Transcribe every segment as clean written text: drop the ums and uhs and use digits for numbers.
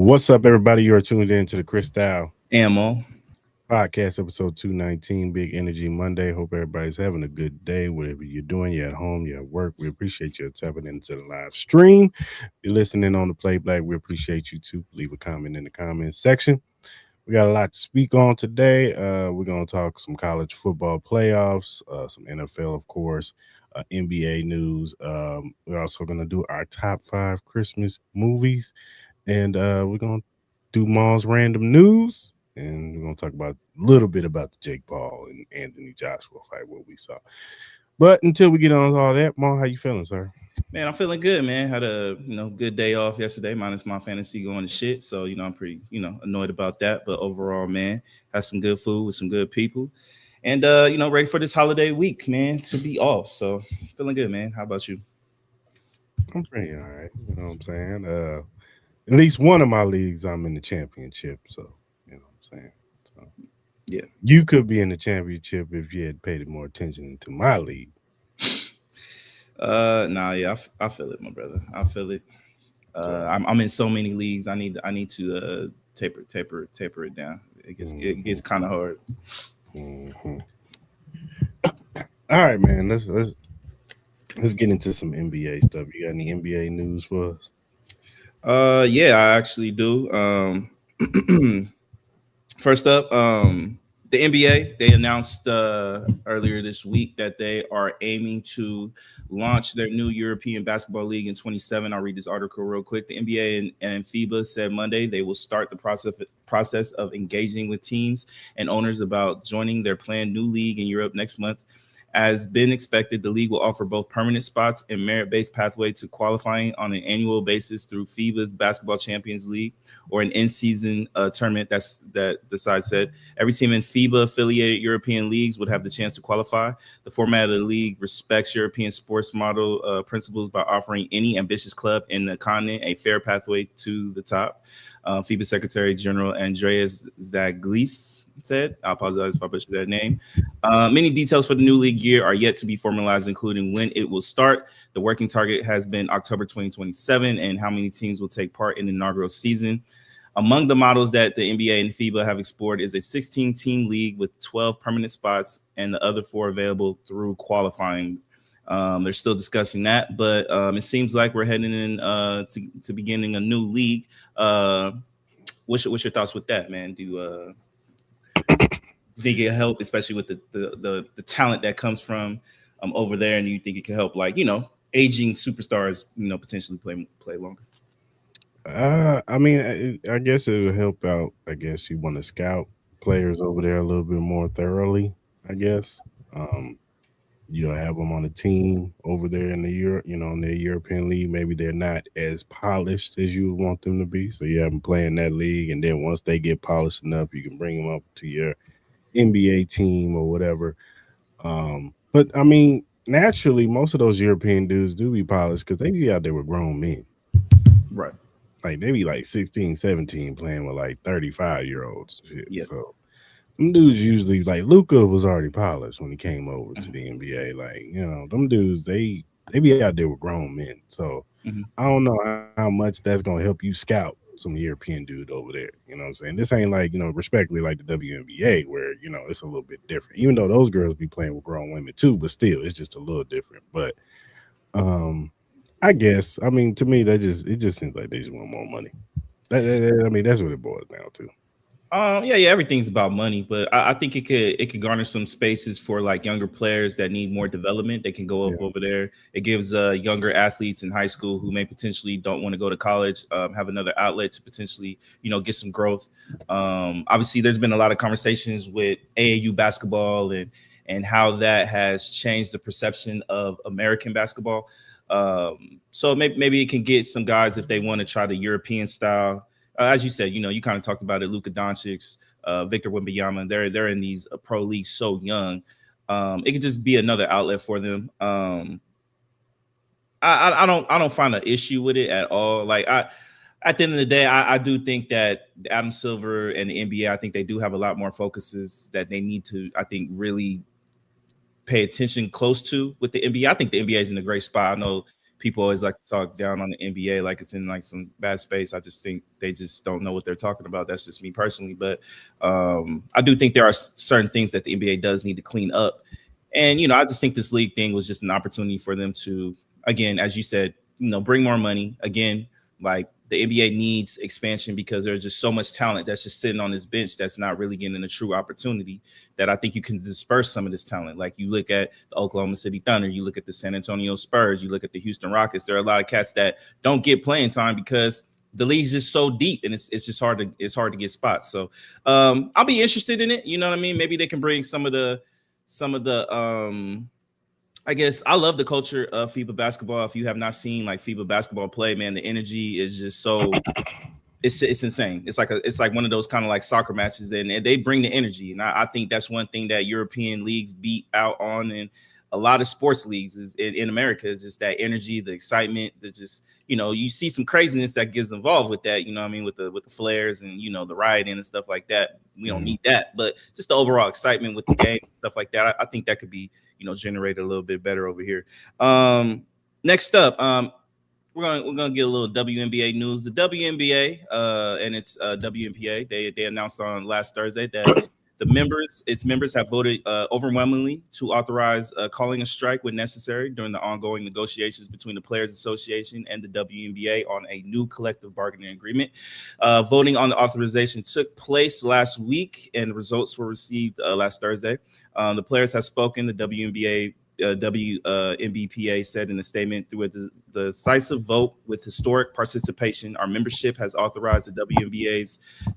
What's up, everybody? You are tuned in to the Cris Style Ammo. Podcast, episode 219, Big Energy Monday. Hope everybody's having a good day, whatever you're doing. You're at home, you're at work. We appreciate you tapping into the live stream. If you're listening on the playback, we appreciate you too. Leave a comment in the comments section. We got a lot to speak on today. We're going to talk some college football playoffs, some NFL, of course, NBA news. We're also going to do our top 5 Christmas movies. And we're going to do Maul's random news. And we're going to talk about a little bit about the Jake Paul and Anthony Joshua fight, what we saw. But until we get on all that, Maul, how you feeling, sir? Man, I'm feeling good, man. Had a good day off yesterday, minus my fantasy going to shit. So, I'm pretty, annoyed about that. But overall, man, had some good food with some good people. And ready for this holiday week, man, to be off. So feeling good, man. How about you? I'm pretty all right. You know what I'm saying? At least one of my leagues, I'm in the championship. So, you know what I'm saying? So, yeah. You could be in the championship if you had paid more attention to my league. I feel it, my brother. I feel it. I'm in so many leagues. I need to taper it down. It gets kind of hard. Mm-hmm. All right, man. Let's get into some NBA stuff. You got any NBA news for us? Yeah, I actually do. First up, the NBA, they announced earlier this week that they are aiming to launch their new European Basketball League in 2027. I'll read this article real quick. The NBA and FIBA said Monday they will start the process of engaging with teams and owners about joining their planned new league in Europe next month. As been expected, the league will offer both permanent spots and merit-based pathway to qualifying on an annual basis through FIBA's Basketball Champions League or an in-season tournament. That the side said. Every team in FIBA-affiliated European leagues would have the chance to qualify. The format of the league respects European sports model principles by offering any ambitious club in the continent a fair pathway to the top. FIBA Secretary General Andreas Zaglis said. I apologize if I butchered that name. Many details for the new league year are yet to be formalized, including when it will start. The working target has been October 2027 and how many teams will take part in the inaugural season. Among the models that the NBA and FIBA have explored is a 16-team league with 12 permanent spots and the other 4 available through qualifying. They're still discussing that, but it seems like we're heading in to beginning a new league. What's your thoughts with that, man? Do you think it help, especially with the talent that comes from over there, and do you think it can help, like aging superstars, potentially play longer? I mean, I guess it would help out. I guess you want to scout players over there a little bit more thoroughly. I guess. Have them on a team over there in the Europe, in the European league. Maybe they're not as polished as you would want them to be. So you have them play in that league, and then once they get polished enough, you can bring them up to your NBA team or whatever. But I mean, naturally, most of those European dudes do be polished because they be out there with grown men. Right. Like they be like 16, 17 playing with like 35-year-olds. Yeah. So them dudes usually, like Luka was already polished when he came over to the NBA. Like, them dudes, they be out there with grown men. So I don't know how much that's gonna help you scout some European dude over there. You know what I'm saying? This ain't like, respectfully like the WNBA where, it's a little bit different. Even though those girls be playing with grown women too, but still it's just a little different. But I guess, I mean, to me, it just seems like they just want more money. I mean, that's what it boils down to. Yeah, everything's about money, but I think it could garner some spaces for like younger players that need more development. They can go up over there. It gives younger athletes in high school who may potentially don't want to go to college have another outlet to potentially get some growth. Obviously, there's been a lot of conversations with AAU basketball and how that has changed the perception of American basketball. So maybe it can get some guys if they want to try the European style. As you said, you kind of talked about it. Luka Doncic, Victor Wembanyama, they're in these pro leagues so young. It could just be another outlet for them. I don't find an issue with it at all. Like at the end of the day, I do think that Adam Silver and the NBA, I think they do have a lot more focuses that they need to, I think, really pay attention close to with the NBA. I think the NBA is in a great spot. I know people always like to talk down on the NBA like it's in like some bad space. I just think they just don't know what they're talking about. That's just me personally, but I do think there are certain things that the NBA does need to clean up. And I just think this league thing was just an opportunity for them to, again, as you said, bring more money. Again, like the NBA needs expansion because there's just so much talent that's just sitting on this bench that's not really getting a true opportunity, that I think you can disperse some of this talent. Like you look at the Oklahoma City Thunder, you look at the San Antonio Spurs, you look at the Houston Rockets. There are a lot of cats that don't get playing time because the league's just so deep and it's just hard to get spots. So I'll be interested in it. You know what I mean? Maybe they can bring some of the I guess I love the culture of FIBA basketball. If you have not seen like FIBA basketball play, man, the energy is just so it's insane. It's like one of those kind of like soccer matches, and they bring the energy. And I think that's one thing that European leagues beat out on, and a lot of sports leagues is in America is just that energy, the excitement, that just you see some craziness that gets involved with that. You know what I mean, with the flares and the rioting and stuff like that. We don't need that, but just the overall excitement with the game, stuff like that. I think that could be generated a little bit better over here. Next up, we're gonna get a little WNBA news. The WNBA and its WNPA, they announced on last Thursday that its members have voted overwhelmingly to authorize calling a strike when necessary during the ongoing negotiations between the Players Association and the WNBA on a new collective bargaining agreement. Voting on the authorization took place last week, and the results were received last Thursday. The players have spoken. The WNBPA said in a statement, through the decisive vote with historic participation, our membership has authorized the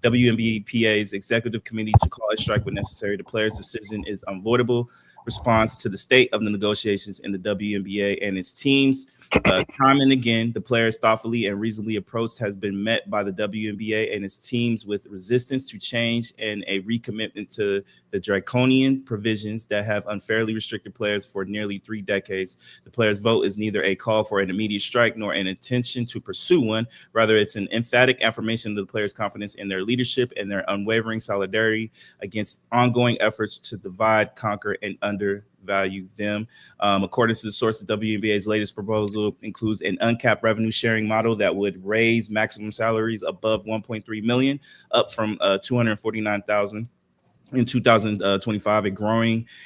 WNBPA's executive committee to call a strike when necessary. The players' decision is unavoidable response to the state of the negotiations in the WNBA and its teams. Time and again, the players thoughtfully and reasonably approached has been met by the WNBA and its teams with resistance to change and a recommitment to the draconian provisions that have unfairly restricted players for nearly 3 decades. The players' vote is neither a call for an immediate strike nor an intention to pursue one. Rather, it's an emphatic affirmation of the players' confidence in their leadership and their unwavering solidarity against ongoing efforts to divide, conquer, and undervalue them. According to the source, the WNBA's latest proposal includes an uncapped revenue sharing model that would raise maximum salaries above $1.3 million, up from $249,000 in 2025,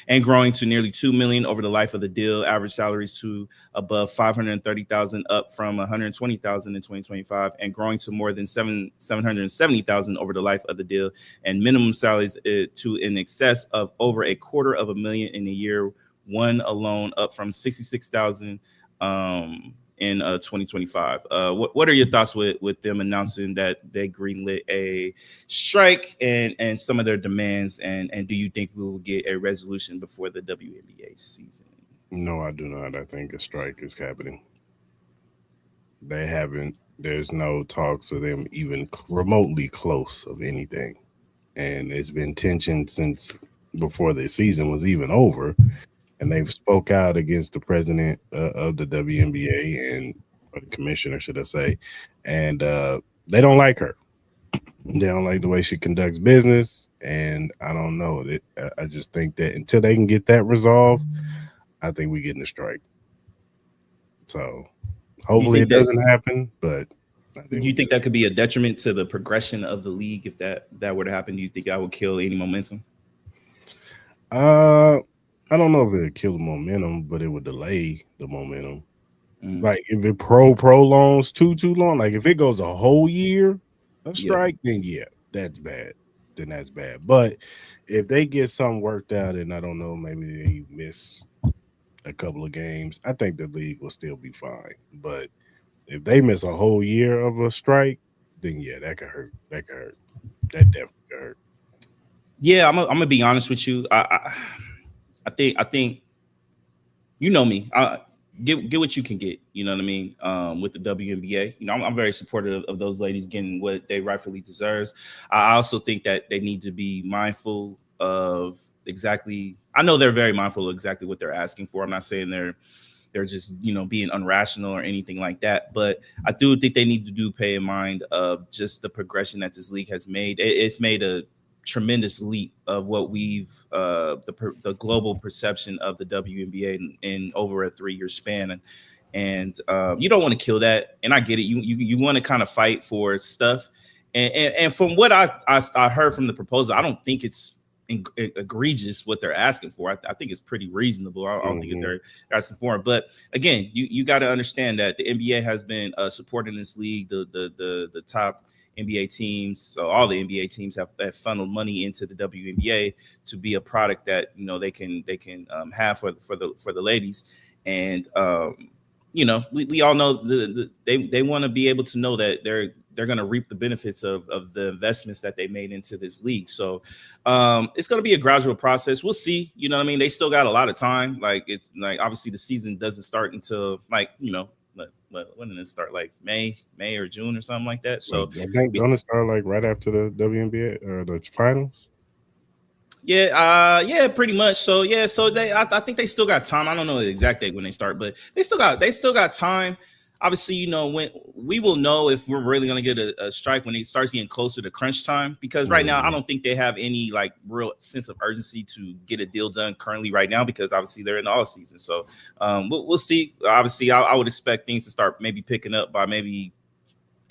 and growing to nearly $2 million over the life of the deal. Average salaries to above $530,000, up from $120,000 in 2025, and growing to more than $770,000 over the life of the deal. And minimum salaries to in excess of over $250,000 in a year one alone, up from $66,000 in 2025. What are your thoughts with them announcing that they greenlit a strike and some of their demands, and do you think we will get a resolution before the WNBA season? No, I do not. I think a strike is happening. They haven't. There's no talks of them even remotely close of anything, and it's been tension since before the season was even over. And they've spoke out against the president of the WNBA and or the commissioner, should I say, and they don't like her. They don't like the way she conducts business, and I don't know. I just think that until they can get that resolved, I think we get in a strike. So Do you hopefully think it that doesn't happen, but I do think you we think get. that could be a detriment to the progression of the league if that were to happen? Do you think that would kill any momentum? Uh, I don't know if it would kill the momentum, but it would delay the momentum. Mm, Like if it prolongs too long, like if it goes a whole year a yeah. strike, then yeah, that's bad. Then that's bad. But if they get something worked out, and I don't know, maybe they miss a couple of games, I think the league will still be fine. But if they miss a whole year of a strike, then yeah, that could hurt. That could hurt. That definitely could hurt. Yeah, I'm gonna be honest with you. I think you know me. Get what you can get. You know what I mean? With the WNBA, I'm very supportive of those ladies getting what they rightfully deserves. I also think that they need to be mindful of exactly. I know they're very mindful of exactly what they're asking for. I'm not saying they're just being unrational or anything like that, but I do think they need to pay in mind of just the progression that this league has made. It's made a tremendous leap of what we've the global perception of the WNBA in over a 3-year span, and you don't want to kill that. And I get it. You want to kind of fight for stuff. And from what I heard from the proposal, I don't think it's egregious what they're asking for. I think it's pretty reasonable. I don't think that they're asking for it. But again, you got to understand that the NBA has been supporting this league. The top NBA teams, so all the NBA teams have funneled money into the WNBA to be a product that they can have for the ladies. And we all know they want to be able to know that they're going to reap the benefits of the investments that they made into this league. So it's going to be a gradual process. We'll see. You know what I mean? They still got a lot of time. Like, it's like, obviously the season doesn't start until when did it start? Like May or June or something like that. So I think don't it start like right after the WNBA or the finals? Yeah, pretty much. So yeah, so I think they still got time. I don't know the exact date when they start, but they still got time. Obviously, when we will know if we're really going to get a strike when it starts getting closer to crunch time, because right now I don't think they have any like real sense of urgency to get a deal done currently right now, because obviously they're in the off season. So we'll see. Obviously, I would expect things to start maybe picking up by maybe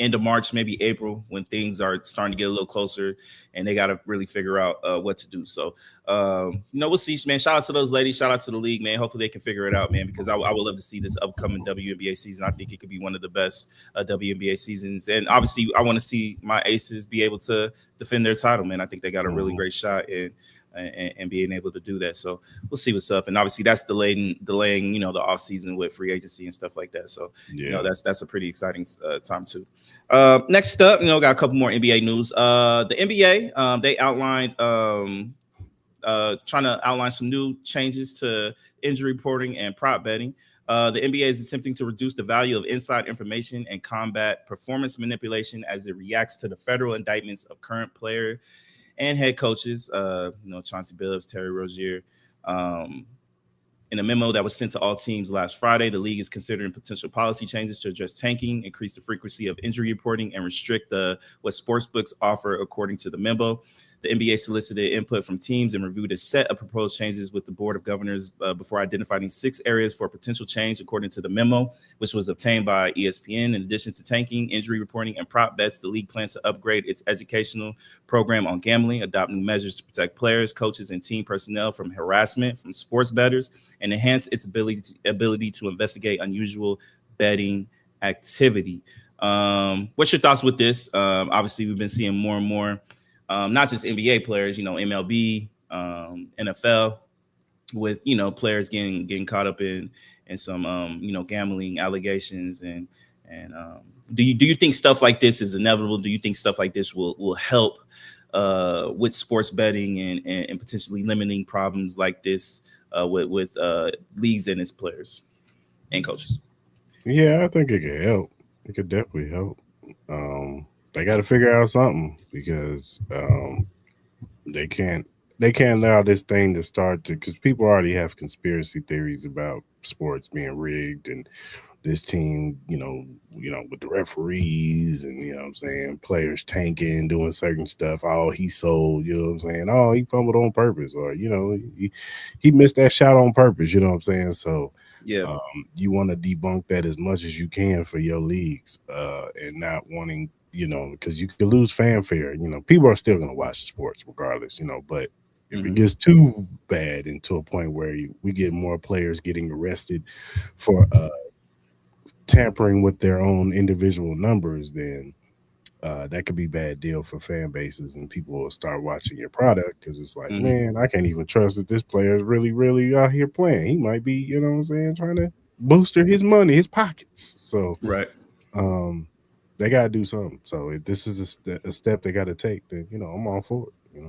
end of March, maybe April, when things are starting to get a little closer and they got to really figure out what to do. So, we'll see, man. Shout out to those ladies. Shout out to the league, man. Hopefully they can figure it out, man, because I would love to see this upcoming WNBA season. I think it could be one of the best WNBA seasons. And obviously I want to see my Aces be able to defend their title, man. I think they got a really great shot and being able to do that. So we'll see what's up. And obviously that's delaying, the off season with free agency and stuff like that. So, that's a pretty exciting time too. Next up, got a couple more NBA news. The NBA, they outlined, trying to outline some new changes to injury reporting and prop betting. The NBA is attempting to reduce the value of inside information and combat performance manipulation as it reacts to the federal indictments of current player and head coaches, Chauncey Billups, Terry Rozier. In a memo that was sent to all teams last Friday, the league is considering potential policy changes to address tanking, increase the frequency of injury reporting, and restrict what sportsbooks offer, according to the memo. The NBA solicited input from teams and reviewed a set of proposed changes with the Board of Governors before identifying 6 areas for potential change, according to the memo, which was obtained by ESPN. In addition to tanking, injury reporting, and prop bets, the league plans to upgrade its educational program on gambling, adopt new measures to protect players, coaches, and team personnel from harassment from sports bettors, and enhance its ability to investigate unusual betting activity. What's your thoughts with this? Obviously, we've been seeing more and more, not just NBA players, MLB, NFL, with players getting caught up in some gambling allegations, and do you think stuff like this is inevitable? Do you think stuff like this will help with sports betting and potentially limiting problems like this with leagues and its players and coaches? Yeah, I think it could help. It could definitely help. They got to figure out something, because they can't allow this thing to start to, because people already have conspiracy theories about sports being rigged, and this team, with the referees, and what I'm saying, players tanking, doing certain stuff. Oh, he sold, what I'm saying. Oh, he fumbled on purpose, or he missed that shot on purpose. You know what I'm saying? So yeah, you want to debunk that as much as you can for your leagues, and not wanting, because you could lose fanfare. People are still going to watch the sports regardless, but if it gets too bad, and to a point where we get more players getting arrested for tampering with their own individual numbers, then that could be a bad deal for fan bases, and people will start watching your product, because it's like, man, I can't even trust that this player is really, really out here playing. He might be, what I'm saying, trying to booster his money, his pockets. So, right. They got to do something. So if this is a step they got to take, then, I'm all for it,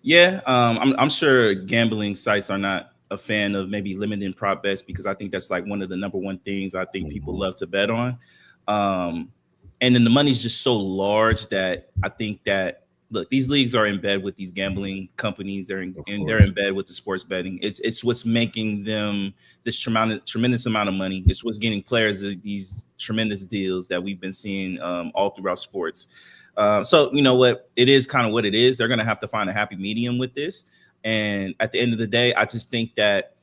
Yeah, I'm sure gambling sites are not a fan of maybe limiting prop bets, because I think that's like one of the number one things I think people love to bet on. And then the money's just so large that I think that, look, these leagues are in bed with these gambling companies. They're in bed with the sports betting. It's what's making them this tremendous amount of money. It's what's getting players these tremendous deals that we've been seeing all throughout sports. So you know what? It is kind of what it is. They're going to have to find a happy medium with this. And at the end of the day, I just think that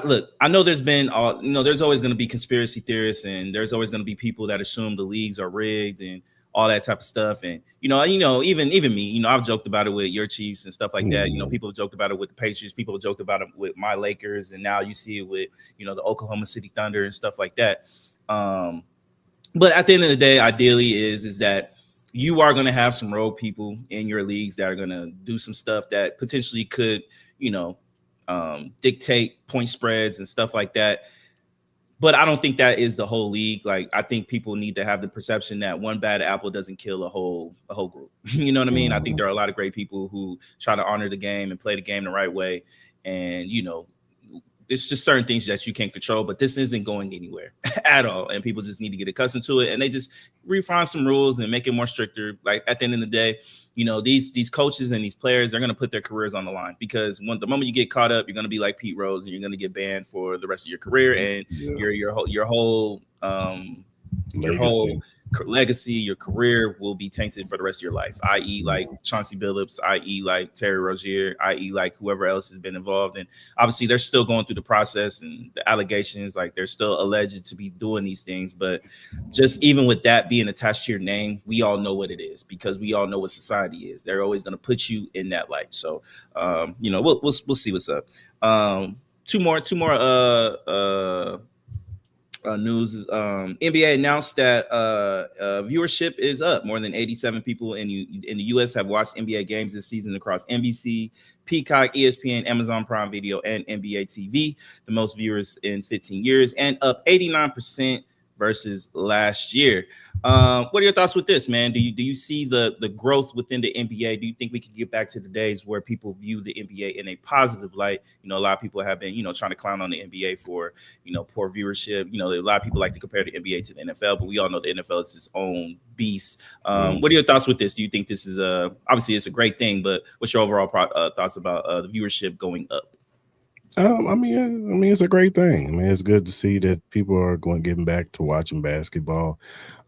Look, I know there's been, there's always going to be conspiracy theorists, and there's always going to be people that assume the leagues are rigged and all that type of stuff. And even me, I've joked about it with your Chiefs and stuff like that. People have joked about it with the Patriots. People have joked about it with my Lakers, and now you see it with the Oklahoma City Thunder and stuff like that. But at the end of the day, ideally is that you are going to have some rogue people in your leagues that are going to do some stuff that potentially could, dictate point spreads and stuff like that. But I don't think that is the whole league. Like, I think people need to have the perception that one bad apple doesn't kill a whole group. You know what I mean? I think there are a lot of great people who try to honor the game and play the game the right way. And, it's just certain things that you can't control, but this isn't going anywhere at all. And people just need to get accustomed to it. And they just refine some rules and make it more stricter. Like, at the end of the day, these coaches and these players, they're going to put their careers on the line, because the moment you get caught up, you're going to be like Pete Rose, and you're going to get banned for the rest of your career. And your whole legacy, your career will be tainted for the rest of your life, i.e. like Chauncey Billups, i.e. like Terry Rozier, i.e. like whoever else has been involved. And obviously they're still going through the process and the allegations, like they're still alleged to be doing these things. But just even with that being attached to your name, we all know what it is, because we all know what society is. They're always going to put you in that light. So we'll see what's up. Two more news. NBA announced that viewership is up. More than 87 people in the U.S. have watched NBA games this season across NBC, Peacock, ESPN, Amazon Prime Video, and NBA TV. The most viewers in 15 years, and up 89% versus last year. What are your thoughts with this, man? Do you see the growth within the NBA? Do you think we can get back to the days where people view the NBA in a positive light? A lot of people have been, trying to clown on the NBA for, poor viewership. A lot of people like to compare the NBA to the NFL, but we all know the NFL is its own beast. What are your thoughts with this? Do you think this is obviously it's a great thing, but what's your overall thoughts about the viewership going up? I mean, it's a great thing. I mean, it's good to see that people are getting back to watching basketball.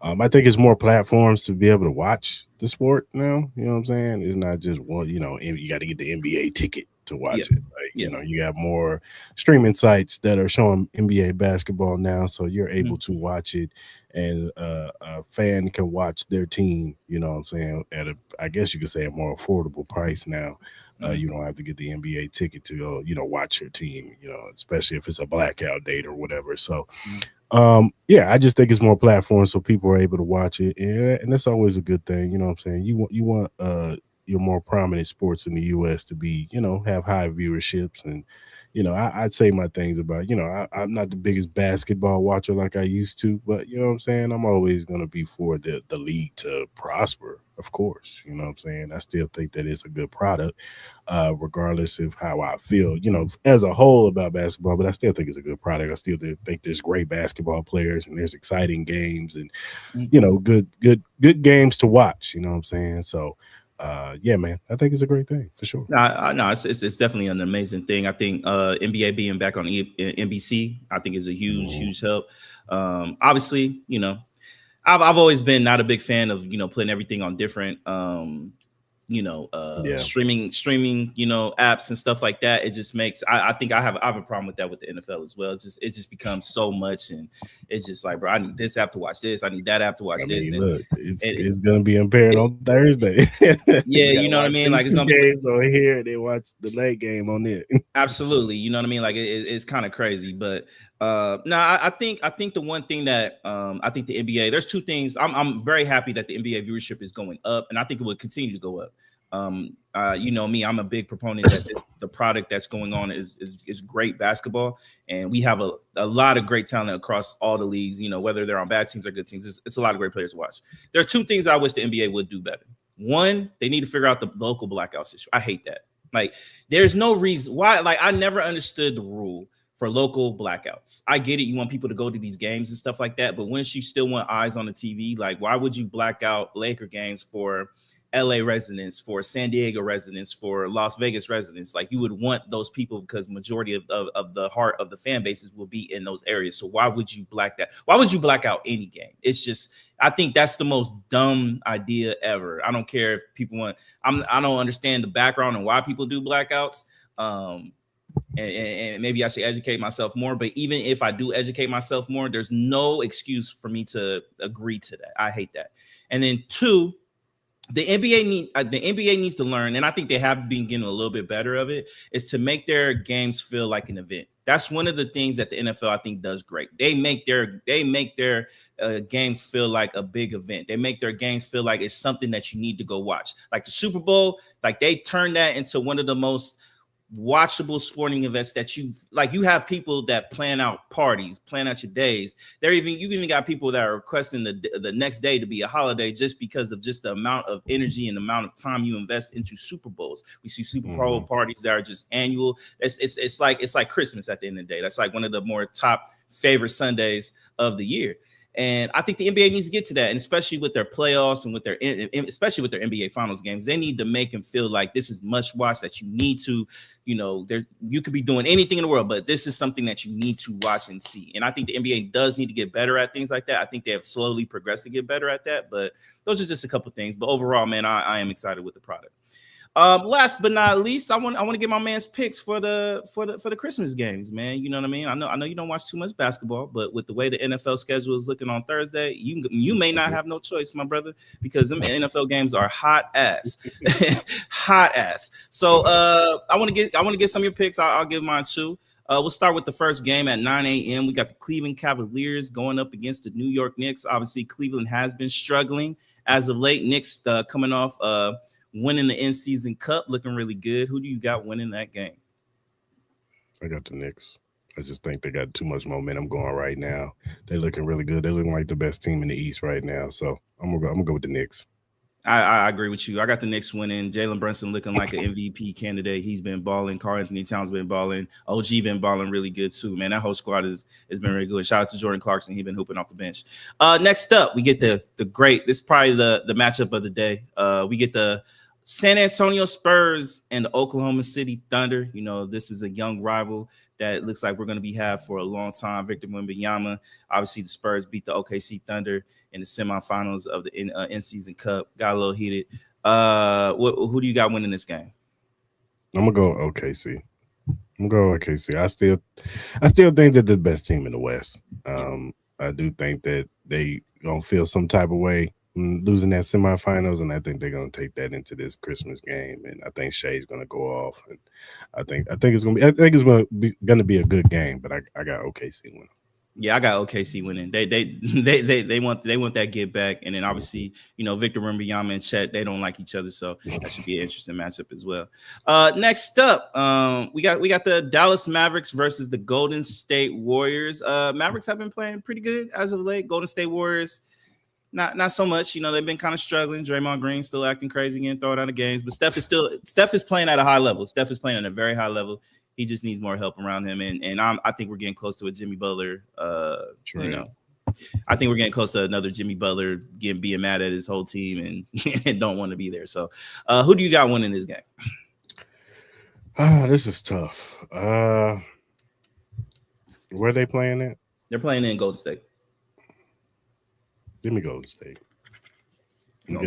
I think it's more platforms to be able to watch the sport now. You know what I'm saying? It's not just one. You got to get the NBA ticket to watch it. Like, you got more streaming sites that are showing NBA basketball now, so you're able to watch it, and a fan can watch their team. You know what I'm saying? At I guess you could say, a more affordable price now. You don't have to get the NBA ticket to go, watch your team, especially if it's a blackout date or whatever. So, I just think it's more platforms so people are able to watch it. And that's always a good thing. You know what I'm saying? You want your more prominent sports in the U.S. to be, have high viewerships. And, I'd say my things about, I'm not the biggest basketball watcher like I used to, but you know what I'm saying? I'm always going to be for the league to prosper, of course. You know what I'm saying? I still think that it's a good product, regardless of how I feel, as a whole about basketball, but I still think it's a good product. I still think there's great basketball players, and there's exciting games, and, good games to watch, you know what I'm saying? So, man, I think it's a great thing for sure. No, it's definitely an amazing thing. I think NBA being back on NBC, I think is a huge help. Obviously, I've always been not a big fan of putting everything on different streaming apps and stuff like that. It just makes I think I have a problem with that with the NFL as well. It just becomes so much, and it's just like, bro, I need this app to watch this, I need that app to watch this. Look, it's gonna be impaired on Thursday. You know what I mean? Like, it's gonna be games on here, they watch the late game on it. Absolutely, you know what I mean? Like, it's kind of crazy, but I think the one thing that I think the NBA, there's two things. I'm very happy that the NBA viewership is going up, and I think it will continue to go up. Me, I'm a big proponent that the product that's going on is great basketball, and we have a lot of great talent across all the leagues. Whether they're on bad teams or good teams, it's a lot of great players to watch. There are two things I wish the NBA would do better. One, they need to figure out the local blackouts issue. I hate that. Like, there's no reason why. Like, I never understood the rule for local blackouts. I get it. You want people to go to these games and stuff like that, but once you still want eyes on the TV, like, why would you black out Laker games for LA residents, for San Diego residents, for Las Vegas residents? Like, you would want those people, because majority of the heart of the fan bases will be in those areas. So why would you black that? Why would you black out any game? It's just, I think that's the most dumb idea ever. I don't care if people want, I don't understand the background and why people do blackouts. and maybe I should educate myself more. But even if I do educate myself more, there's no excuse for me to agree to that. I hate that. And then two, the NBA needs to learn, and I think they have been getting a little bit better of it, is to make their games feel like an event. That's one of the things that the NFL I think does great. They make their games feel like a big event. They make their games feel like it's something that you need to go watch. Like the Super Bowl, like they turned that into one of the most watchable sporting events that you have people that plan out parties, plan out your days. You even got people that are requesting the next day to be a holiday just because of just the amount of energy and the amount of time you invest into Super Bowls. We see Super Bowl parties that are just annual. It's like Christmas at the end of the day. That's like one of the more top favorite Sundays of the year. And I think the NBA needs to get to that, and especially with their playoffs and especially with their NBA Finals games, they need to make them feel like this is must watch. That you need to, you could be doing anything in the world, but this is something that you need to watch and see. And I think the NBA does need to get better at things like that. I think they have slowly progressed to get better at that. But those are just a couple things. But overall, man, I am excited with the product. Last but not least, I want to get my man's picks for the Christmas games, man. You know what I mean? I know you don't watch too much basketball, but with the way the NFL schedule is looking on Thursday, you may not have no choice, my brother, because them NFL games are hot ass, hot ass. So I want to get some of your picks. I'll give mine too. We'll start with the first game at 9 a.m. We got the Cleveland Cavaliers going up against the New York Knicks. Obviously, Cleveland has been struggling as of late. Knicks coming off winning the in-season cup, looking really good. Who do you got winning that game? I got the Knicks. I just think they got too much momentum going right now. They're looking really good. They're looking like the best team in the East right now. So I'm gonna go with the Knicks. I agree with you. I got the Knicks winning. Jalen Brunson looking like an MVP candidate. He's been balling. Karl Anthony Towns been balling. OG been balling really good too, man. That whole squad has been really good. Shout out to Jordan Clarkson. He's been hooping off the bench. Next up, we get the great. This is probably the matchup of the day. We get the San Antonio Spurs and the Oklahoma City Thunder. This is a young rival that looks like we're going to be have for a long time. Victor Wembanyama. Obviously, the Spurs beat the OKC Thunder in the semifinals of the in-season cup. Got a little heated. Who do you got winning this game? I'm gonna go OKC. I still think they're the best team in the West. I do think that they gonna feel some type of way losing that semifinals, and I think they're gonna take that into this Christmas game. And I think Shea's gonna go off, and I think it's gonna be a good game. But I got OKC winning. Yeah, I got OKC winning. They want that get back, and then obviously Victor Wembanyama and Chet, they don't like each other, so that should be an interesting matchup as well. Next up, we got the Dallas Mavericks versus the Golden State Warriors. Mavericks have been playing pretty good as of late. Golden State Warriors, not so much. They've been kind of struggling. Draymond Green still acting crazy again, throwing out of games, but Steph is playing at a high level. Steph is playing at a very high level. He just needs more help around him, and I think we're getting close to a Jimmy Butler. I think we're getting close to another Jimmy Butler being mad at his whole team and don't want to be there. So, who do you got winning this game? This is tough. Where are they playing at? They're playing in Golden State. Give me Golden State. We'll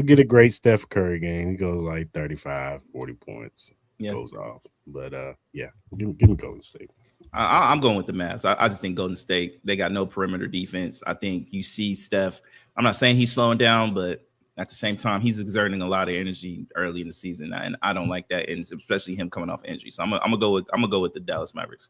get a great Steph Curry game. He goes like 35, 40 points. Goes off. But give me Golden State. I'm going with the Mavs. I just think Golden State, they got no perimeter defense. I think you see Steph. I'm not saying he's slowing down, but at the same time, he's exerting a lot of energy early in the season, and I don't like that, and especially him coming off injury. So I'm gonna go with the Dallas Mavericks.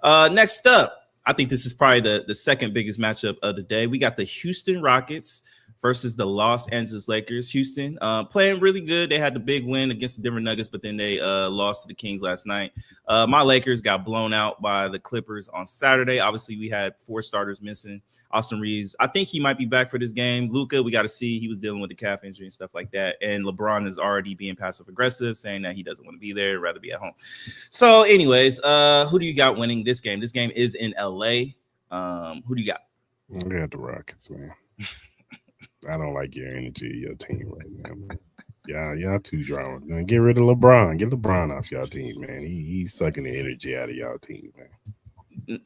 Next up, I think this is probably the second biggest matchup of the day. We got the Houston Rockets versus the Los Angeles Lakers. Houston playing really good. They had the big win against the Denver Nuggets, but then they lost to the Kings last night. My Lakers got blown out by the Clippers on Saturday. Obviously, we had 4 starters missing. Austin Reeves, I think he might be back for this game. Luka, we got to see. He was dealing with the calf injury and stuff like that. And LeBron is already being passive-aggressive, saying that he doesn't want to be there, rather be at home. So, anyways, who do you got winning this game? This game is in L.A. Who do you got? I got the Rockets, man. I don't like your energy of your team right now, man. Y'all too drawn. Man, get rid of LeBron. Get LeBron off y'all team, man. He's sucking the energy out of y'all team, man.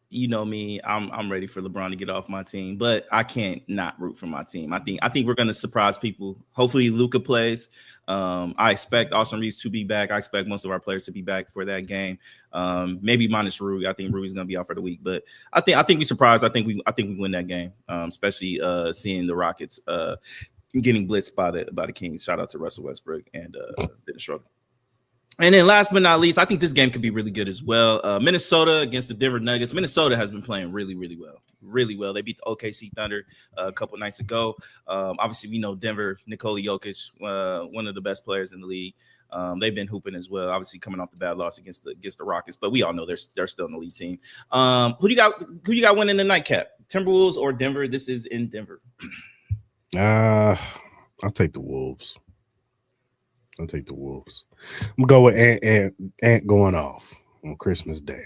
you know me, I'm ready for LeBron to get off my team, but I can't not root for my team. I think we're gonna surprise people. Hopefully Luka plays. I expect Austin Reeves to be back. I expect most of our players to be back for that game. Maybe minus Rui. I think Rui's gonna be out for the week, but I think we surprised. I think we win that game. Especially seeing the Rockets getting blitzed by the Kings. Shout out to Russell Westbrook and Dennis Schroeder. And then last but not least, I think this game could be really good as well. Minnesota against the Denver Nuggets. Minnesota has been playing really, really well. Really well. They beat the OKC Thunder a couple nights ago. Obviously, we know Denver, Nikola Jokic, one of the best players in the league. They've been hooping as well, obviously coming off the bad loss against the Rockets, but we all know they're still an elite team. Who do you got winning the nightcap? Timberwolves or Denver? This is in Denver. I'll take the Wolves. I'm gonna go with Ant going off on Christmas Day.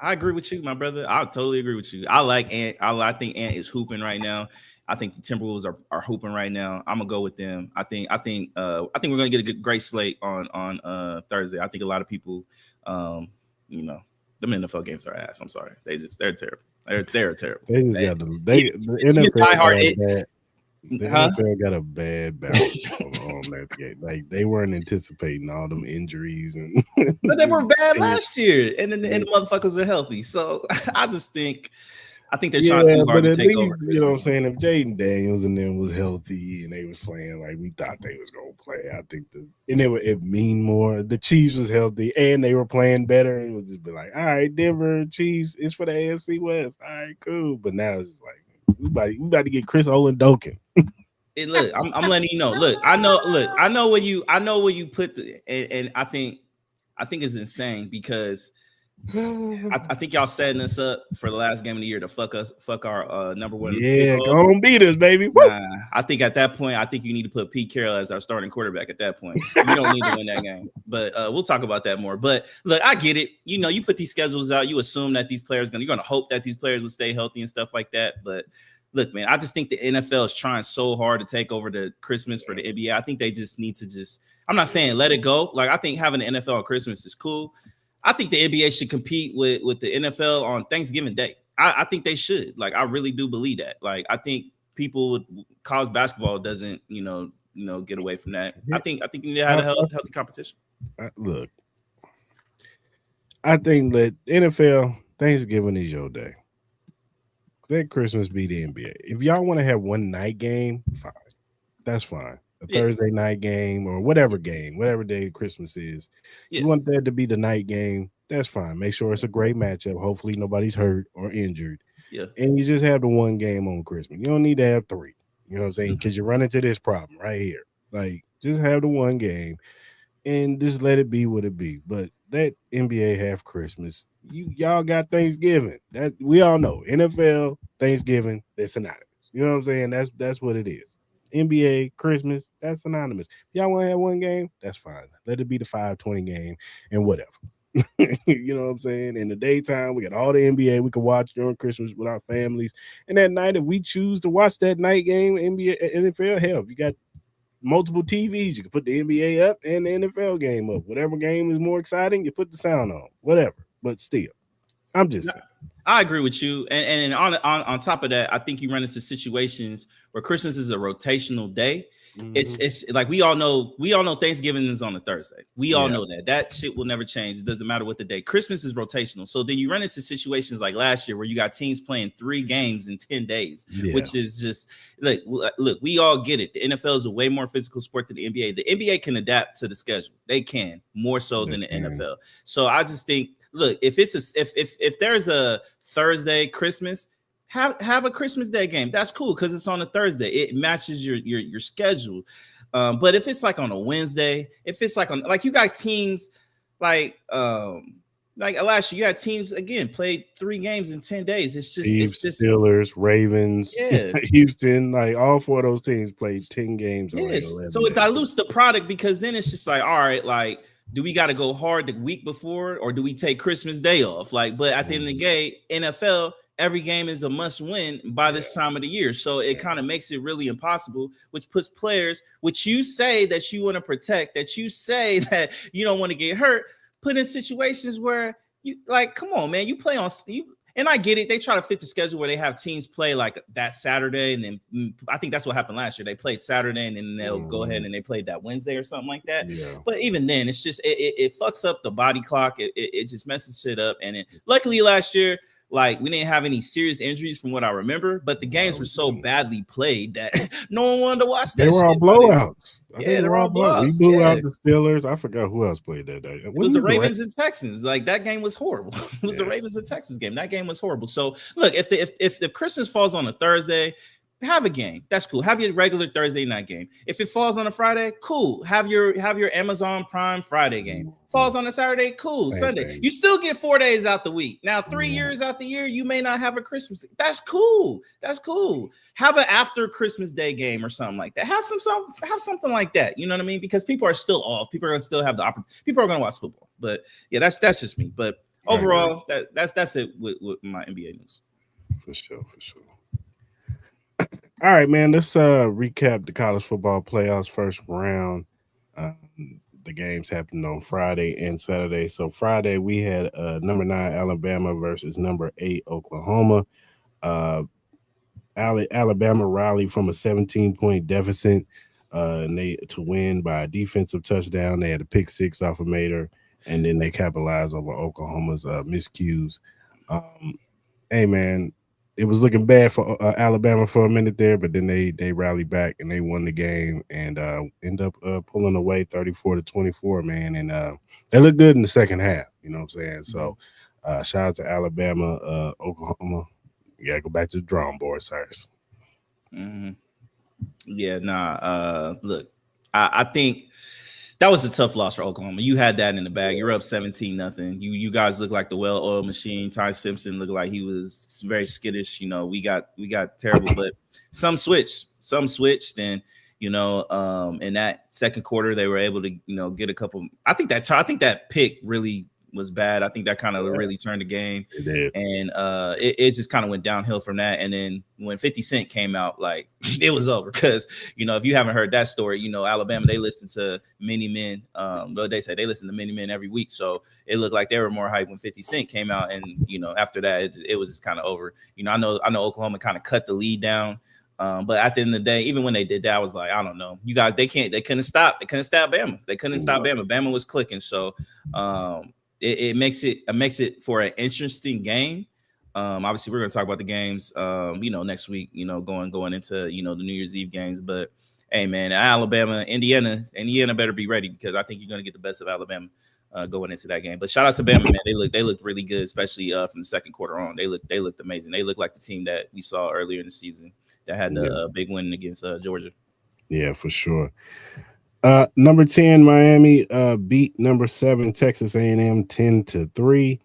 I agree with you, my brother. I totally agree with you. I like Ant. I think Ant is hooping right now. I think the Timberwolves are hooping right now. I'm gonna go with them. I think we're gonna get a great slate on Thursday. I think a lot of people, them NFL games are ass. I'm sorry, they're terrible. They're terrible. They just got the NFL. The NFL got a bad bounce on that game. Like they weren't anticipating all them injuries but they were bad last year, and the motherfuckers are healthy. So I think they're trying too hard to take over. You know what I'm saying? If Jaden Daniels and them was healthy and they was playing like we thought they was gonna play, I think it mean more. The Chiefs was healthy and they were playing better. It would just be like, all right, Denver Chiefs, it's for the AFC West. All right, cool. But now it's just like we about to get Chris Olendokin. And look, I'm letting you know. Look, I know where you put and I think it's insane because I think y'all setting us up for the last game of the year to fuck our number one. Yeah, go on, beat us, baby. I think at that point, you need to put Pete Carroll as our starting quarterback. At that point, you don't need to win that game. But we'll talk about that more. But look, I get it. You put these schedules out. You assume that these players you're gonna hope that these players will stay healthy and stuff like that. But look, man, I just think the NFL is trying so hard to take over the Christmas for the NBA. I think they just need to I'm not saying let it go. Like I think having the NFL on Christmas is cool. I think the NBA should compete with the NFL on Thanksgiving Day. I think they should. Like, I really do believe that. Like, I think college basketball doesn't, get away from that. I think you need to have a healthy competition. Look, I think that NFL Thanksgiving is your day. Let Christmas be the NBA. If y'all want to have one night game, fine. That's fine. Thursday night game or whatever day Christmas is. Yeah. You want that to be the night game, that's fine. Make sure it's a great matchup. Hopefully nobody's hurt or injured. Yeah. And you just have the one game on Christmas. You don't need to have three. You know what I'm saying? Because you run into this problem right here. Like, just have the one game and just let it be what it be. But that NBA have Christmas. Y'all got Thanksgiving. That we all know. NFL, Thanksgiving, they're synonymous. You know what I'm saying? That's what it is. NBA, Christmas, that's synonymous. If y'all want to have one game, that's fine. Let it be the 5:20 game and whatever. You know what I'm saying? In the daytime, we got all the NBA we can watch during Christmas with our families. And that night, if we choose to watch that night game, NBA, NFL, hell, you got multiple TVs. You can put the NBA up and the NFL game up. Whatever game is more exciting, you put the sound on. Whatever. But still, I'm just saying. I agree with you. And on top of that, I think you run into situations where Christmas is a rotational day. Mm-hmm. It's like we all know Thanksgiving is on a Thursday. We all know that shit will never change. It doesn't matter what the day. Christmas is rotational. So then you run into situations like last year where you got teams playing 3 games in 10 days, which is just look, we all get it. The NFL is a way more physical sport than the NBA. The NBA can adapt to the schedule. They can more so than the NFL. So I just think, look, if there's a Thursday Christmas, have a Christmas Day game. That's cool because it's on a Thursday. It matches your schedule. But if it's like on a Wednesday, if it's like on you got teams like last year, you had teams again played 3 games in 10 days. It's just Steelers, Ravens, Houston, like all 4 of those teams played 10 games. Yes. So it dilutes the product because then it's just like, all right, like, do we got to go hard the week before or do we take Christmas Day off? But at the end of the day, NFL, every game is a must win by this time of the year. So it kind of makes it really impossible, which puts players, which you say that you want to protect, that you say that you don't want to get hurt, put in situations where you come on, man, you play on And I get it. They try to fit the schedule where they have teams play like that Saturday. And then I think that's what happened last year. They played Saturday and then they'll go ahead and they played that Wednesday or something like that. Yeah. But even then, it's just, it fucks up the body clock. It just messes shit up. And luckily last year, like we didn't have any serious injuries from what I remember, but the games were so badly played that no one wanted to watch that. They were all blowouts. Yeah, they're all blowouts. We blew out the Steelers. I forgot who else played that day. It was the Ravens and Texans. Like that game was horrible. It was the Ravens and Texans game. That game was horrible. So look, if the Christmas falls on a Thursday, have a game. That's cool. Have your regular Thursday night game. If it falls on a Friday, cool. Have your Amazon Prime Friday game. Falls on a Saturday, cool. Sunday. You still get 4 days out the week. Now, 3 years out the year, you may not have a Christmas. That's cool. That's cool. Have an after Christmas Day game or something like that. Have something like that. You know what I mean? Because people are still off. People are gonna still have the opportunity. People are gonna watch football. But yeah, that's just me. But overall, that's it with my NBA news. For sure. All right, man. Let's recap the college football playoffs first round. The games happened on Friday and Saturday. So Friday we had number 9 Alabama versus number 8 Oklahoma. Alabama rallied from a 17-point deficit and they to win by a defensive touchdown. They had a pick 6 off of Mater, and then they capitalized over Oklahoma's miscues. Hey, man. It was looking bad for Alabama for a minute there, but then they rallied back and they won the game and end up pulling away 34-24, man. And they looked good in the second half. You know what I'm saying? So shout out to Alabama, Oklahoma. You gotta go back to the drawing board, Cyrus. Mm-hmm. Yeah, look, I think that was a tough loss for Oklahoma. You had that in the bag. You're up 17-0. You guys look like the well-oiled machine. Ty Simpson looked like he was very skittish. You know, we got terrible, but some switched, and in that second quarter they were able to get a couple. I think that pick really was bad. I think that kind of really turned the game. It did. And it just kind of went downhill from that. And then when 50 Cent came out, like it was over. Because if you haven't heard that story, Alabama, they listen to Many Men. They say they listen to Many Men every week. So it looked like they were more hyped when 50 Cent came out. And after that, it was just kind of over. I know Oklahoma kind of cut the lead down. But at the end of the day, even when they did that, I was like, I don't know. You guys, they couldn't stop Bama. They couldn't stop Bama. Bama was clicking. So it makes it for an interesting game. Obviously, we're going to talk about the games, next week. Going into the New Year's Eve games. But hey, man, Alabama, Indiana better be ready because I think you're going to get the best of Alabama going into that game. But shout out to Bama, man. They looked really good, especially from the second quarter on. They looked amazing. They looked like the team that we saw earlier in the season that had the big win against Georgia. Yeah, for sure. Number 10 Miami beat number 7 Texas A&M 10-3.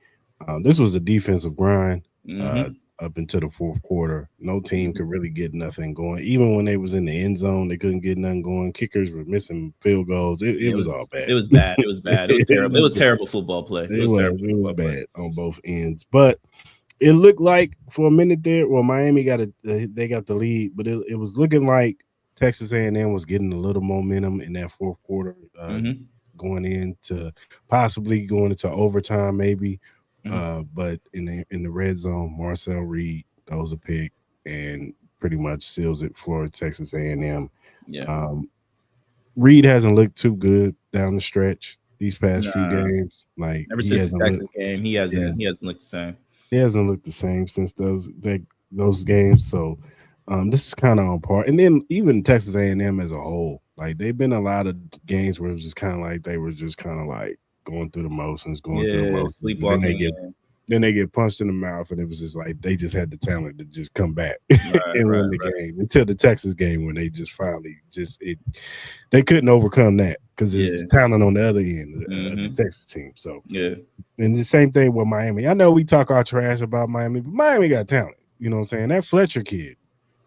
This was a defensive grind up into the fourth quarter. No team could really get nothing going. Even when they was in the end zone, they couldn't get nothing going. Kickers were missing field goals. It was all bad. It was bad. It was bad. It was terrible. It was terrible football play. It was bad on both ends. But it looked like for a minute there, well, Miami got the lead, but it was looking like Texas A&M was getting a little momentum in that fourth quarter, going into overtime maybe. But in the red zone, Marcel Reed throws a pick and pretty much seals it for Texas A&M. Yeah. Reed hasn't looked too good down the stretch these past few games. Like ever since the Texas game, he hasn't looked the same. He hasn't looked the same since those games. So this is kind of on par. And then even Texas A&M as a whole, like they've been a lot of games where it was just kind of like they were just kind of like going through the motions, sleepwalking. Then they get punched in the mouth, and it was just like they just had the talent to just come back and win the game until the Texas game when they just finally they couldn't overcome that because it's talent on the other end of the Texas team. So and the same thing with Miami. I know we talk our trash about Miami, but Miami got talent. You know what I'm saying? That Fletcher kid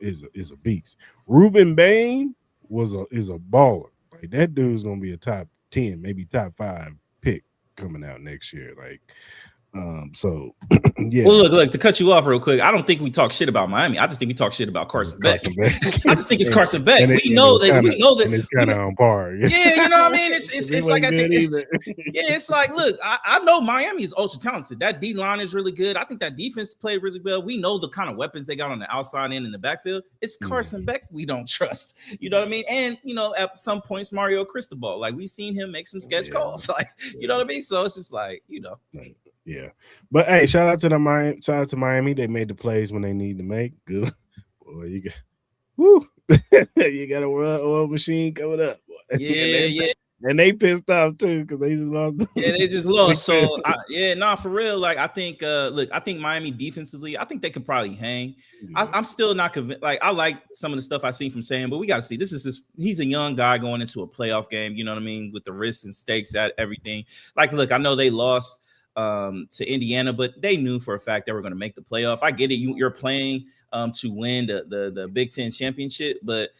is a beast. Ruben Bain is a baller. Like that dude's gonna be a top 10, maybe top 5 pick coming out next year. Like So yeah. Well, look, to cut you off real quick, I don't think we talk shit about Miami. I just think we talk shit about Carson Beck. I just think it's Carson Beck. We know that. And it's kind of on par. Yeah, you know what I mean? It's like, I think, yeah, it's like, look, I know Miami is ultra talented. That D line is really good. I think that defense played really well. We know the kind of weapons they got on the outside and in the backfield. It's Carson Beck we don't trust. You know what I mean? And, you know, at some points, Mario Cristobal, like, we seen him make some sketch calls. Like, you know what I mean? So it's just like, you know. Yeah, but hey, shout out to Miami. They made the plays when they need to make. Good, boy. You got, woo, you got a world oil machine coming up. Boy. Yeah, and they pissed off too because they just lost. Yeah, they just lost. So for real. Like, I think, I think Miami defensively, I think they could probably hang. Yeah. I'm still not convinced. Like, I like some of the stuff I've seen from Sam, but we got to see. He's a young guy going into a playoff game. You know what I mean? With the risks and stakes at everything. Like, look, I know they lost to Indiana, but they knew for a fact they were going to make the playoff. I get it. You're playing to win the Big Ten championship, but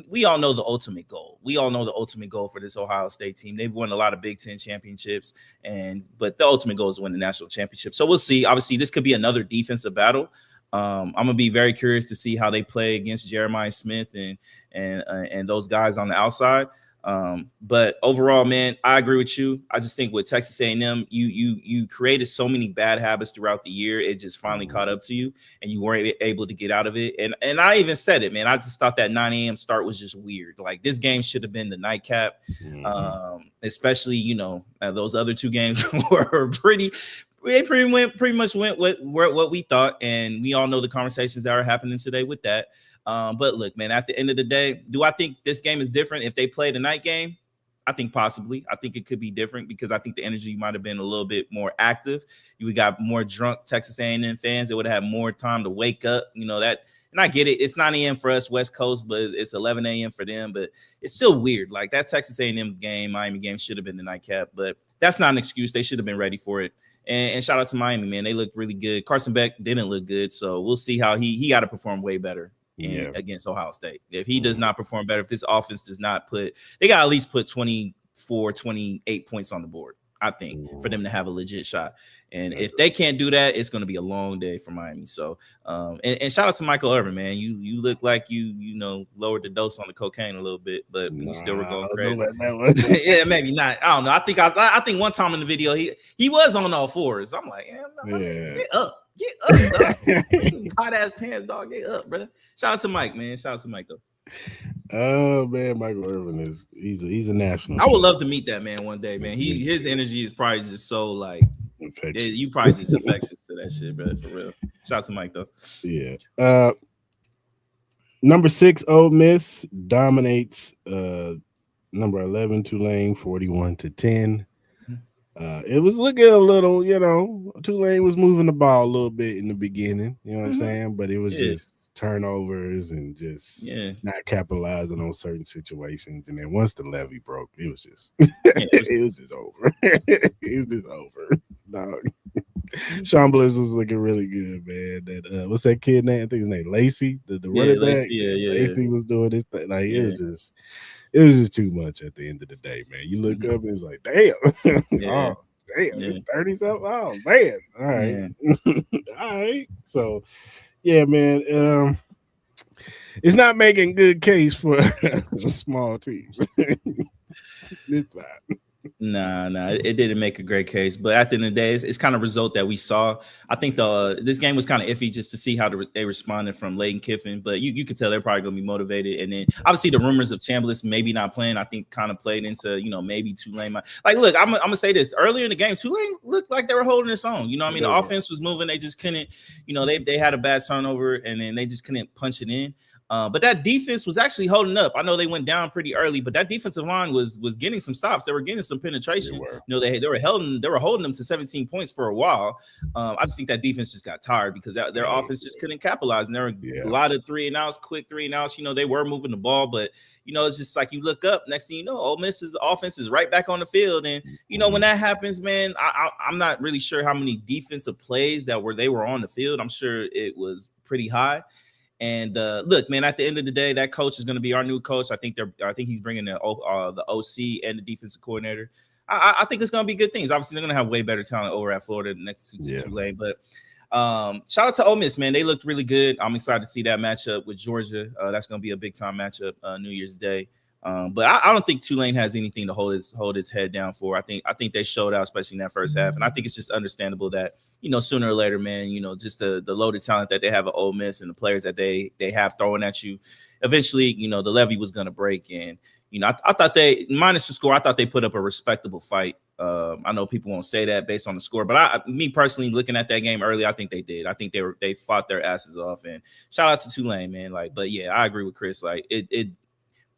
we all know the ultimate goal. We all know the ultimate goal for this Ohio State team. They've won a lot of Big Ten championships, but the ultimate goal is to win the national championship. So we'll see. Obviously, this could be another defensive battle. I'm gonna be very curious to see how they play against Jeremiah Smith and those guys on the outside. But overall, man, I agree with you. I just think with Texas A&M, you created so many bad habits throughout the year. It just finally caught up to you, and you weren't able to get out of it. And I even said it, man. I just thought that 9 a.m. start was just weird. Like, this game should have been the nightcap, especially, you know, those other two games were pretty much went with what we thought, and we all know the conversations that are happening today with that. But look, man, at the end of the day, do I think this game is different if they played a night game? I think possibly. I think it could be different because I think the energy might have been a little bit more active. You got more drunk Texas A&M fans that would have had more time to wake up. You know that, and I get it. It's 9 a.m. for us West Coast, but it's 11 a.m. for them. But it's still weird. Like, that Texas A&M game, Miami game should have been the nightcap, but that's not an excuse. They should have been ready for it. And shout out to Miami, man. They looked really good. Carson Beck didn't look good, so we'll see how he got to perform way better against Ohio State. If he does not perform better, if this offense does not they got to at least put 24, 28 points on the board, I think, for them to have a legit shot. And if they can't do that, it's going to be a long day for Miami. So, and shout out to Michael Irvin, man. You look like you know, lowered the dose on the cocaine a little bit, but you still were going crazy. Yeah, maybe not. I don't know. I think one time in the video he was on all fours. I'm like, get up. Get up, dog. Tight ass pants, dog. Get up, bro. Shout out to Mike, man. Shout out to Mike, though. Oh man, Michael Irvin he's a national. I would love to meet that man one day, man. His energy is probably just so like infectious. You probably just infectious to that shit, bro. For real. Shout out to Mike, though. Yeah. Number 6, Ole Miss dominates number 11 Tulane 41-10. It was looking a little, you know, Tulane was moving the ball a little bit in the beginning, you know what I'm saying? But it was just turnovers and just not capitalizing on certain situations. And then once the levee broke, it was just it was just over. It was just over. Dog. Sean Bliss was looking really good, man. That what's that kid name? I think his name Lacey, the running back. Lacey was doing this thing. Like it was just too much at the end of the day, man. You look up and it's like, damn. Oh, damn, 30 something. Oh man. All right. All right. So yeah, man. It's not making good case for a small team. This time. Nah, it didn't make a great case. But at the end of the day, it's kind of result that we saw. I think this game was kind of iffy just to see how they responded from Lane Kiffin. But you could tell they're probably going to be motivated. And then obviously the rumors of Chambliss maybe not playing, I think kind of played into, you know, maybe Tulane. Like, look, I'm going to say this. Earlier in the game, Tulane looked like they were holding its own. You know what I mean? The offense was moving. They just couldn't, you know, they had a bad turnover and then they just couldn't punch it in. But that defense was actually holding up. I know they went down pretty early, but that defensive line was getting some stops. They were getting some penetration. You know, they were holding them to 17 points for a while. I just think that defense just got tired because their offense just couldn't capitalize. And there were a lot of 3-and-outs, quick 3-and-outs. You know, they were moving the ball, but you know, it's just like you look up. Next thing you know, Ole Miss's offense is right back on the field. And you know, when that happens, man, I'm not really sure how many defensive plays they were on the field. I'm sure it was pretty high. And look, man, at the end of the day, that coach is going to be our new coach. I think he's bringing the OC and the defensive coordinator. I think it's gonna be good things. Obviously, they're gonna have way better talent over at Florida next to Tulane. But shout out to Ole Miss, man. They looked really good. I'm excited to see that matchup with Georgia. That's gonna be a big time matchup New Year's Day. But I don't think Tulane has anything to hold his head down for. I think they showed out, especially in that first half, and I think it's just understandable that sooner or later, man, just the loaded talent that they have at Ole Miss and the players that they have throwing at you, eventually, the levee was going to break. And I thought they, minus the score, I thought they put up a respectable fight. I know people won't say that based on the score, but me personally, looking at that game early, I think they did. I think they fought their asses off. And shout out to Tulane, man. But yeah, I agree with Chris.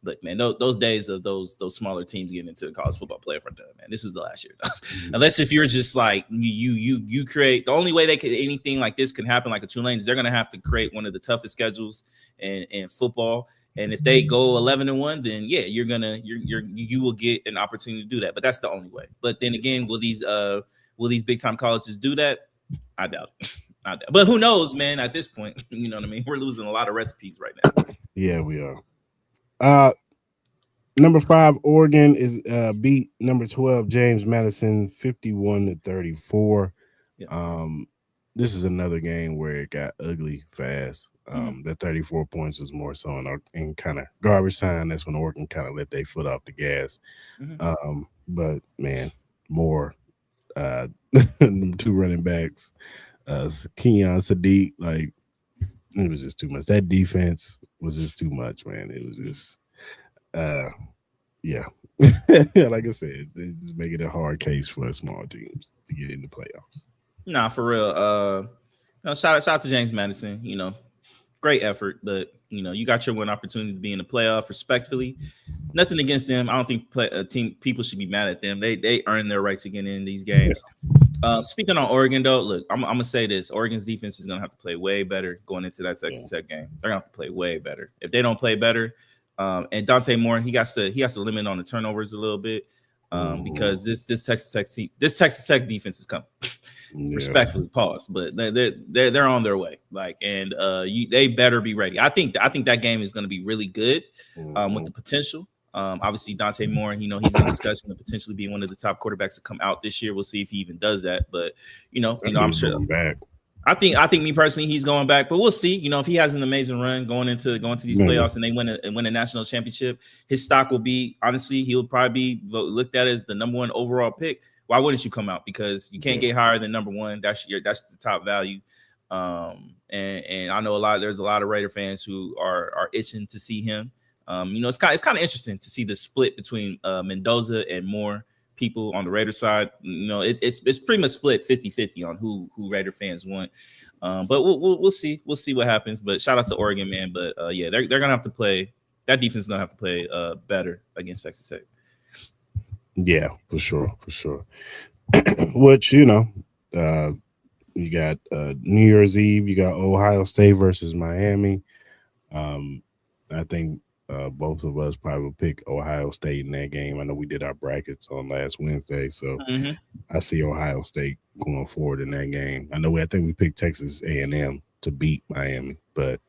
Look, man, those days of those smaller teams getting into the college football playoff are done, man. This is the last year, unless if you're just like you create. The only way anything like this can happen, like a Tulane, is they're gonna have to create one of the toughest schedules in football. And if they go 11-1, then yeah, you will get an opportunity to do that. But that's the only way. But then again, will these big time colleges do that? I doubt it. But who knows, man? At this point, you know what I mean. We're losing a lot of recipes right now. Yeah, we are. Number 5, Oregon is beat number 12, James Madison, 51-34. Yeah. This is another game where it got ugly fast. That 34 points was more so in kind of garbage time. That's when Oregon kind of let their foot off the gas. But man, more 2 running backs, Keon Sadiq, like it was just too much. That defense was just too much, man. It was just yeah. Like I said, they just make it a hard case for small teams to get in the playoffs. Nah, for real. Shout out to James Madison. Great effort, but you got your one opportunity to be in the playoff respectfully. Nothing against them. I don't think people should be mad at them. They earn their right to get in these games. Yeah. Speaking on Oregon, though, look, I'm gonna say this: Oregon's defense is gonna have to play way better going into that Texas Tech game. They're gonna have to play way better. If they don't play better, and Dante Moore, he has to limit on the turnovers a little bit, because this Texas Tech defense is coming. Yeah. Respectfully, pause, but they're on their way. They better be ready. I think that game is going to be really good, with the potential. Obviously, Dante Moore, he's in discussion of potentially being one of the top quarterbacks to come out this year. We'll see if he even does that. But I'm sure. Back. I think me personally, he's going back, but we'll see. If he has an amazing run going into these playoffs and they win a national championship, his stock will be, honestly, he'll probably be looked at as the number 1 overall pick. Why wouldn't you come out? Because you can't get higher than number 1. That's the top value. And I know there's a lot of Raider fans who are itching to see him. It's kind of interesting to see the split between Mendoza and Moore people on the Raider side. It's pretty much split 50-50 on who Raider fans want. But we'll see. We'll see what happens. But shout out to Oregon, man. But yeah, they're gonna have to play. That defense is gonna have to play better against Texas Tech. Yeah, for sure. Which you got New Year's Eve. You got Ohio State versus Miami. I think both of us probably will pick Ohio State in that game. I know we did our brackets on last Wednesday, so I see Ohio State going forward in that game. I think we picked Texas A&M to beat Miami, but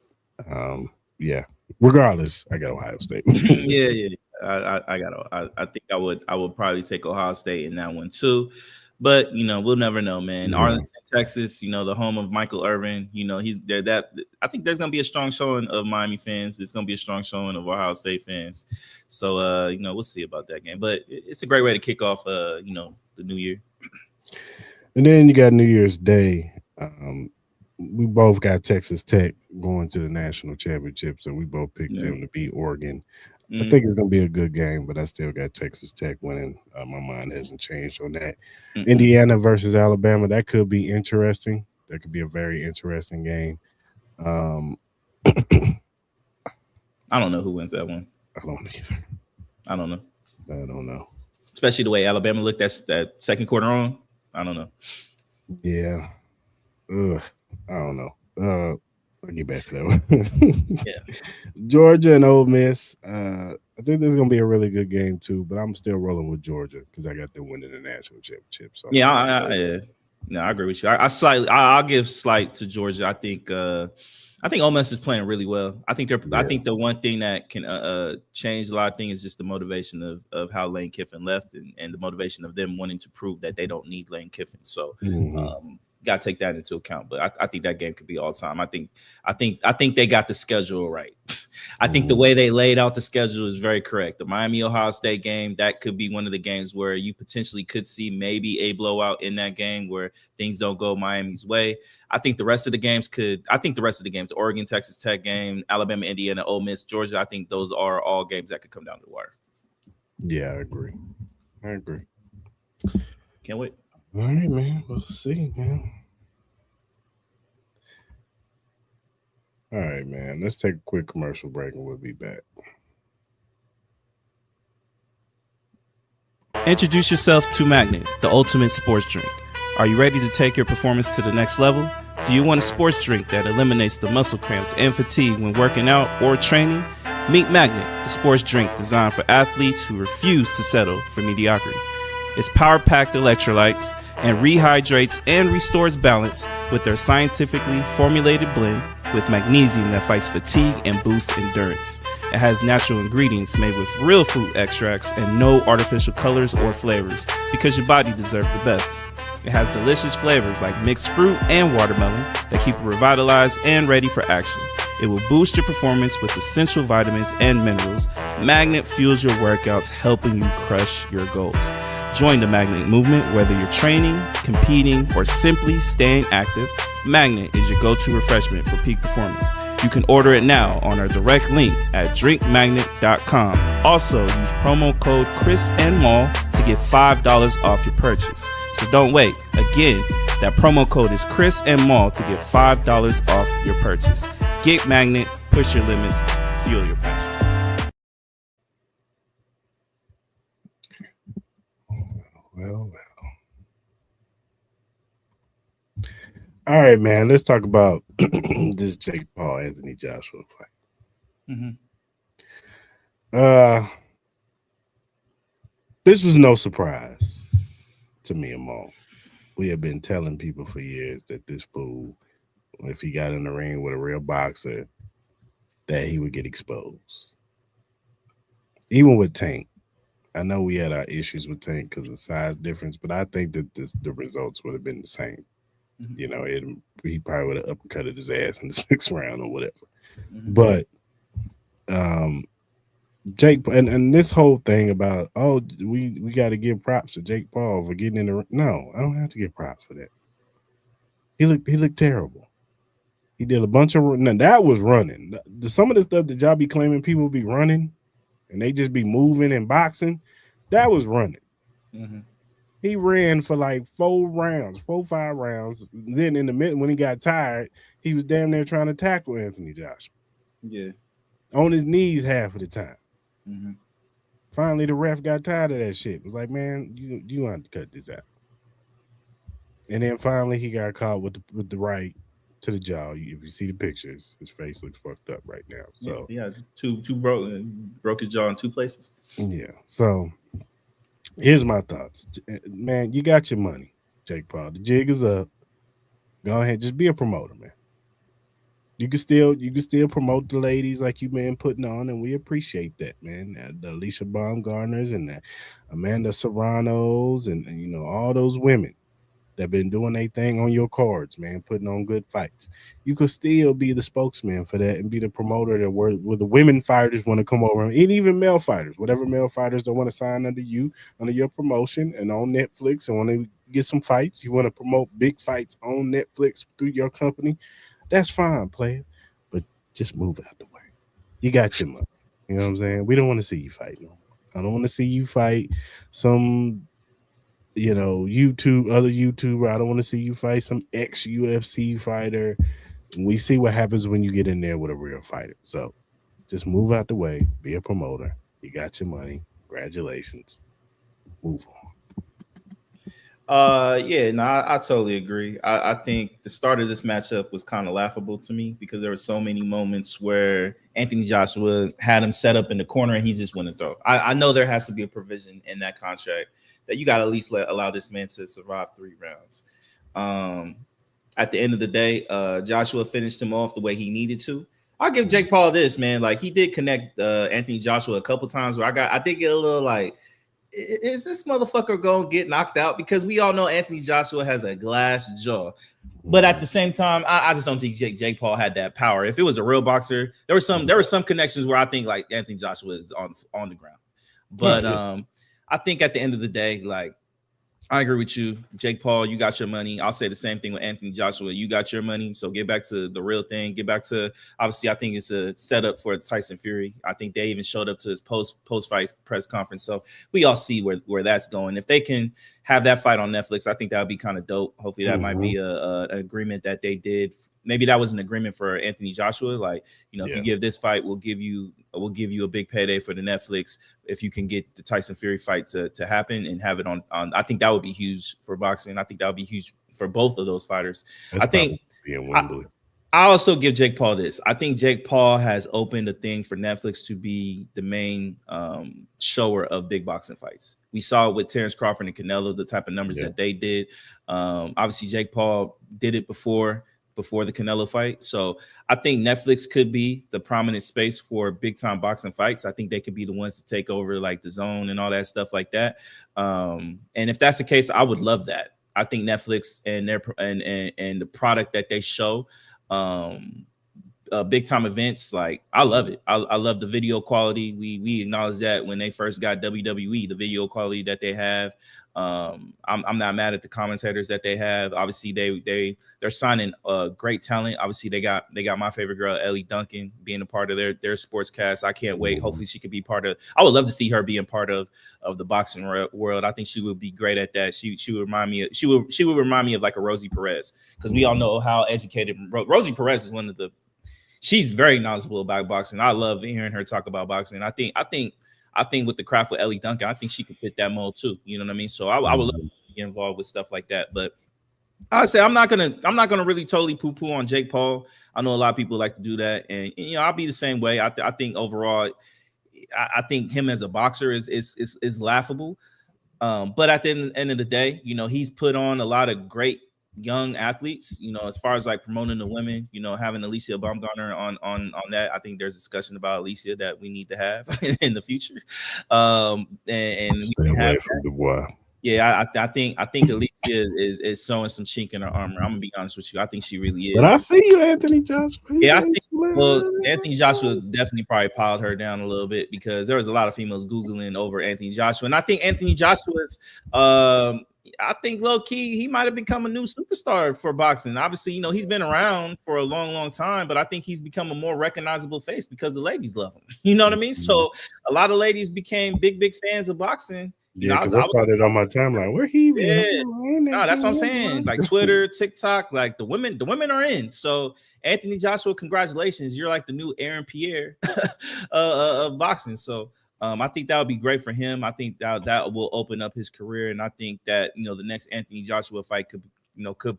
yeah. Regardless, I got Ohio State. Yeah. I think I would probably take Ohio State in that one too. But we'll never know, man. Arlington, Texas, the home of Michael Irvin. He's there. I think there's gonna be a strong showing of Miami fans. There's gonna be a strong showing of Ohio State fans. So we'll see about that game. But it's a great way to kick off the new year. And then you got New Year's Day. We both got Texas Tech going to the national championship, so we both picked them to beat Oregon. I think it's going to be a good game, but I still got Texas Tech winning. My mind hasn't changed on that. Indiana versus Alabama, that could be interesting. That could be a very interesting game. I don't know who wins that one. I don't either. I don't know. Especially the way Alabama looked that second quarter on. I don't know. Yeah. Ugh. I don't know. I'll get back to that one. Yeah. Georgia and Ole Miss. I think this is gonna be a really good game too, but I'm still rolling with Georgia because I got them winning the national championship. So I agree with you. I'll give slight to Georgia. I think I think Ole Miss is playing really well. I think they're. I Yeah. think the one thing that can change a lot of things is just the motivation of how Lane Kiffin left, and the motivation of them wanting to prove that they don't need Lane Kiffin. So, got to take that into account. But I think that game could be all time. I think they got the schedule right. I think the way they laid out the schedule is very correct. The Miami Ohio State game, that could be one of the games where you potentially could see maybe a blowout in that game where things don't go Miami's way. I think the rest of the games the Oregon, Texas Tech game, Alabama, Indiana, Ole Miss, Georgia, I think those are all games that could come down to the wire. Yeah, I agree. Can't wait. All right, man. We'll see, man. All right, man. Let's take a quick commercial break and we'll be back. Introduce yourself to Magnet, the ultimate sports drink. Are you ready to take your performance to the next level? Do you want a sports drink that eliminates the muscle cramps and fatigue when working out or training? Meet Magnet, the sports drink designed for athletes who refuse to settle for mediocrity. It's power-packed electrolytes and rehydrates and restores balance with their scientifically formulated blend with magnesium that fights fatigue and boosts endurance. It has natural ingredients made with real fruit extracts and no artificial colors or flavors because your body deserves the best. It has delicious flavors like mixed fruit and watermelon that keep you revitalized and ready for action. It will boost your performance with essential vitamins and minerals. Magnet fuels your workouts, helping you crush your goals. Join the Magnet movement whether you're training, competing, or simply staying active. Magnet is your go-to refreshment for peak performance. You can order it now on our direct link at drinkmagnet.com. Also, use promo code Cris Mal to get $5 off your purchase. So don't wait. Again, that promo code is Cris Mal to get $5 off your purchase. Get Magnet, push your limits, fuel your passion. Well. All right, man. Let's talk about this Jake Paul, Anthony Joshua fight. This was no surprise to me and Mo. We have been telling people for years that this fool, if he got in the ring with a real boxer, that he would get exposed. Even with Tank. I know we had our issues with Tank because of size difference, but I think that the results would have been the same. You know, he probably would have uppercutted his ass in the 6th round or whatever. But Jake and this whole thing about we got to give props to Jake Paul for getting in the no, I don't have to give props for that. He looked terrible. He did a bunch of that was running. Some of the stuff that y'all be claiming people be running and they just be moving and boxing, that was running. He ran for like 5 rounds. Then in the middle, when he got tired, he was damn near trying to tackle Anthony Joshua. Yeah. On his knees half of the time. Finally, the ref got tired of that shit. It was like, man, you want to cut this out. And then finally, he got caught with the right to the jaw. If you see the pictures, his face looks fucked up right now. So yeah, two broke his jaw in 2 places. Yeah. So here's my thoughts, man. You got your money, Jake Paul. The jig is up. Go ahead, just be a promoter, man. You can still promote the ladies like you've been putting on, and we appreciate that, man. The Alicia Baumgartners and the Amanda Serranos and you know all those women that been doing their thing on your cards, man, putting on good fights. You could still be the spokesman for that and be the promoter that where the women fighters want to come over, and even male fighters, whatever male fighters that want to sign under your promotion and on Netflix and want to get some fights. You want to promote big fights on Netflix through your company. That's fine, player, but just move out the way. You got your money. You know what I'm saying? We don't want to see you fight no more. I don't want to see you fight some, you know, other YouTuber. I don't want to see you fight some ex-UFC fighter. We see what happens when you get in there with a real fighter. So just move out the way. Be a promoter. You got your money. Congratulations. Move on. I totally agree. I think the start of this matchup was kind of laughable to me because there were so many moments where Anthony Joshua had him set up in the corner and he just wouldn't throw. I know there has to be a provision in that contract that you got to at least allow this man to survive 3 rounds. at the end of the day, Joshua finished him off the way he needed to. I'll give Jake Paul this, man. Like, he did connect Anthony Joshua a couple times where I did get a little like, is this motherfucker gonna get knocked out? Because we all know Anthony Joshua has a glass jaw. But at the same time, I just don't think Jake Paul had that power. If it was a real boxer, there were some connections where I think like Anthony Joshua is on the ground. But I think at the end of the day, like, I agree with you, Jake Paul. You got your money. I'll say the same thing with Anthony Joshua. You got your money. So get back to the real thing. Get back to, obviously, I think it's a setup for Tyson Fury. I think they even showed up to his post fight press conference. So we all see where that's going. If they can have that fight on Netflix, I think that would be kind of dope. Hopefully that might be an agreement that they did. Maybe that was an agreement for Anthony Joshua. Like, if you give this fight, we'll give you a big payday for the Netflix if you can get the Tyson Fury fight to happen and have it on. I think that would be huge for boxing. I think that would be huge for both of those fighters. That's I think I also give Jake Paul this. I think Jake Paul has opened a thing for Netflix to be the main shower of big boxing fights. We saw it with Terrence Crawford and Canelo, the type of numbers that they did. Obviously, Jake Paul did it before the Canelo fight. So I think Netflix could be the prominent space for big time boxing fights. I think they could be the ones to take over like the Zone and all that stuff like that. And if that's the case, I would love that. I think Netflix and their and the product that they show, big time events, like, I love it. I love the video quality. We acknowledge that when they first got WWE, the video quality that they have. I'm not mad at the commentators that they have. Obviously, they're signing great talent. Obviously, they got my favorite girl, Ellie Duncan, being a part of their sports cast. I can't wait. Hopefully, she could be part of. I would love to see her being part of the boxing world. I think she would be great at that. She would remind me. She would remind me of like a Rosie Perez, because we all know how educated Rosie Perez is. She's very knowledgeable about boxing. I love hearing her talk about boxing. I think with the craft with Ellie Duncan, I think she could fit that mold too. You know what I mean? So I would love to get involved with stuff like that. But I say I'm not gonna really totally poo-poo on Jake Paul. I know a lot of people like to do that, and I'll be the same way. I think overall, I think him as a boxer is laughable. But at the end of the day, he's put on a lot of great young athletes, as far as like promoting the women, having Alicia Baumgartner on that. I think there's discussion about Alicia that we need to have in the future. And stay away from Dubois. Yeah, I think Alicia is showing some chink in her armor. I'm gonna be honest with you. I think she really is. But I see you, Anthony Joshua. Yeah, I see. Well, Anthony Joshua definitely probably piled her down a little bit, because there was a lot of females Googling over Anthony Joshua. And I think Anthony Joshua's I think low key he might have become a new superstar for boxing. Obviously, he's been around for a long, long time, but I think he's become a more recognizable face because the ladies love him. You know what I mean? So a lot of ladies became big fans of boxing. Yeah, because I saw it on my timeline. Where he been? Yeah. No, that's what I'm saying. Like Twitter, TikTok, like the women are in. So Anthony Joshua, congratulations. You're like the new Aaron Pierre of boxing. So I think that would be great for him. I think that will open up his career, and I think that the next Anthony Joshua fight could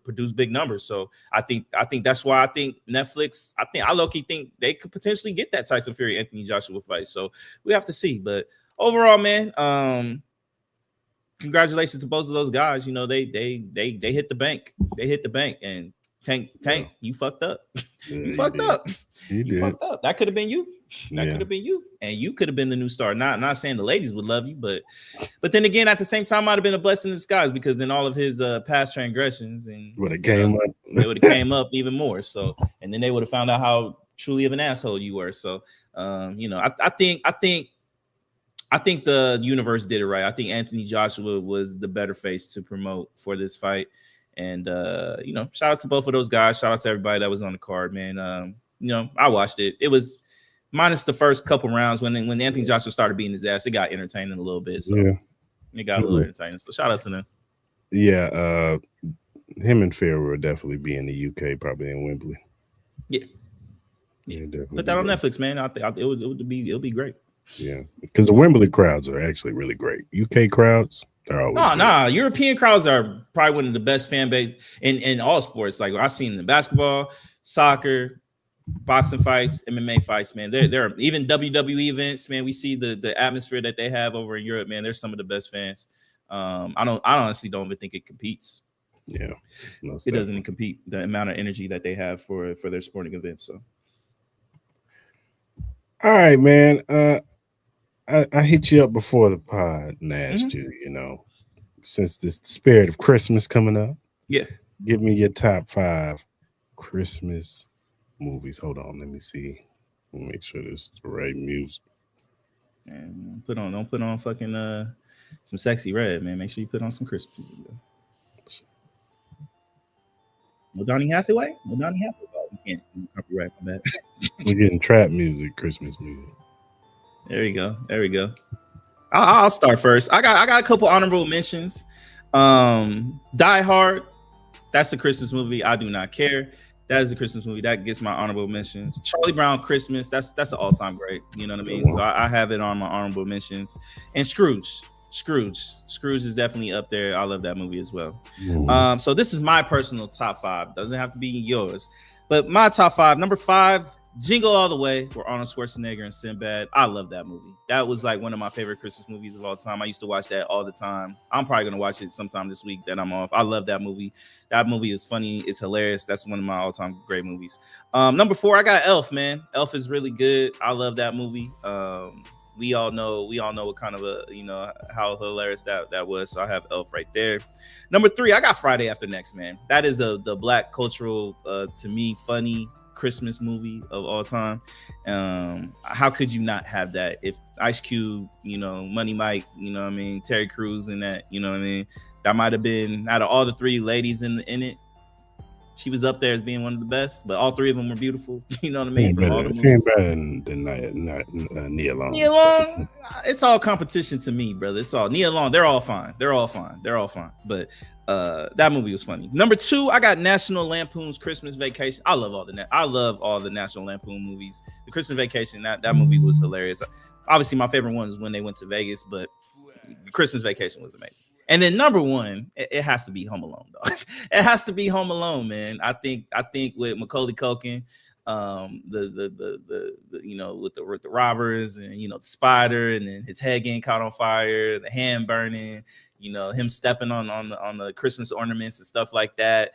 produce big numbers. So I think that's why I think Netflix. I low-key think they could potentially get that Tyson Fury Anthony Joshua fight. So we have to see. But overall, man, congratulations to both of those guys. They hit the bank. They hit the bank, and Tank, you fucked up. You fucked up. You fucked up. That could have been you. That could have been you, and you could have been the new star. Not saying the ladies would love you, but then again, at the same time, might have been a blessing in disguise, because in all of his past transgressions, and would have came up, they would have came up even more. So, and then they would have found out how truly of an asshole you were. So, I think the universe did it right. I think Anthony Joshua was the better face to promote for this fight. And shout out to both of those guys. Shout out to everybody that was on the card, man. I watched it. It was minus the first couple rounds when Anthony Joshua started beating his ass. It got entertaining a little bit. So it got a little entertaining. So shout out to them. Yeah, him and Fair will definitely be in the UK, probably in Wembley. Yeah. Put that on Netflix, man. I think it'll be great. Yeah, because the Wembley crowds are actually really great. UK crowds, they're always European crowds are probably one of the best fan base in all sports. Like I've seen the basketball, soccer, boxing fights, MMA fights, man. They're even WWE events, man. We see the atmosphere that they have over in Europe, man. They're some of the best fans. I honestly don't even think it competes. Yeah, most It doesn't definitely. compete the amount of energy that they have for their sporting events. So All right, man. I hit you up before the pod and asked mhm. you, since this spirit of Christmas coming up, Yeah, give me your top 5 Christmas movies. Hold on, let me see. Let me make sure this is the right music. and don't put on fucking some sexy red, man. Make sure you put on some Christmas music. No Donny Hathaway, no Donny Hathaway. Oh, you can't copyright my bad. We're getting trap music, Christmas music. There we go. There we go. I'll start first. I got a couple honorable mentions. Die Hard. That's a Christmas movie. I do not care. That is a Christmas movie that gets my honorable mentions. Charlie Brown Christmas. That's an all time great. You know what I Good mean. one. So I have it on my honorable mentions. And Scrooge is definitely up there. I love that movie as well. Mhm. So this is my personal top 5. Doesn't have to be yours, but my top 5. Number 5, Jingle All the Way, where Arnold Schwarzenegger and Sinbad. I love that movie. That was like one of my favorite Christmas movies of all time. I used to watch that all the time. I'm probably gonna watch it sometime this week that I'm off. I love that movie. That movie is funny. It's hilarious. That's one of my all-time great movies. Number 4, I got Elf. Man, Elf is really good. I love that movie. We all know what kind of a how hilarious that was. So I have Elf right there. Number 3, I got Friday After Next. Man, that is the black cultural to me funny Christmas movie of all time. How could you not have that? If Ice Cube, Money Mike, what I mean, Terry Crews in that, what I mean, that might have been out of all the 3 ladies in it. She was up there as being one of the best, but all 3 of them were beautiful. You know what I She mean? ain't From all better. the She movies. ain't better than Nia Long. Nia Long, it's all competition to me, brother. It's all Nia Long. They're all fine. They're all fine. But that movie was funny. Number 2, I got National Lampoon's Christmas Vacation. I love all the National Lampoon movies. The Christmas Vacation, that movie was hilarious. Obviously, my favorite one is when they went to Vegas, but Christmas Vacation was amazing. And then number 1, it has to be Home Alone, dog. It has to be Home Alone, man. I think with Macaulay Culkin, with the robbers and the spider, and then his head getting caught on fire, the hand burning, him stepping on the Christmas ornaments and stuff like that,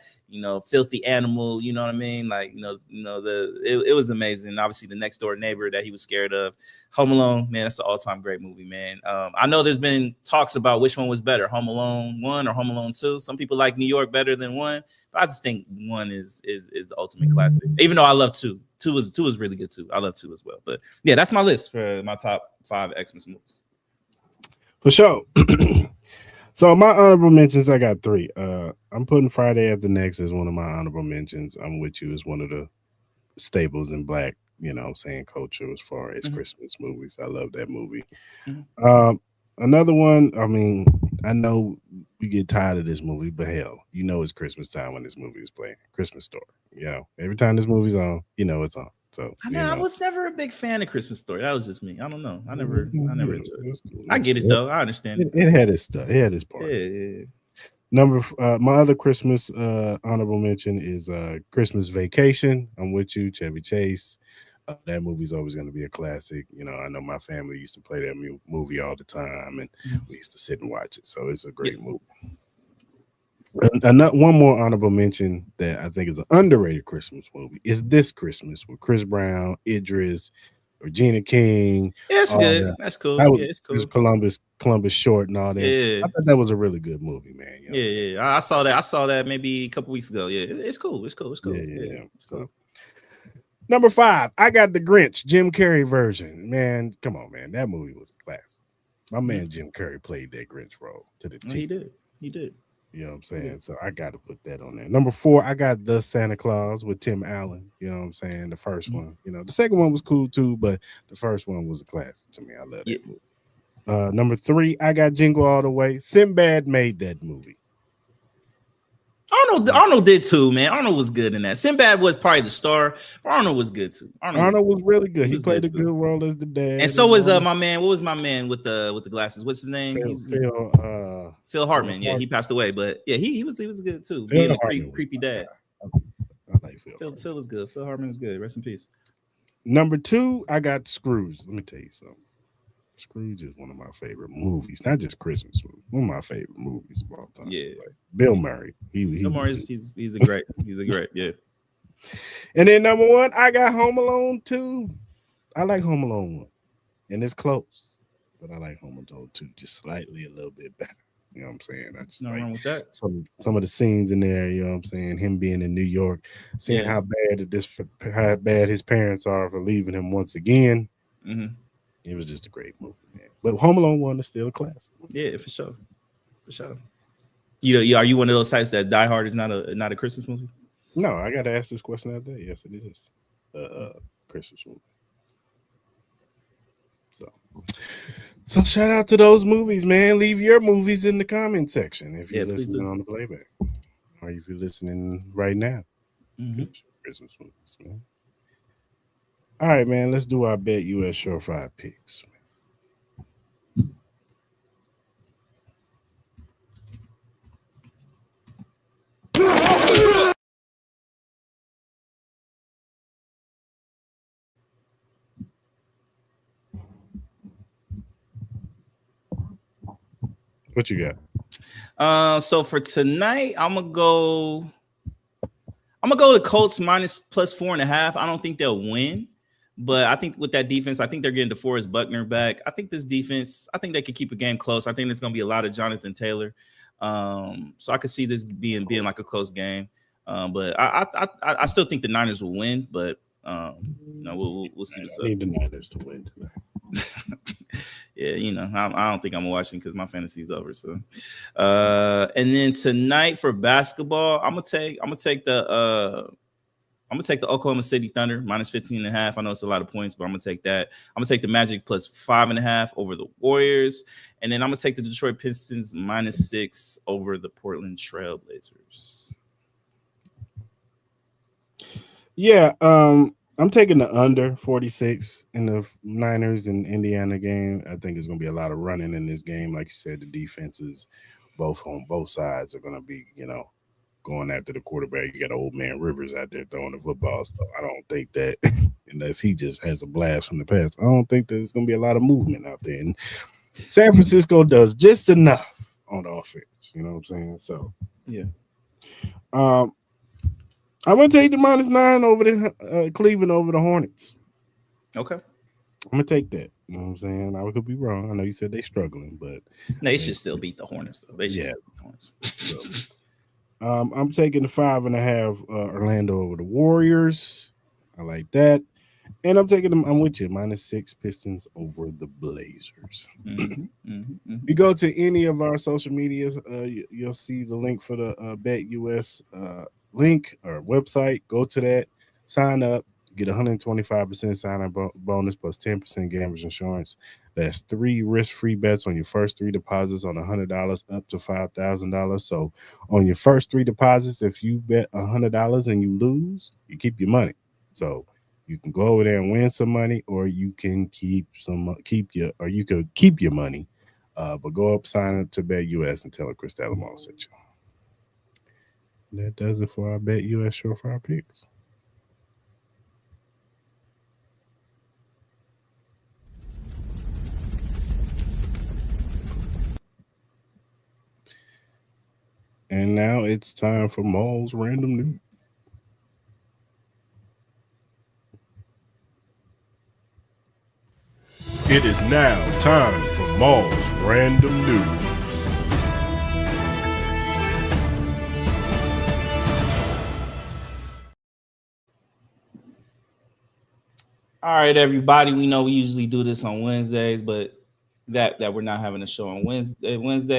filthy animal, you know what I mean? Like, it was amazing. Obviously the next door neighbor that he was scared of. Home Alone, man, that's an all-time great movie, man. I know there's been talks about which one was better, Home Alone 1 or Home Alone 2. Some people like New York better than 1, but I just think 1 is the ultimate classic. Even though I love 2. 2 is really good too. I love 2 as well. But yeah, that's my list for my top 5 Xmas movies. For sure. So my honorable mentions, I got 3. I'm putting Friday After Next as one of my honorable mentions. I'm With You as one of the staples in black, saying culture as far as Christmas movies. I love that movie. Mm-hmm. Another one, I mean, I know we get tired of this movie, but hell, it's Christmas time when this movie is playing. Christmas Story. Every time this movie's on, it's on. So I know I was never a big fan of Christmas Story. That was just me. I don't know. I never enjoyed it. I get it though. I understand it. It had its stuff. It had its Yeah, parts. yeah. My other Christmas honorable mention is Christmas Vacation. I'm With You, Chevy Chase. That movie's always going to be a classic. I know my family used to play that movie all the time, and we used to sit and watch it. So it's a great movie. One more honorable mention that I think is an underrated Christmas movie is This Christmas with Chris Brown, Idris, Regina King. Yeah, it's all good. that. That's cool. That was, Yeah, it's it was cool. Columbus Short and all that. Yeah. I thought that was a really good movie, man. Yeah. I saw that. I saw that maybe a couple weeks ago. Yeah, it's cool. It's cool. Yeah. It's cool. Number 5, I got The Grinch, Jim Carrey version. Man, come on, man. That movie was a classic. My man Jim Carrey played that Grinch role to the T. He did. You know what I'm saying? So I got to put that on there. Number 4, I got The Santa Claus with Tim Allen. You know what I'm saying? The first one. The second one was cool too, but the first one was a classic to me. I love that movie. Number 3, I got Jingle All the Way. Sinbad made that movie. Arnold did too, man. Arnold was good in that. Sinbad was probably the star, but Arnold was good too. Arnold was really good. He played a good role as the dad. And so was my man. What was my man with the glasses? What's his name? Phil Hartman. Yeah, he passed away, but yeah, he was good too. Being a creepy dad. I like Phil was good. Phil Hartman was good. Rest in peace. Number 2, I got Scrooge. Let me tell you something. Scrooge is one of my favorite movies, not just Christmas movies. One of my favorite movies of all time. Yeah. Like Bill Murray. He Morris, he's a great, yeah. And then number one, I got Home Alone 2. I like Home Alone 1. And it's close. But I like Home Alone 2 just slightly a little bit better. You know what I'm saying? I just Nothing like wrong with that. some of the scenes in there, you know what I'm saying? Him being in New York, seeing Yeah. how bad his parents are for leaving him once again. Mm-hmm. It was just a great movie, man. But Home Alone 1 is still a classic. Yeah, for sure. For sure. Are you one of those types that Die Hard is not a Christmas movie? No, I got to ask this question out there. Yes, it is. Christmas movie. So shout out to those movies, man. Leave your movies in the comment section if you're listening on the playback, or if you're listening right now. Mm-hmm. Christmas movies, man. All right, man. Let's do our BetUS Surefire Picks. What you got? So for tonight, I'm gonna go the Colts plus 4.5. I don't think they'll win, but I think with that defense, I think they're getting DeForest Buckner back. I think this defense, I think they can keep a game close. I think there's gonna be a lot of Jonathan Taylor. So I could see this being like a close game. But I still think the Niners will win, but we'll see what's up. I need the Niners to win tonight. Yeah, I don't think I'm watching because my fantasy is over. So, and then tonight for basketball, I'm gonna take the Oklahoma City Thunder minus 15.5. I know it's a lot of points, but I'm gonna take that. I'm gonna take the Magic plus 5.5 over the Warriors, and then I'm gonna take the Detroit Pistons minus 6 over the Portland Trailblazers. Yeah, I'm taking the under 46 in the Niners and Indiana game. I think there's going to be a lot of running in this game. Like you said, the defenses on both sides are going to be, going after the quarterback. You got old man Rivers out there throwing the football. So I don't think that, unless he just has a blast from the past, I don't think there's going to be a lot of movement out there. And San Francisco does just enough on the offense. You know what I'm saying? So, yeah. I'm going to take the -9 over the Cleveland over the Hornets. Okay. I'm going to take that. You know what I'm saying? I could be wrong. I know you said they're struggling, but they should still beat the Hornets, though. They should still beat the Hornets. So, I'm taking the 5.5 Orlando over the Warriors. I like that. And I'm taking them. I'm with you. -6 Pistons over the Blazers. You go to any of our social medias, you'll see the link for the BetUS link or website. Go to that, sign up, get 125% sign up bonus plus 10% gamblers insurance. That's 3 risk-free bets on your first 3 deposits on $100 up to $5,000. So on your first 3 deposits, if you bet $100 and you lose, you keep your money. So you can go over there and win some money, or you can keep your money. But go up, sign up to BetUS and tell Cris Style Mal sent you. That does it for our BetUS Surefire Picks. And now it's time for Mal's Random News. It is now time for Mal's Random News. All right, everybody. We know we usually do this on Wednesdays, but that we're not having a show on Wednesday,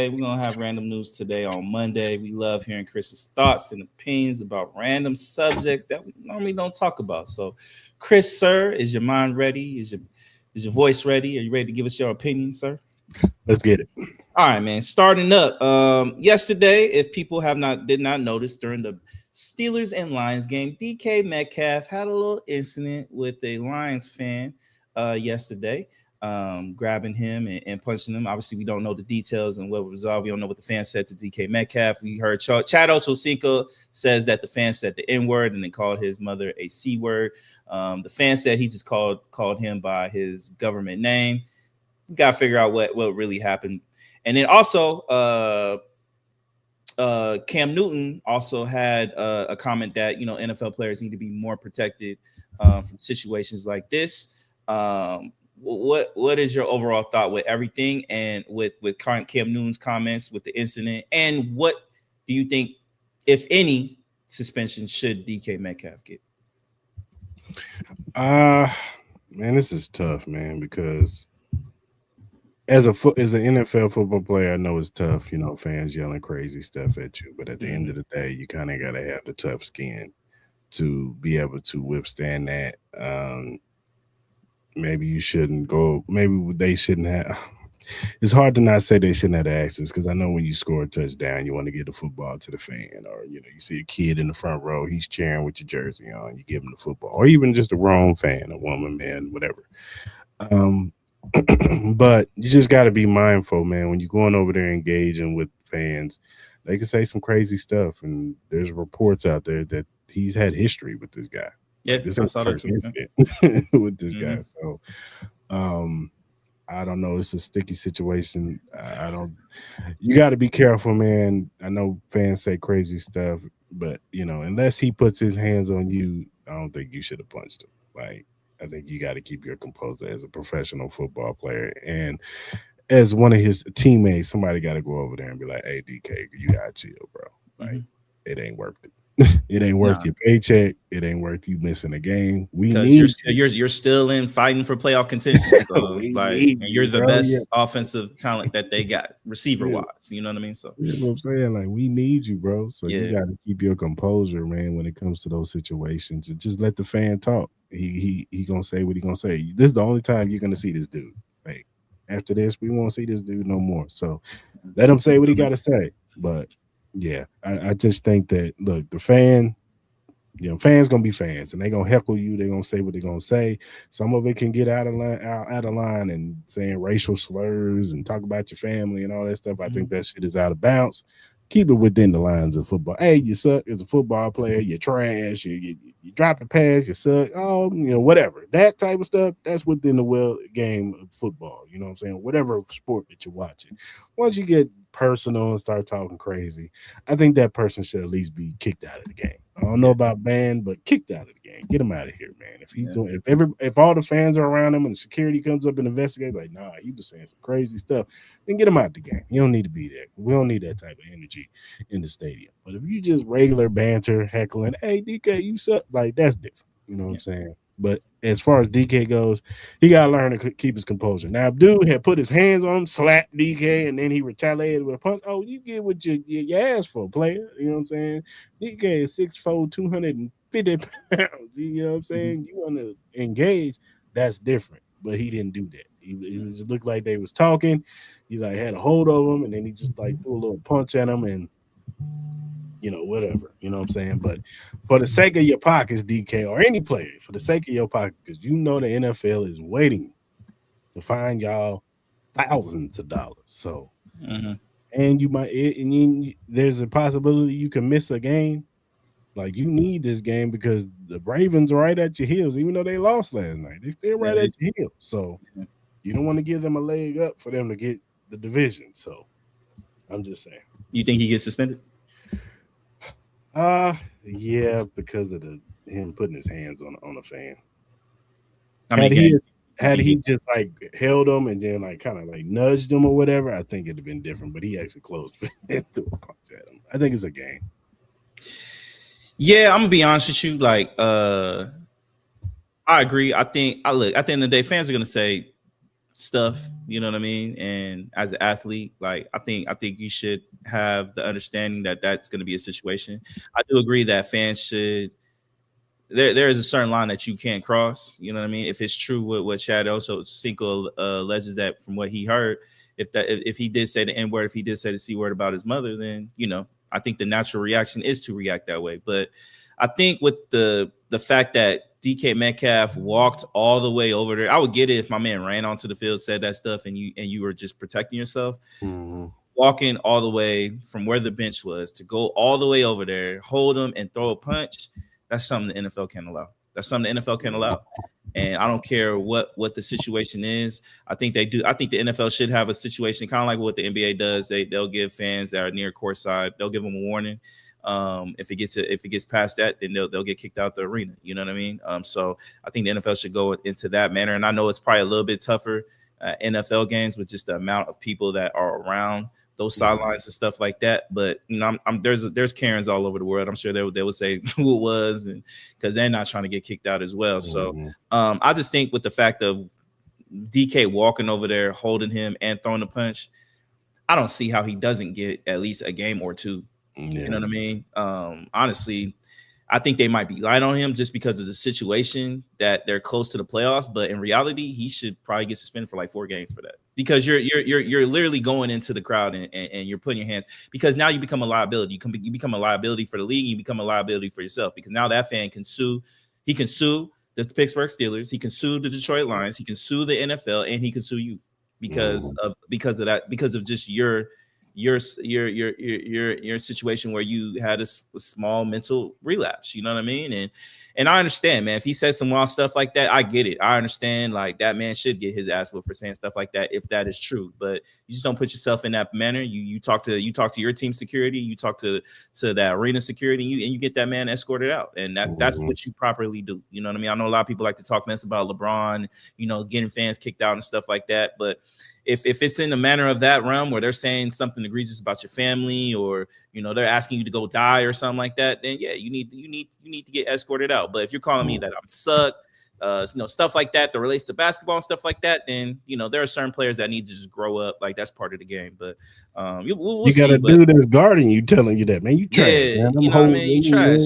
we're gonna have random news today on Monday. We love hearing Chris's thoughts and opinions about random subjects that we normally don't talk about. So, Cris, sir, is your mind ready? Is your voice ready? Are you ready to give us your opinion, sir? Let's get it. All right, man. Starting up. Yesterday, if people did not notice, during the Steelers and Lions game, DK Metcalf had a little incident with a Lions fan yesterday, grabbing him and punching him. Obviously, we don't know the details and what was resolved. We don't know what the fan said to DK Metcalf. We heard Chad Ochocinco says that the fan said the N-word and then called his mother a C-word. The fan said he just called him by his government name. we gotta figure out what really happened. And then also, Cam Newton also had a comment that NFL players need to be more protected from situations like this. What is your overall thought with everything, and with Cam Newton's comments, with the incident, and what do you think, if any, suspension should DK Metcalf get? Man, this is tough, man, because as an NFL football player, I know it's tough, fans yelling crazy stuff at you, but at the end of the day, you kind of got to have the tough skin to be able to withstand that. Maybe you shouldn't go. Maybe they shouldn't have. It's hard to not say they shouldn't have the access, because I know when you score a touchdown, you want to get the football to the fan, or you see a kid in the front row, he's cheering with your jersey on, you give him the football, or even just a grown fan, a woman, man, whatever. Um, but you just got to be mindful, man, when you're going over there engaging with fans. They can say some crazy stuff, and there's reports out there that he's had history with this guy. Yeah, Like, this I ain't the saw that first too. incident with this guy. So, I don't know. It's a sticky situation. I don't. You got to be careful, man. I know fans say crazy stuff, but unless he puts his hands on you, I don't think you should have punched him. Like, I think you got to keep your composure as a professional football player, and as one of his teammates, somebody got to go over there and be like, "Hey, DK, you got to chill, bro. Like, it ain't worth it. It ain't worth your paycheck. It ain't worth you missing a game. We Because need you're still in fighting for playoff contention. So and you're the best offensive talent that they got, receiver wise. You know what I mean? So that's what I'm saying. Like, we need you, bro. So you got to keep your composure, man, when it comes to those situations, and just let the fan talk. He gonna say what he gonna say. This is the only time you're gonna see this dude. Like, after this, we won't see this dude no more. So let him say what he got to say. But yeah, I just think that, look, the fans gonna be fans, and they gonna heckle you. They gonna say what they gonna say. Some of it can get out of line, and saying racial slurs and talk about your family and all that stuff. I think that shit is out of bounds. Keep it within the lines of football. Hey, you suck as a football player. You're trash. You drop the pass. You suck. Oh, whatever. That type of stuff, that's within the game of football. You know what I'm saying? Whatever sport that you're watching. Once you get personal and start talking crazy, I think that person should at least be kicked out of the game. I don't know about banned, but kicked out of the game. Get him out of here, man. If he's doing, if all the fans are around him and security comes up and investigates, like, nah, he was saying some crazy stuff, then get him out the game. You don't need to be there. We don't need that type of energy in the stadium. But if you just regular banter, heckling, hey, DK, you suck, like, that's different. You know what I'm saying? But as far as DK goes, he got to learn to keep his composure. Now, if dude had put his hands on him, slapped DK, and then he retaliated with a punch, oh, you get what you asked for, player. You know what I'm saying? DK is 6'4", 250 pounds. You know what I'm saying? You want to engage, that's different. But he didn't do that. It just looked like they was talking. He like had a hold of him, and then he just like threw a little punch at him, and whatever. You know what I'm saying? But for the sake of your pockets, DK, or any player, for the sake of your pocket, because the NFL is waiting to find y'all thousands of dollars. So, and you might, there's a possibility you can miss a game. Like, you need this game because the Ravens are right at your heels, even though they lost last night. They still right at your heels. So you don't want to give them a leg up for them to get the division. So I'm just saying. You think he gets suspended? Yeah, because of him putting his hands on a fan. Had he just like held him and then like kind of like nudged him or whatever, I think it'd have been different. But he actually closed and threw a punch at him. I think it's a game. Yeah, I'm gonna be honest with you. Like, I agree. I think look, at the end of the day, fans are gonna say stuff, you know what I mean? And as an athlete, like, I think you should have the understanding that that's gonna be a situation. I do agree that fans should. There is a certain line that you can't cross. You know what I mean? If it's true what Shadow Cinco alleges, that from what he heard, if he did say the N word, if he did say the C word about his mother, then I think the natural reaction is to react that way. But I think with the fact that DK Metcalf walked all the way over there, I would get it if my man ran onto the field, said that stuff, and you were just protecting yourself. Walking all the way from where the bench was to go all the way over there, hold him and throw a punch. That's something the NFL can't allow. And I don't care what the situation is. I think they do. I think the NFL should have a situation kind of like what the NBA does. They'll give fans that are near courtside, they'll give them a warning. If it gets past that, then they'll get kicked out the arena. You know what I mean? So I think the NFL should go into that manner. And I know it's probably a little bit tougher NFL games with just the amount of people that are around those sidelines and stuff like that. But you know, there's Karens all over the world. I'm sure they would say who it was, and because they're not trying to get kicked out as well. So I just think with the fact of DK walking over there, holding him and throwing the punch, I don't see how he doesn't get at least a game or two. You know what I mean? Honestly, I think they might be light on him just because of the situation that they're close to the playoffs. But in reality, he should probably get suspended for like 4 games for that, because you're literally going into the crowd and you're putting your hands, because now you become a liability. You become a liability for the league. And you become a liability for yourself, because now that fan can sue. He can sue the Pittsburgh Steelers. He can sue the Detroit Lions. He can sue the NFL, and he can sue you because of just your situation where you had a small mental relapse. You know what I mean? And I understand, man, if he says some wild stuff like that, I get it. I understand, like, that man should get his ass whooped for saying stuff like that if that is true. But you just don't put yourself in that manner. You talk to your team security, you talk to that arena security, and you get that man escorted out. And that's what you properly do. You know what I mean? I know a lot of people like to talk mess about LeBron, you know, getting fans kicked out and stuff like that. But if it's in the manner of that realm where they're saying something egregious about your family, or, you know, they're asking you to go die or something like that, then yeah, you need to get escorted out. But if you're calling me that I'm suck, you know, stuff like that relates to basketball and stuff like that, then, you know, there are certain players that need to just grow up. Like, that's part of the game. But we'll you got a dude that's guarding you telling you that, man, you trash. Yeah, man. you know what I mean? You trash.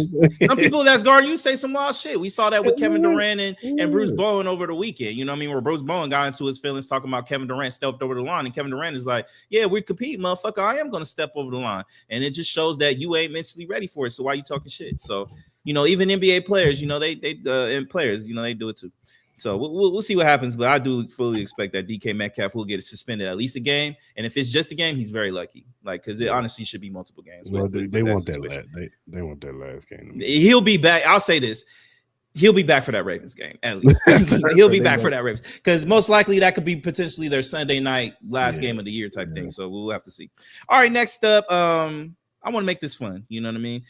Some people that's guarding you say some wild shit. We saw that with Kevin Durant and Bruce Bowen over the weekend. You know what I mean? Where Bruce Bowen got into his feelings talking about Kevin Durant stepped over the line, and Kevin Durant is like, yeah, we compete, motherfucker. I am going to step over the line. And it just shows that you ain't mentally ready for it. So why you talking shit? So, you know, even NBA players, you know, and players, you know, they do it too. So we'll see what happens, but I do fully expect that DK Metcalf will get suspended at least a game, and if it's just a game, he's very lucky. Like, because it honestly should be multiple games. Well, they want that. They want that last game. He'll be back. I'll say this: he'll be back for that Ravens game at least. He'll be back for that Ravens, because most likely that could be potentially their Sunday night last game of the year type thing. So we'll have to see. All right, next up, I want to make this fun. You know what I mean?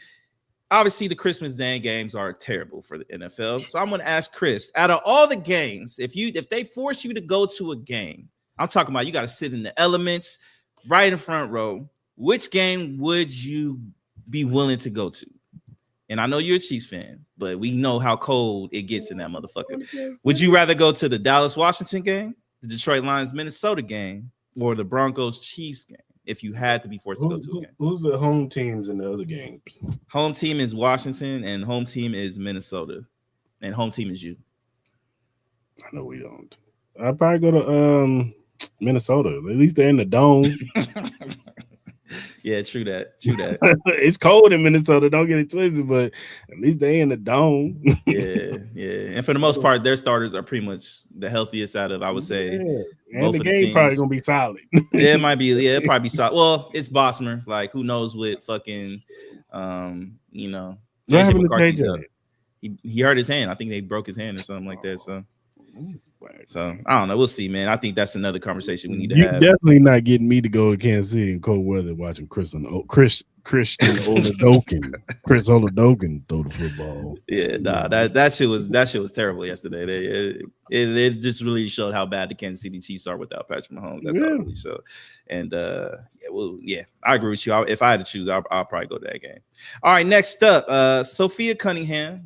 Obviously, the Christmas Day games are terrible for the NFL. So I'm going to ask Chris, out of all the games, if they force you to go to a game, I'm talking about you got to sit in the elements, right in front row, which game would you be willing to go to? And I know you're a Chiefs fan, but we know how cold it gets in that motherfucker. Would you rather go to the Dallas-Washington game, the Detroit Lions-Minnesota game, or the Broncos-Chiefs game? If you had to be forced to go to a game. Who's the home teams in the other games? Home team is Washington, and home team is Minnesota, and home team is you. I know we don't. I'd probably go to Minnesota. At least they're in the dome. Yeah, true that. It's cold in Minnesota. Don't get it twisted, but at least they in the dome. yeah. And for the most part, their starters are pretty much the healthiest out of, I would say. Yeah. And the game probably gonna be solid. Yeah, it might be. Yeah, it probably be solid. Well, it's Bosmer. Like, who knows what fucking, you know. What happened to JJ? He hurt his hand. I think they broke his hand or something like that. So I don't know. We'll see, man. I think that's another conversation we need to have. You're definitely not getting me to go to Kansas City in cold weather watching Christian Oladokin. Chris Oladokin throw the football. Yeah, nah, that shit was terrible yesterday. It just really showed how bad the Kansas City Chiefs are without Patrick Mahomes. That's all it really showed. And I agree with you. If I had to choose, I'll probably go to that game. All right, next up, Sophia Cunningham.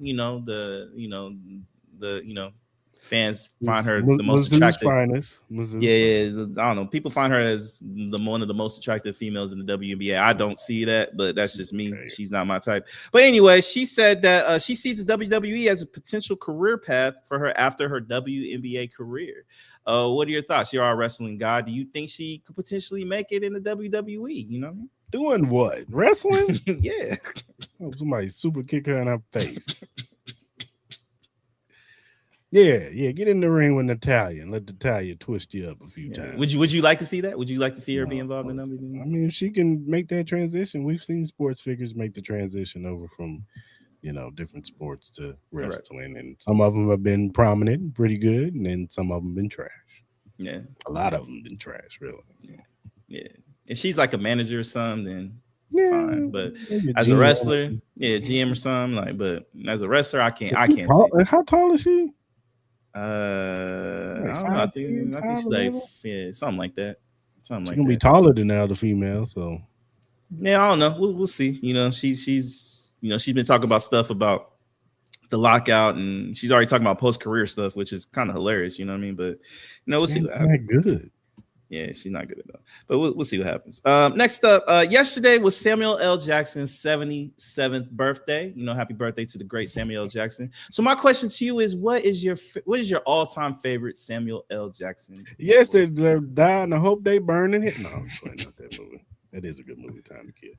Fans find her the most attractive. Yeah, I don't know. People find her as one of the most attractive females in the WNBA. I don't see that, but that's just me. Okay. She's not my type. But anyway, she said that she sees the WWE as a potential career path for her after her WNBA career. What are your thoughts? You're a wrestling guy. Do you think she could potentially make it in the WWE? You know, doing what? Wrestling? Yeah. Somebody super kick her in her face. Yeah, get in the ring with Natalya and let Natalya twist you up a few times. Would you like to see that? Would you like to see her be involved in WWE? I mean, if she can make that transition, we've seen sports figures make the transition over from different sports to All right. wrestle in, and some of them have been prominent, pretty good, and then some of them been trash. Yeah. A lot of them been trash, really. Yeah. Yeah. If she's like a manager or something, then fine. Yeah, But maybe a as a GM. wrestler, yeah, GM or something, like, but as a wrestler, Is I she can't tall? see it. How tall is she? I Like don't know. 5'10", I think she's like 5'11"? yeah, something like that. Something She like gonna be that. taller than the other female, so Yeah, I don't know. We'll see. She's she's been talking about stuff about the lockout, and she's already talking about post career stuff, which is kind of hilarious. You know what I mean? But we'll she see ain't what happens. that good. Yeah, she's not good enough. But we'll see what happens. Next up, yesterday was Samuel L. Jackson's 77th birthday. Happy birthday to the great Samuel L. Jackson. So my question to you is, what is your all time favorite Samuel L. Jackson? Yes, they're dying. I hope they burn and hit. No, I'm playing out that movie. That is a good movie, Time to Kill.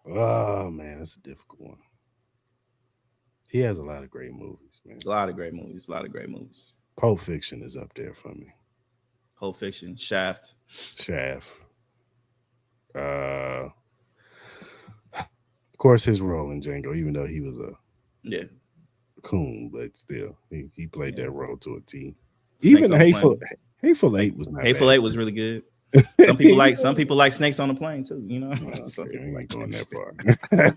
Oh man, that's a difficult one. He has a lot of great movies, man. A lot of great movies. A lot of great movies. Pulp Fiction is up there for me. Pulp Fiction, Shaft. Shaft. Of course, his role in Django, even though he was a Yeah. coon, but still, he played that role to a T. Snakes Even on the plane. Hateful Eight was not Hateful bad. Eight was really good. Some people like snakes on the plane too. Some Okay, people ain't like going snakes. that far.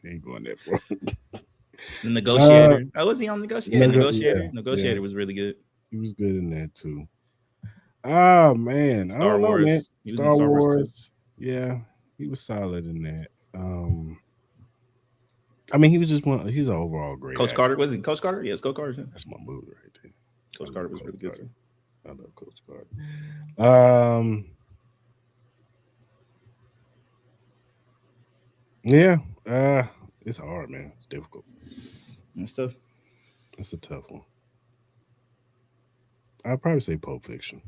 Ain't going that far. The Negotiator. Was he on Negotiator? Negotiator. Yeah, Negotiator yeah. was really good. He was good in that too. Oh man, I Star don't know, man. Wars. He was in Star Star Wars too. Wars. Yeah, he was solid in that. I mean, he was just one. He's an overall great. Coach actor. Carter, was it Coach Carter? Yes, Coach Carter. Yeah. That's my movie right there. Coach Carter was really good too. I love Coach Carter. Yeah. It's hard, man. It's difficult. And stuff. It's a tough one. I'd probably say Pulp Fiction.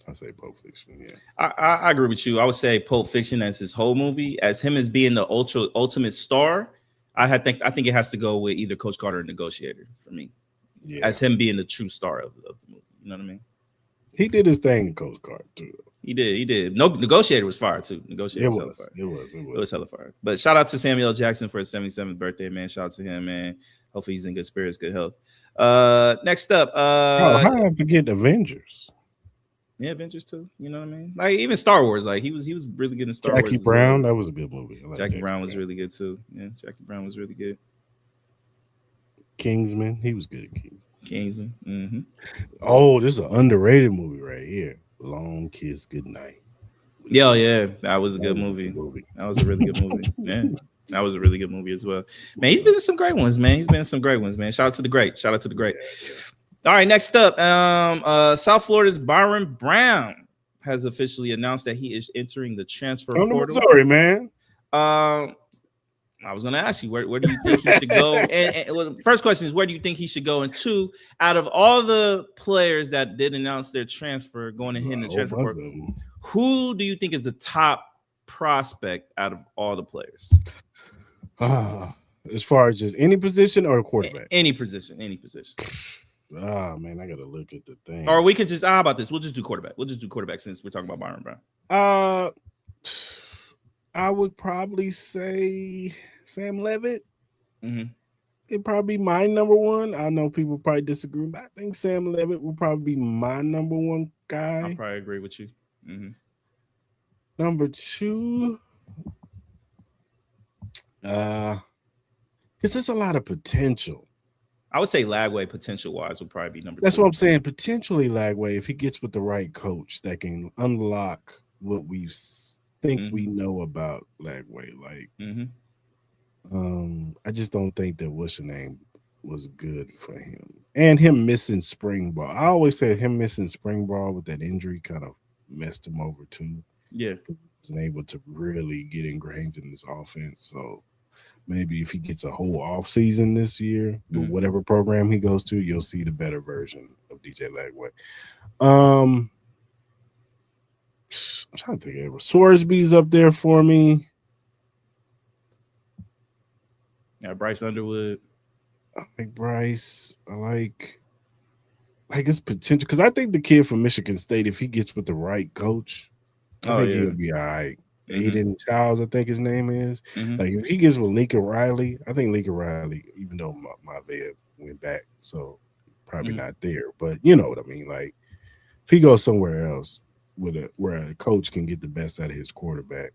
I say Pulp Fiction. Yeah. I agree with you. I would say Pulp Fiction as his whole movie, as him as being the ultimate star. I think it has to go with either Coach Carter or Negotiator for me. Yeah. As him being the true star of the movie. You know what I mean? He did his thing in Coach Carter too. He did. No, Negotiator was fire too. Negotiator was hella fire. It was hella fire. But shout out to Samuel L. Jackson for his 77th birthday, man. Shout out to him, man. Hopefully he's in good spirits, good health. Next up, how did I forget Avengers? Yeah, Avengers too. You know what I mean? Like even Star Wars, like he was really good in Star Wars. Jackie Brown, that was a good movie. Jackie Brown was really good too. Yeah, Jackie Brown was really good. Kingsman, he was good at Kingsman. Mm-hmm. Oh, this is an underrated movie right here. Long Kiss Goodnight. Yeah, that was a good movie. That was a really good movie. Yeah, that was a really good movie as well. Man, he's been in some great ones, man. Shout out to the great. Yeah. All right, next up, South Florida's Byron Brown has officially announced that he is entering the transfer portal. Sorry, man. I was going to ask you, where do you think he should go? And well, the first question is, where do you think he should go? And two, out of all the players that did announce their transfer going ahead in the transfer portal, who do you think is the top prospect out of all the players? As far as just any position or a quarterback? Any position. Man, I gotta look at the thing. Or we could just how about this? We'll just do quarterback since we're talking about Byron Brown. I would probably say Sam Levitt. Mm-hmm. It'd probably be my number one. I know people probably disagree, but I think Sam Levitt will probably be my number one guy. I probably agree with you. Mm-hmm. Number two, because there's a lot of potential. I would say Lagway, potential-wise, would probably be number two. That's what I'm saying. Potentially Lagway, if he gets with the right coach that can unlock what we think we know about Lagway. Like, I just don't think that what's the name was good for him. And him missing spring ball. I always said him missing spring ball with that injury kind of messed him over too. Yeah. He wasn't able to really get ingrained in this offense. So maybe if he gets a whole off season this year, with whatever program he goes to, you'll see the better version of DJ Lagway. I'm trying to think of it. Sorsby's up there for me. Yeah, Bryce Underwood. I like Bryce. I like his potential because I think the kid from Michigan State, if he gets with the right coach, I think he'll be all right. Aiden Childs, I think his name is. Mm-hmm. Like if he gets with Lincoln Riley, I think Lincoln Riley, even though my vet went back, so probably Mm-hmm. not there. But you know what I mean. Like if he goes somewhere else where a coach can get the best out of his quarterback,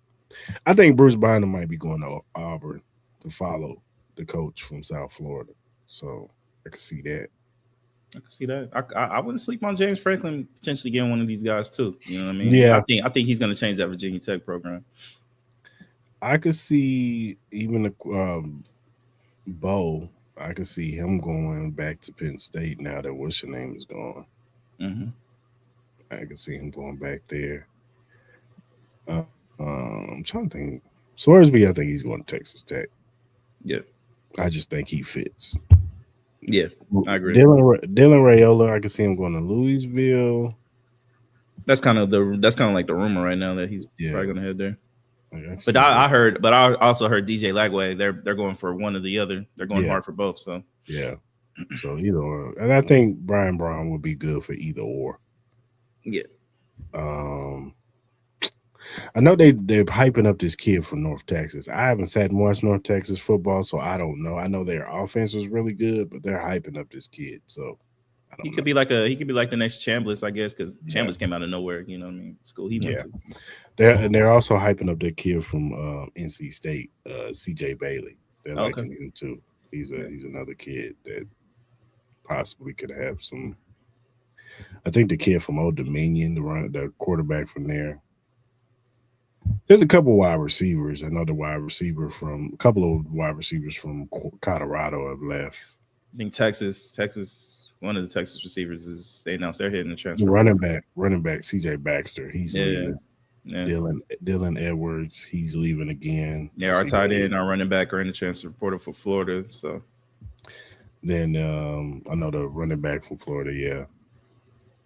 I think Bruce Bynum might be going to Auburn to follow the coach from South Florida. So I can see that. I can see that. I wouldn't sleep on James Franklin potentially getting one of these guys too. You know what I mean? Yeah, I think he's going to change that Virginia Tech program. I could see even the Bo. I could see him going back to Penn State now that what's your name is gone. Mm-hmm. I could see him going back there. Uh, I'm trying to think. Swearsby, I think he's going to Texas Tech. Yeah, I just think he fits. yeah, I agree. Dylan Rayola, I can see him going to Louisville. That's kind of like the rumor right now that he's probably going to head there. But I also heard DJ Lagway. They're going for one or the other. They're going hard for both. So yeah, so either or, and I think Brian Brown would be good for either or. Yeah. I know they're hyping up this kid from North Texas. I haven't sat and watched North Texas football, so I don't know. I know their offense was really good, but they're hyping up this kid. So he could be like the next Chambliss, I guess, because Chambliss came out of nowhere. You know what I mean? School he went to. They're also hyping up that kid from NC State, CJ Bailey. They're liking him too. He's another kid that possibly could have some. I think the kid from Old Dominion, the quarterback from there. There's a couple wide receivers. Another wide receiver from a couple of wide receivers from Colorado have left. I think Texas. One of the Texas receivers they announced they're hitting the transfer. The running back, CJ Baxter. He's leaving. Yeah. Dylan Edwards. He's leaving again. Yeah, our tight end, our running back are in the transfer portal for Florida. So then I know the running back from Florida. Yeah,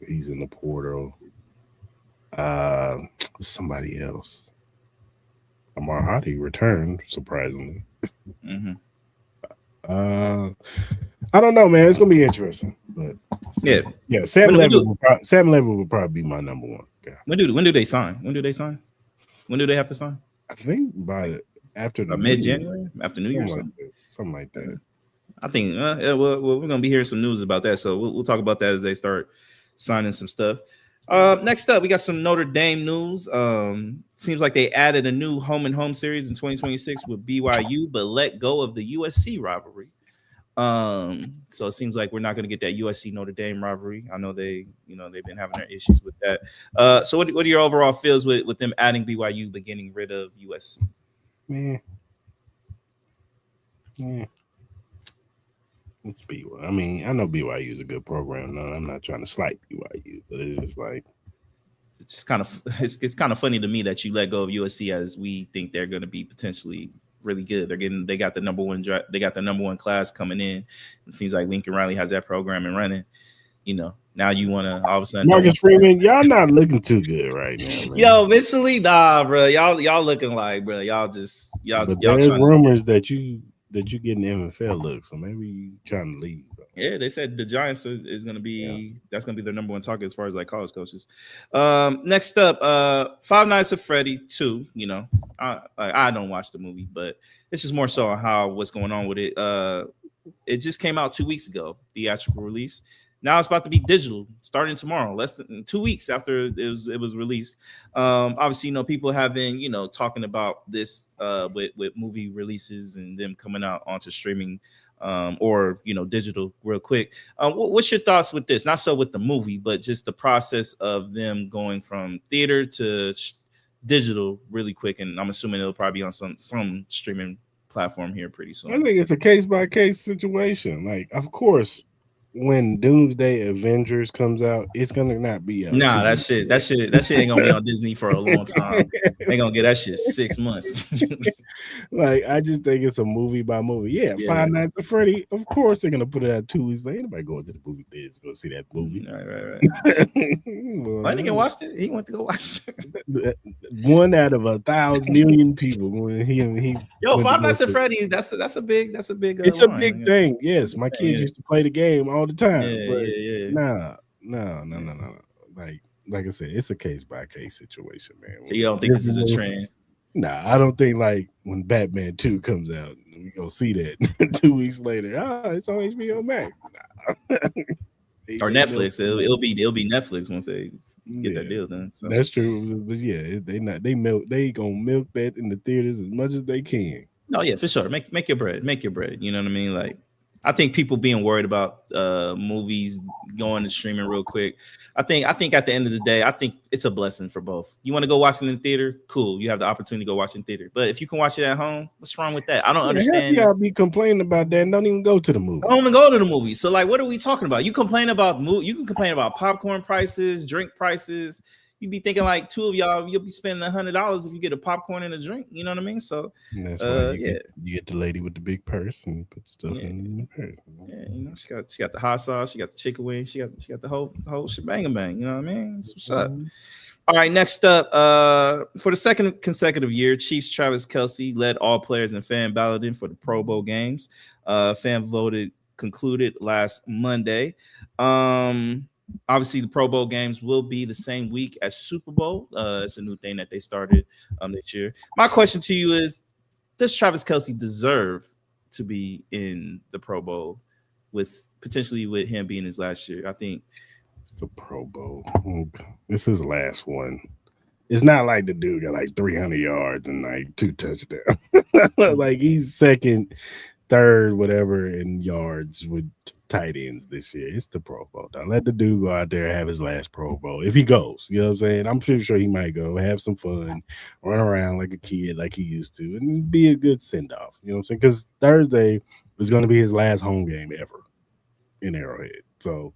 he's in the portal. Somebody else. Amar Hadi returned, surprisingly. Mm-hmm. I don't know, man. It's gonna be interesting, but yeah. Sam Lever would probably be my number one guy. When do they sign? When do they have to sign? I think after the mid-January, after New Year's, something like that. I think. We're gonna be hearing some news about that, so we'll talk about that as they start signing some stuff. Next up, we got some Notre Dame news. Seems like they added a new home and home series in 2026 with BYU, but let go of the USC rivalry. So it seems like we're not going to get that USC Notre Dame rivalry. I know they've been having their issues with that. So what are your overall feels with them adding BYU but getting rid of USC? Yeah. It's BYU. I mean, I know BYU is a good program. No, I'm not trying to slight BYU, but it's just like it's kind of funny to me that you let go of USC as we think they're going to be potentially really good. They got the number one class coming in. It seems like Lincoln Riley has that program and running. Now you want to all of a sudden Marcus Freeman, y'all not looking too good right now, man. Yo, mentally, nah, bro. Y'all looking like, bro. Y'all there's rumors that you getting NFL looks, so maybe you trying to leave. Yeah, they said the Giants is going to be that's going to be their number one target as far as like college coaches. Next up, Five Nights at Freddy 2. I don't watch the movie, but it's just more so on what's going on with it. It just came out 2 weeks ago, theatrical release. Now it's about to be digital starting tomorrow, less than 2 weeks after it was released. Obviously, people have been, talking about this with movie releases and them coming out onto streaming or digital real quick. What's your thoughts with this? Not so with the movie, but just the process of them going from theater to digital really quick. And I'm assuming it'll probably be on some streaming platform here pretty soon. I think it's a case by case situation. Like, of course, when Doomsday Avengers comes out, it's gonna not be out. Nah, that shit ain't gonna be on Disney for a long time. They gonna get that shit 6 months. Like, I just think it's a movie by movie. Yeah. Five Nights at Freddy. Of course, they're gonna put it out 2 weeks later. Anybody going to the movie theater to go see that movie? Right. My nigga watched it. He went to go watch it. 1 out of 1,000 million people. Five Nights at Freddy. That's a big. It's a big thing. Yes, my kids used to play the game all the time. No. Like I said, it's a case by case situation, man. So you don't think this is a trend? Nah, I don't think like when Batman 2 comes out, we gonna see that 2 weeks later. It's on HBO Max. Nah. Or They milk Netflix. the It'll be Netflix once they get that yeah, deal done. So that's true. But yeah, they gonna milk that in the theaters as much as they can. no, yeah, for sure. Make your bread. Make your bread. You know what I mean? Like I think people being worried about movies going to streaming real quick. I think at the end of the day, I think it's a blessing for both. You want to go watch it in the theater? Cool. You have the opportunity to go watch it in theater. But if you can watch it at home, what's wrong with that? I don't Yeah, half of understand. y'all be complaining about that and don't even go to the I don't movies. even go to the movies. So like, what are we talking about? You complain about you can complain about popcorn prices, drink prices. You'd be thinking like two of y'all, you'll be spending $100 if you get a popcorn and a drink. You know what I mean? So, And that's why yeah, you get the lady with the big purse and you put stuff yeah, in the purse. yeah. You know, she got the hot sauce, she got the chicken wing, she got the whole shebang and bang. You know what I mean? That's what's up. Mhm. All right, next up, for the second consecutive year, Chiefs Travis Kelce led all players in fan balloting for the Pro Bowl games. Fan voted concluded last Monday. Um, Obviously, the Pro Bowl games will be the same week as Super Bowl. It's a new thing that they started this year. My question to you is: does Travis Kelce deserve to be in the Pro Bowl with potentially with him being his last year? I think. It's the Pro Bowl. This is his last one. It's not like the dude got like 300 yards and like 2 touchdowns. Like he's second, third, whatever in yards with tight ends this year. It's the Pro Bowl. Don't let the dude go out there and have his last Pro Bowl. If he goes, you know what I'm saying? I'm pretty sure he might go, have some fun, run around like a kid like he used to, and be a good send off. You know what I'm saying? Because Thursday is going to be his last home game ever in Arrowhead. So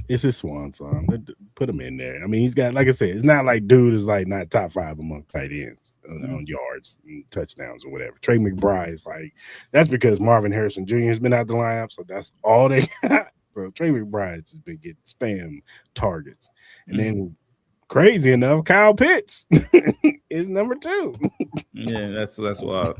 it's his swan song. Put him in there. I mean, he's got, like I said, it's not like dude is like not top five among tight ends on yards and touchdowns or whatever. Trey McBride is like, that's because Marvin Harrison Jr. has been out the lineup, so that's all they got. So Trey McBride has been getting spam targets. And then crazy enough, Kyle Pitts is number 2. Yeah, that's why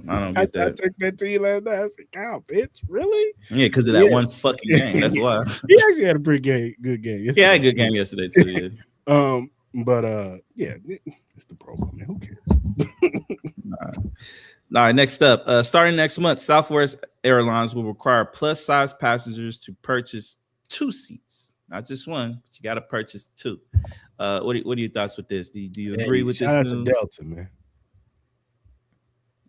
I don't I get that. took that to you last night. I said, Kyle Pitts, really? Yeah, because of that Yeah. one fucking game. That's why. He actually had a pretty good game Yeah, I had yesterday. a good game yesterday too. Yeah. But yeah, it's the Pro Bowl, man. Who cares? All right, next up, starting next month, Southwest Airlines will require plus size passengers to purchase 2 seats, not just one, but you got to purchase 2. What are your thoughts with this? Do you agree Hey, with shout this out to news? Delta, man.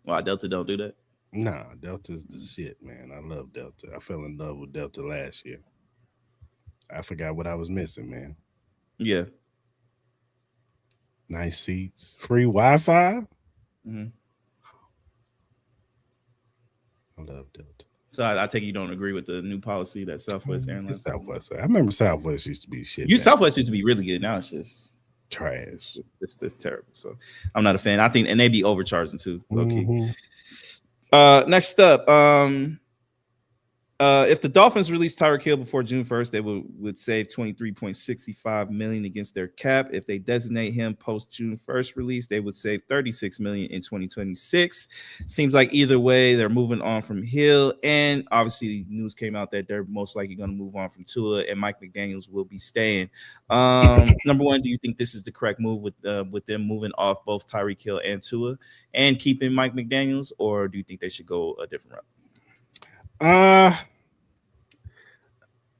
Why Delta don't do that? Nah, Delta's the shit, man. I love Delta. I fell in love with Delta last year. I forgot what I was missing, man. Yeah. Nice seats, free Wi-Fi. Mm-hmm. I love Delta. So I take it you don't agree with the new policy that Southwest It's Airlines. Southwest. I remember Southwest used to be shit. You Southwest used to be really good. Now it's just trash. It's terrible. So I'm not a fan. I think, and they be overcharging too. Low key. Mm-hmm. Next up, if the Dolphins release Tyreek Hill before June 1st, they would save $23.65 million against their cap. If they designate him post June 1st release, they would save $36 million in 2026. Seems like either way, they're moving on from Hill, and obviously news came out that they're most likely going to move on from Tua, and Mike McDaniels will be staying. Number one, do you think this is the correct move with them moving off both Tyreek Hill and Tua and keeping Mike McDaniels, or do you think they should go a different route?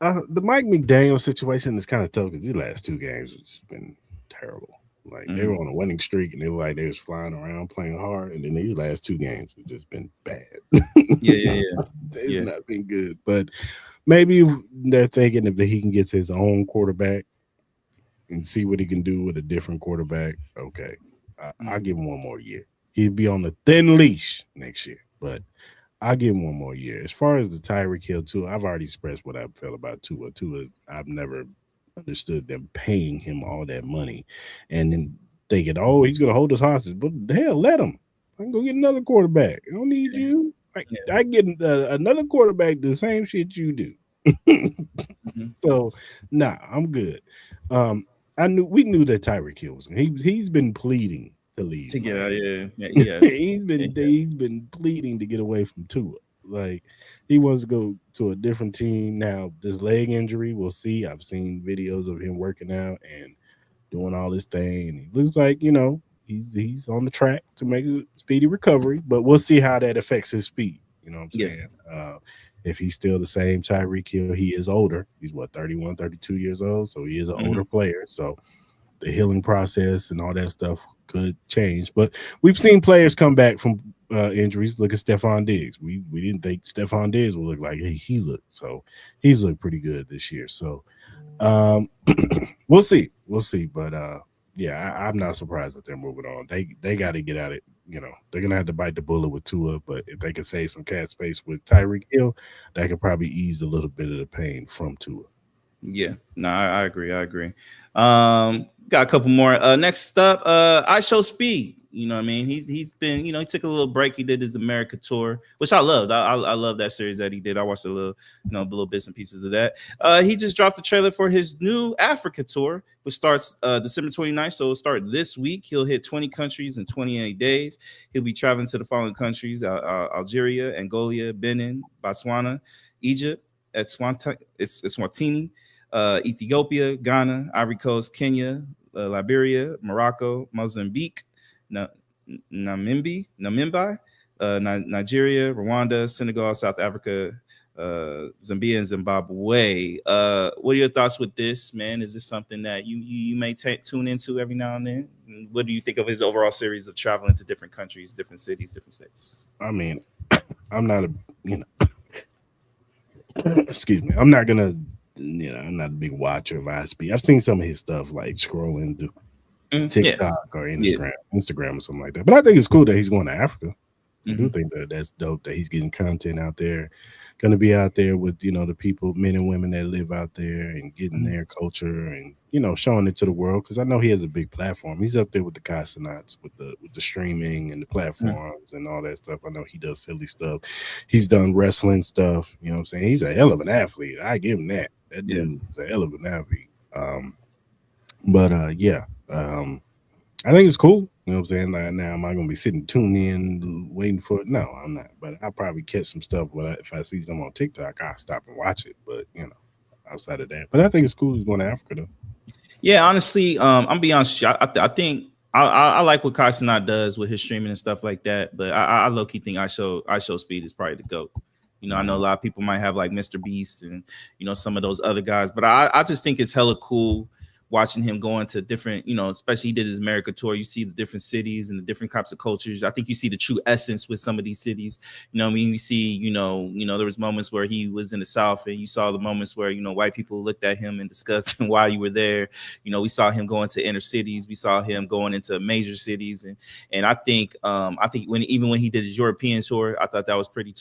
The Mike McDaniel situation is kind of tough because these last 2 games have just been terrible. Like they were on a winning streak and they were like they was flying around playing hard, and then these last 2 games have just been bad. Yeah. It's not been good. But maybe they're thinking if he can get his own quarterback and see what he can do with a different quarterback. Okay, I'll give him 1 more year. He'd be on the thin leash next year, but I'll give him 1 more year. As far as the Tyreek Hill Tua, I've already expressed what I felt about Tua. Tua, I've never understood them paying him all that money and then thinking, oh, he's going to hold us hostage. But hell, let him. I can go get another quarterback. I don't need you. I get another quarterback the same shit you do. So, nah, I'm good. We knew that Tyreek Hill was. He's been pleading to leave. Yes. he's been pleading to get away from Tua. Like he wants to go to a different team. Now, this leg injury, we'll see. I've seen videos of him working out and doing all this thing, and he looks like he's on the track to make a speedy recovery, but we'll see how that affects his speed. You know what I'm Yeah. saying? If he's still the same Tyreek Hill, he is older. He's what, 31, 32 years old, so he is an older Hmm. player. So the healing process and all that stuff could change. But we've seen players come back from injuries. Look at Stephon Diggs. We didn't think Stephon Diggs would look like he looked. So he's looked pretty good this year. So um, we'll see. We'll see. But yeah, I'm not surprised that they're moving on. They got to get at it. You know, they're gonna have to bite the bullet with Tua, but if they can save some cap space with Tyreek Hill, that could probably ease a little bit of the pain from Tua. Yeah, no, I agree. I agree. Got a couple more. Next up, I Show Speed. You know what I mean? He's been, he took a little break. He did his America tour, which I loved. I love that series that he did. I watched a little, little bits and pieces of that. He just dropped the trailer for his new Africa tour, which starts December 29th. So it'll start this week. He'll hit 20 countries in 28 days. He'll be traveling to the following countries: Algeria, Angola, Benin, Botswana, Egypt, Eswatini, Ethiopia, Ghana, Ivory Coast, Kenya, Liberia, Morocco, Mozambique, Na- Namibia, Nigeria, Rwanda, Senegal, South Africa, Zambia, and Zimbabwe. What are your thoughts with this, man? Is this something that you may tune into every now and then? What do you think of his overall series of traveling to different countries, different cities, different states? I mean, I'm not a you know excuse me. I'm not gonna I'm not a big watcher of ISP. I've seen some of his stuff like scrolling through Yeah, TikTok or yeah. Instagram or something like that. But I think it's cool that he's going to Africa. I do Hmm. think that that's dope that he's getting content out there, going to be out there with the people, men and women that live out there, and getting their culture and showing it to the world. Because I know he has a big platform. He's up there with the Cosmonauts, with the streaming and the platforms and all that stuff. I know he does silly stuff. He's done wrestling stuff. You know what I'm saying? He's a hell of an athlete. I give him that. That Yeah. dude is a hell of an athlete. But yeah. I think it's cool. You know what I'm saying? Like, now, am I going to be sitting tuned in, waiting for it? No, I'm not. But I'll probably catch some stuff. But if I see some on TikTok, I'll stop and watch it. But, outside of that. But I think it's cool he's going to Africa, though. Yeah, honestly, I'm be honest with you. I think I like what Casanat does with his streaming and stuff like that. But I low key think I show Speed is probably the GOAT. I know a Mhm. lot of people might have like Mr. Beast and some of those other guys, but I just think it's hella cool watching him go into different, especially he did his America tour. You see the different cities and the different types of cultures. I think you see the true essence with some of these cities. I mean, we see, there was moments where he was in the South, and you saw the moments where white people looked at him and discussed why you were there. We saw him going to inner cities. We saw him going into major cities, and I think when he did his European tour, I thought that was pretty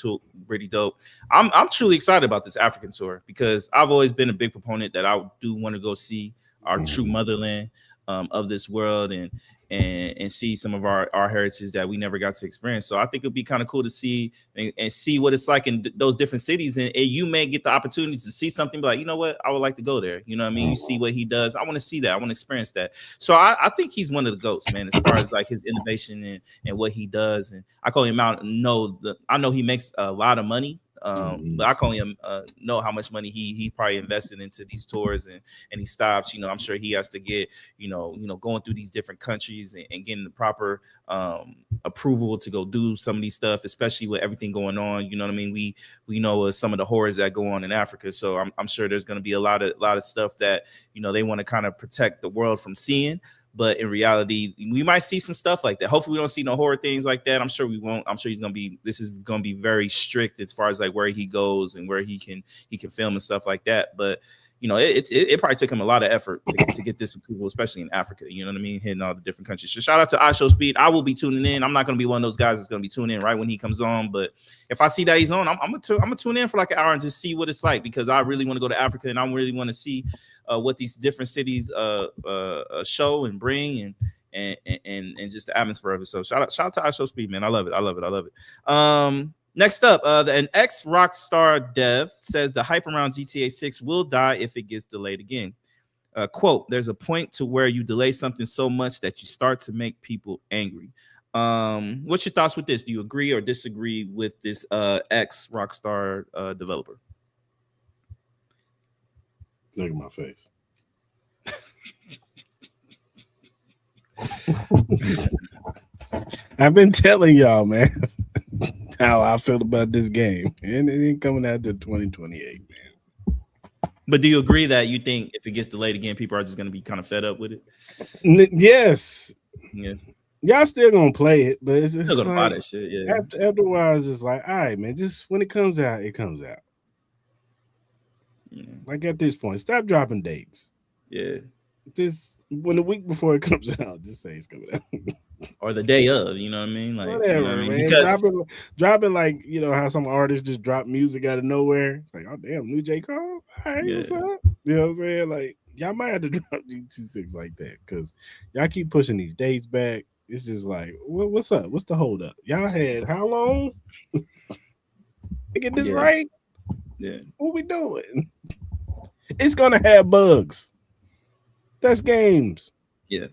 dope. I'm truly excited about this African tour because I've always been a big proponent that I do want to go see our true Mhm. motherland of this world and see some of our heritage that we never got to experience. So I think it'd be kind of cool to see and see what it's like in those different cities. And you may get the opportunity to see something like, you know what, I would like to go there. You know what I mean? You see Mhm. what he does. I want to see that. I want to experience that. So I think he's one of the GOATs, man, as far as like his innovation and what he does. And I call him out. I know he makes a lot of money. But Mhm. I can only know how much money he probably invested into these tours and he stops. I'm sure he has to get going through these different countries and getting the proper approval to go do some of these stuff, especially with everything going on. You know what I mean? We know some of the horrors that go on in Africa, so I'm sure there's going to be a lot of stuff that they want to kind of protect the world from seeing. But in reality, we might see some stuff like that. Hopefully, we don't see no horror things like that. I'm sure we won't. I'm sure this is gonna be very strict as far as like where he goes and where he can film and stuff like that. But it probably took him a lot of effort to get this approval, especially in Africa. You know what I mean? Hitting all the different countries. So shout out to I Show Speed. I will be tuning in. I'm not gonna be one of those guys that's gonna be tuning in right when he comes on. But if I see that he's on, I'm gonna tune in for like an hour and just see what it's like because I really want to go to Africa and I really want to see what these different cities show and bring and just the atmosphere of it. So shout out to I Show Speed, man. I love it. Next up, an ex Rockstar dev says the hype around GTA 6 will die if it gets delayed again. Quote, there's a point to where you delay something so much that you start to make people angry. What's your thoughts with this? Do you agree or disagree with this ex Rockstar developer? Look at my face. I've been telling y'all, man, how I feel about this game, and it ain't coming out to 2028, But do you agree that you think if it gets delayed again, people are just going to be kind of fed up with it? man. Yes, Yeah, y'all still gonna play it, but still it's gonna buy like that shit. Yeah, after a while, it's just like, all right, man, just when it comes out, it comes out. yeah, Like at this point, stop dropping dates. yeah. Just when the week before it comes out, just say it's coming out. Or the day of, you know what I mean? Like, you know what I Whatever, mean? man. Because Drop it like how some artists just drop music out of nowhere. It's like, oh damn, new J. Cole. All right, yeah, what's up? You know what I'm saying? Like, y'all might have to drop GT6 like that because y'all keep pushing these dates back. It's just like, what's up? What's the hold up? Y'all had how long to get this yeah, right? yeah, What we doing? It's gonna have bugs. That's games. yeah.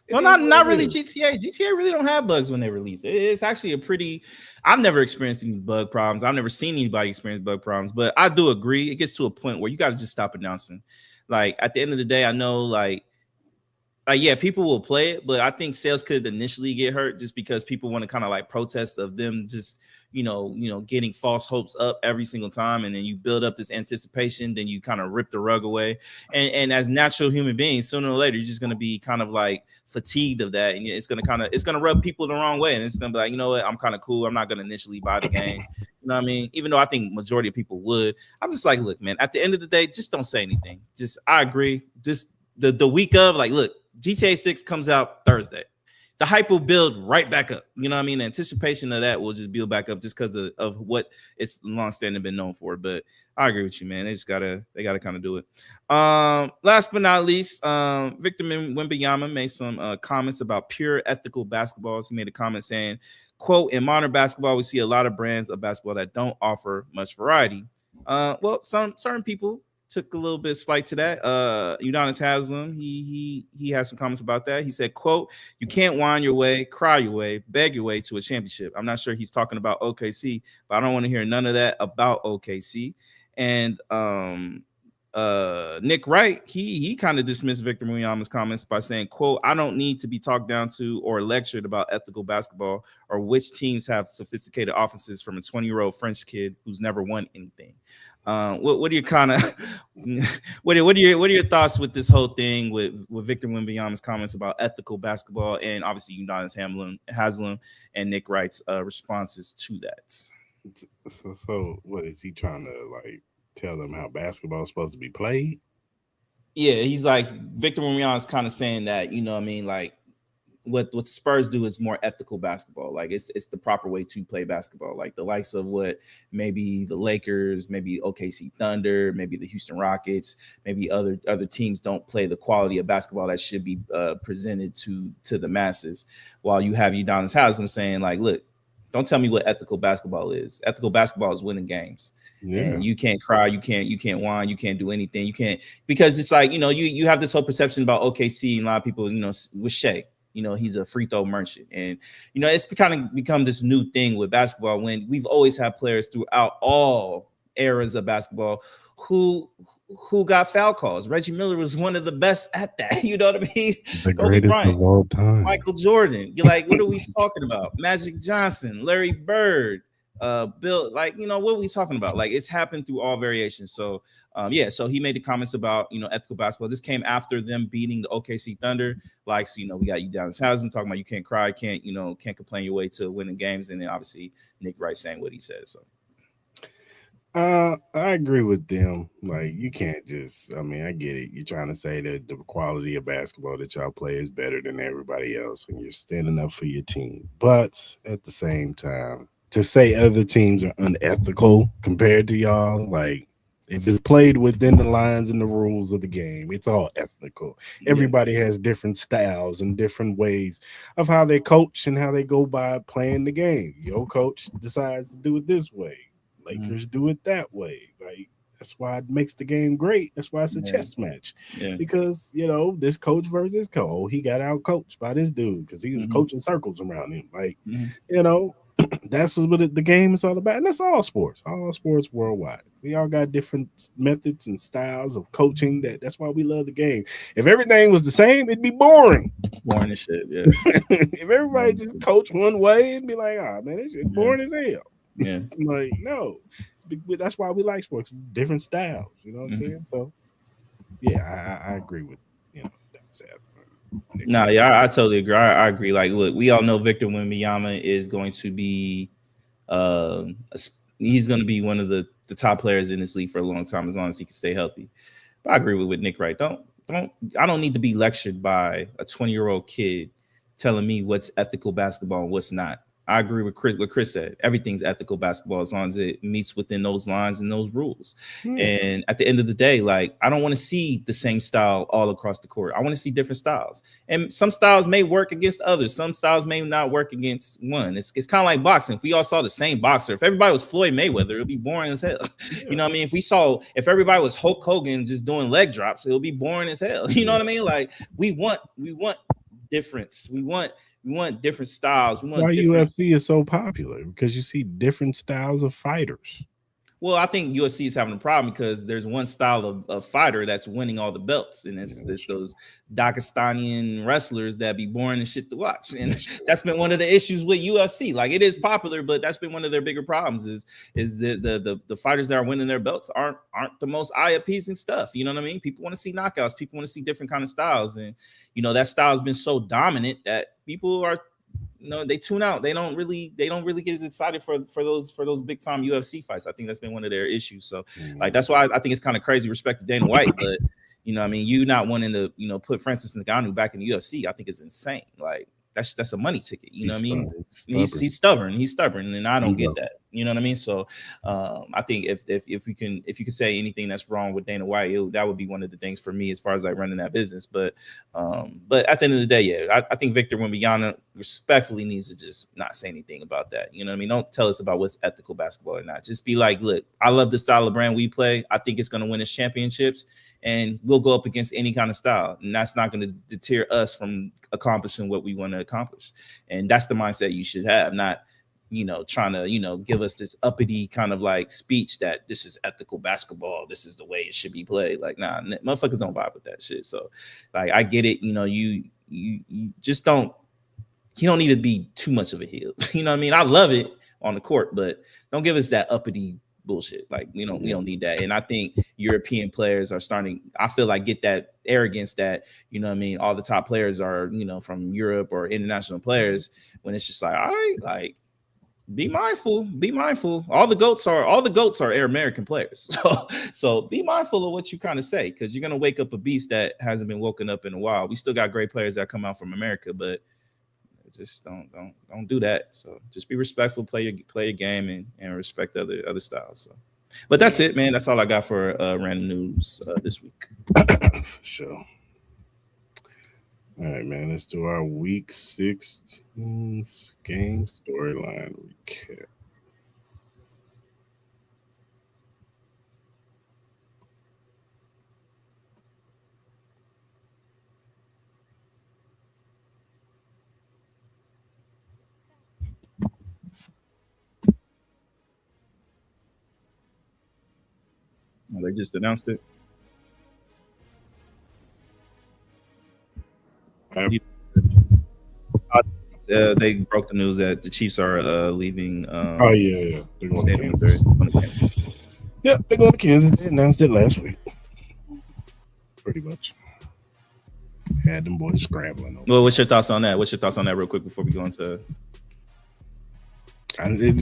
It Well, is what not it really is. GTA. GTA really don't have bugs when they release. It's actually a pretty. I've never experienced any bug problems. I've never seen anybody experience bug problems. But I do agree. It gets to a point where you got to just stop announcing. Like at the end of the day, I know yeah, people will play it, but I think sales could initially get hurt just because people want to kind of like protest of them just getting false hopes up every single time, and then you build up this anticipation, then you kind of rip the rug away, and as natural human beings, sooner or later you're just gonna be kind of like fatigued of that, and it's gonna rub people the wrong way, and it's gonna be like, you know what, I'm kind of cool, I'm not gonna initially buy the game, you know what I mean? Even though I think majority of people would, I'm just like, look, man, at the end of the day, just don't say anything. Just I agree, just the week of, like, look, GTA 6 comes out Thursday. The hype will build right back up. You know what I mean? The anticipation of that will just build back up just because of what it's long standing been known for. But I agree with you, man. They gotta kind of do it. Last but not least, Victor Wembanyama made some comments about pure ethical basketballs. He made a comment saying, quote, in modern basketball, we see a lot of brands of basketball that don't offer much variety. Well, some certain people took a little bit slight to that. Udonis Haslam, he has some comments about that. He said, quote, you can't whine your way, cry your way, beg your way to a championship. I'm not sure he's talking about OKC, but I don't want to hear none of that about OKC. And Nick Wright, he kind of dismissed Victor Wembanyama's comments by saying, quote, I don't need to be talked down to or lectured about ethical basketball or which teams have sophisticated offenses from a 20-year-old French kid who's never won anything. What are your kind of what are your thoughts with this whole thing with Victor Wembanyama's comments about ethical basketball, and obviously Udonis Haslam and Nick Wright's responses to that? So what is he trying to like tell them how basketball is supposed to be played? Yeah, he's like, Victor Wembanyama's kind of saying that, you know what I mean, like what Spurs do is more ethical basketball. Like it's the proper way to play basketball. Like the likes of what maybe the Lakers, maybe OKC Thunder, maybe the Houston Rockets, maybe other teams don't play the quality of basketball that should be presented to the masses. While you have Udonis Haslam saying, like, look, don't tell me what ethical basketball is. Ethical basketball is winning games. Yeah, And you can't cry, you can't whine, you can't do anything. You can't, because it's like, you have this whole perception about OKC, and a lot of people, with Shea. He's a free throw merchant. And, it's kind of become this new thing with basketball when we've always had players throughout all eras of basketball who got foul calls. Reggie Miller was one of the best at that. You know what I mean? the Kobe greatest Bryant, of all time. Michael Jordan. You're like, what are we talking about? Magic Johnson, Larry Bird, Bill, like, what are we talking about? Like, it's happened through all variations. So so he made the comments about ethical basketball. This came after them beating the OKC Thunder. Like, so we got Udonis Haslam talking about you can't cry, can't complain your way to winning games, and then obviously Nick Wright saying what he says. So I agree with them. Like, you can't just. I mean, I get it. You're trying to say that the quality of basketball that y'all play is better than everybody else, and you're standing up for your team. But at the same time, to say other teams are unethical compared to y'all, like, if it's played within the lines and the rules of the game, it's all ethical. yeah, Everybody has different styles and different ways of how they coach and how they go by playing the game. Your coach decides to do it this way. mm-hmm. Lakers do it that way. Like, That's why it makes the game great. That's why it's a Yeah. chess match. Yeah. Because, this coach versus coach, he got out coached by this dude because he was Mhm. coaching circles around him. Like, Mhm. that's what the game is all about. And that's all sports worldwide. We all got different methods and styles of coaching. That's why we love the game. If everything was the same, it'd be boring. Boring as shit. Yeah. If everybody just coach one way, it'd be like, man, this shit boring as hell. Yeah. Like, no. That's why we like sports. It's different styles. You know what I'm Mhm. saying? So, yeah, I agree with, that. No, yeah, I totally agree. I agree. Like, look, we all know Victor Wembanyama is going to be, he's going to be one of the top players in this league for a long time, as long as he can stay healthy. But I agree with Nick. Right? I don't need to be lectured by a 20-year-old kid telling me what's ethical basketball and what's not. I agree with Chris. What Chris said, everything's ethical basketball as long as it meets within those lines and those rules. And at the end of the day, like, I don't want to see the same style all across the court. I want to see different styles, and some styles may work against others. Some styles may not work against one. It's kind of like boxing. If we all saw the same boxer, if everybody was Floyd Mayweather, it'd be boring as hell. You know what I mean? If everybody was Hulk Hogan just doing leg drops, it'll be boring as hell. You know what I mean? Like, we want difference. We want different styles. Why UFC is so popular? Because you see different styles of fighters. Well, I think UFC is having a problem because there's one style of fighter that's winning all the belts, and it's those Dagestanian wrestlers that be boring and shit to watch. And that's been one of the issues with UFC. Like, it is popular, but that's been one of their bigger problems is the fighters that are winning their belts aren't the most eye-appeasing stuff. You know what I mean? People want to see knockouts. People want to see different kind of styles, and that style has been so dominant that people are. They tune out. They don't really get as excited for those big time UFC fights. I think that's been one of their issues. So, like, that's why I think it's kind of crazy. Respect to Dana White, but I mean, you not wanting to put Francis Ngannou back in the UFC, I think is insane. Like, that's a money ticket. You know what I mean? He's stubborn. He's stubborn, and I don't get that. You know what I mean? So, I think if you can say anything that's wrong with Dana White, that would be one of the things for me as far as like running that business. But at the end of the day, yeah, I think Victor Wembanyama respectfully needs to just not say anything about that. You know what I mean? Don't tell us about what's ethical basketball or not. Just be like, look, I love the style of brand we play. I think it's going to win us championships. And we'll go up against any kind of style. And that's not going to deter us from accomplishing what we want to accomplish. And that's the mindset you should have, not, trying to, give us this uppity kind of like speech that this is ethical basketball. This is the way it should be played. Like, nah, motherfuckers don't vibe with that shit. So, like, I get it. You just don't, you don't need to be too much of a heel. You know what I mean? I love it on the court, but don't give us that uppity bullshit. Like, we don't need that. And I think European players are starting, I feel like, get that arrogance that, all the top players are, from Europe or international players, when it's just like, all right, like, be mindful. All the goats are American players. So be mindful of what you kind of say, because you're gonna wake up a beast that hasn't been woken up in a while. We still got great players that come out from America, but just don't do that. So just be respectful, play your game, and respect other styles. So, but that's it, man. That's all I got for random news this week. Sure. All right, man. Let's do our week 16 game storyline recap. They just announced it. They broke the news that the Chiefs are leaving. Oh yeah, they're going to Kansas. Yeah, they're going to Kansas. They announced it last week. Pretty much. Had them boys scrambling. Well, what's your thoughts on that? Real quick before we go into?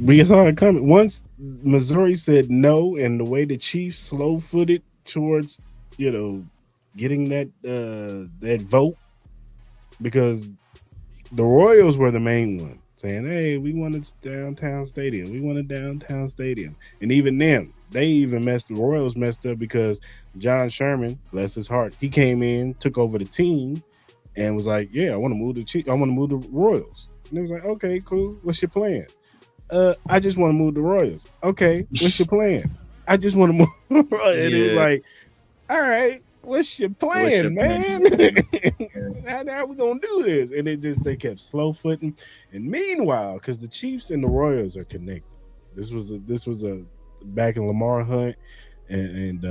We saw it coming. Once Missouri said no, and the way the Chiefs slow-footed towards, getting that vote, because the Royals were the main one saying, "Hey, we want a downtown stadium. We want a downtown stadium." And even them, the Royals messed up because John Sherman, bless his heart, he came in, took over the team, and was like, "Yeah, I want to move the Royals." And it was like, "Okay, cool. What's your plan?" I just want to move the Royals. Okay, what's your plan? I just want to move. And it was Yeah. like, all right, what's your What's your plan, plan? man? Yeah. How we gonna do this? And it just they kept slow footing. And meanwhile, because the Chiefs and the Royals are connected, this was a back in Lamar Hunt and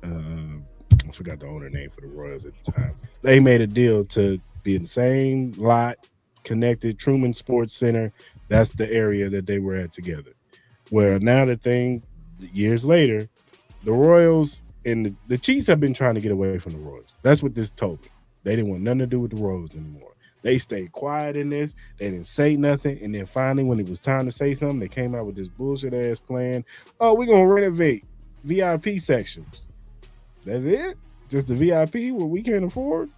I forgot the owner name for the Royals at the time. They made a deal to be in the same lot, connected. Truman Sports Center. That's the area that they were at together. Where now the thing, years later, the Royals and the Chiefs have been trying to get away from the Royals. That's what this told me. They didn't want nothing to do with the Royals anymore. They stayed quiet in this. They didn't say nothing. And then finally, when it was time to say something, they came out with this bullshit ass plan. Oh, we're gonna renovate VIP sections. That's it. Just the VIP what we can't afford.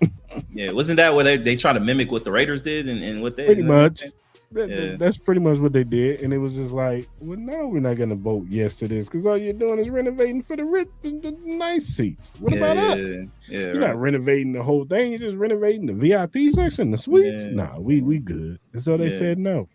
Yeah, wasn't that what they try to mimic what the Raiders did and what they, Pretty you know what I'm much. saying? Yeah. That's pretty much what they did, and it was just like, well, no, we're not gonna vote yes to this because all you're doing is renovating for the nice seats. What Yeah, about us? yeah, You're right. not renovating the whole thing. You're just renovating the VIP section, the suites. Yeah, Nah, we good. And so they yeah. said no.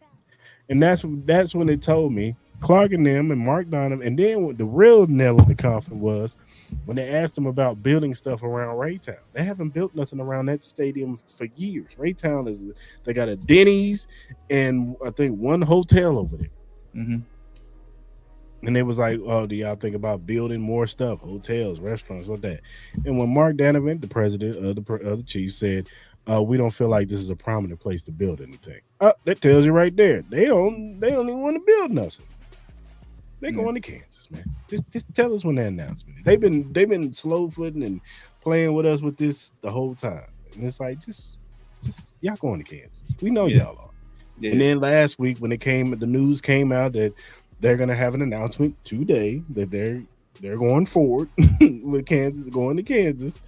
And that's when they told me Clark and them and Mark Donovan, and then what the real nail in the coffin was when they asked them about building stuff around Raytown. They haven't built nothing around that stadium for years. Raytown is they got a Denny's and I think one hotel over there. Mm-hmm. And they was like, "Oh, do y'all think about building more stuff, hotels, restaurants, what that?" And when Mark Donovan, the president of the Chiefs, said, "We don't feel like this is a prominent place to build anything," that tells you right there they don't even want to build nothing. They Yeah. going to Kansas, man. Just tell us when that announcement. They've been slow footing and playing with us with this the whole time, and it's like just y'all going to Kansas. We know Yeah. y'all are. And Yeah. then last week when the news came out that they're gonna have an announcement today that they're going forward with Kansas, going to Kansas.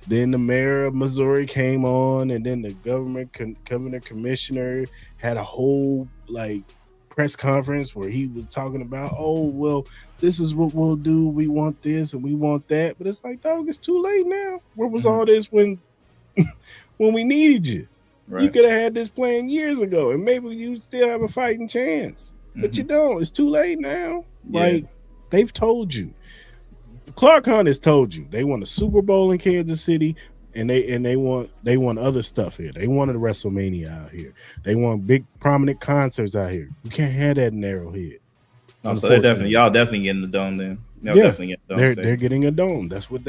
Then the mayor of Missouri came on, and then the governor commissioner had a whole like press conference where he was talking about, oh well, this is what we'll do. We want this and we want that, but it's like, dog, it's too late now. Where was Mhm. all this when we needed you? You Right. could have had this plan years ago, and maybe you still have a fighting chance. But you Mm-hmm. don't. It's too late now. Yeah. Like they've told you. Clark Hunt has told you they want a Super Bowl in Kansas City, and they want other stuff here. They wanted WrestleMania out here. They want big prominent concerts out here. You can't have that in Arrowhead. Oh, so they're definitely Unfortunately. y'all definitely getting the dome then. Y'all Yeah. definitely getting the dome They're stadium. getting a dome. That's what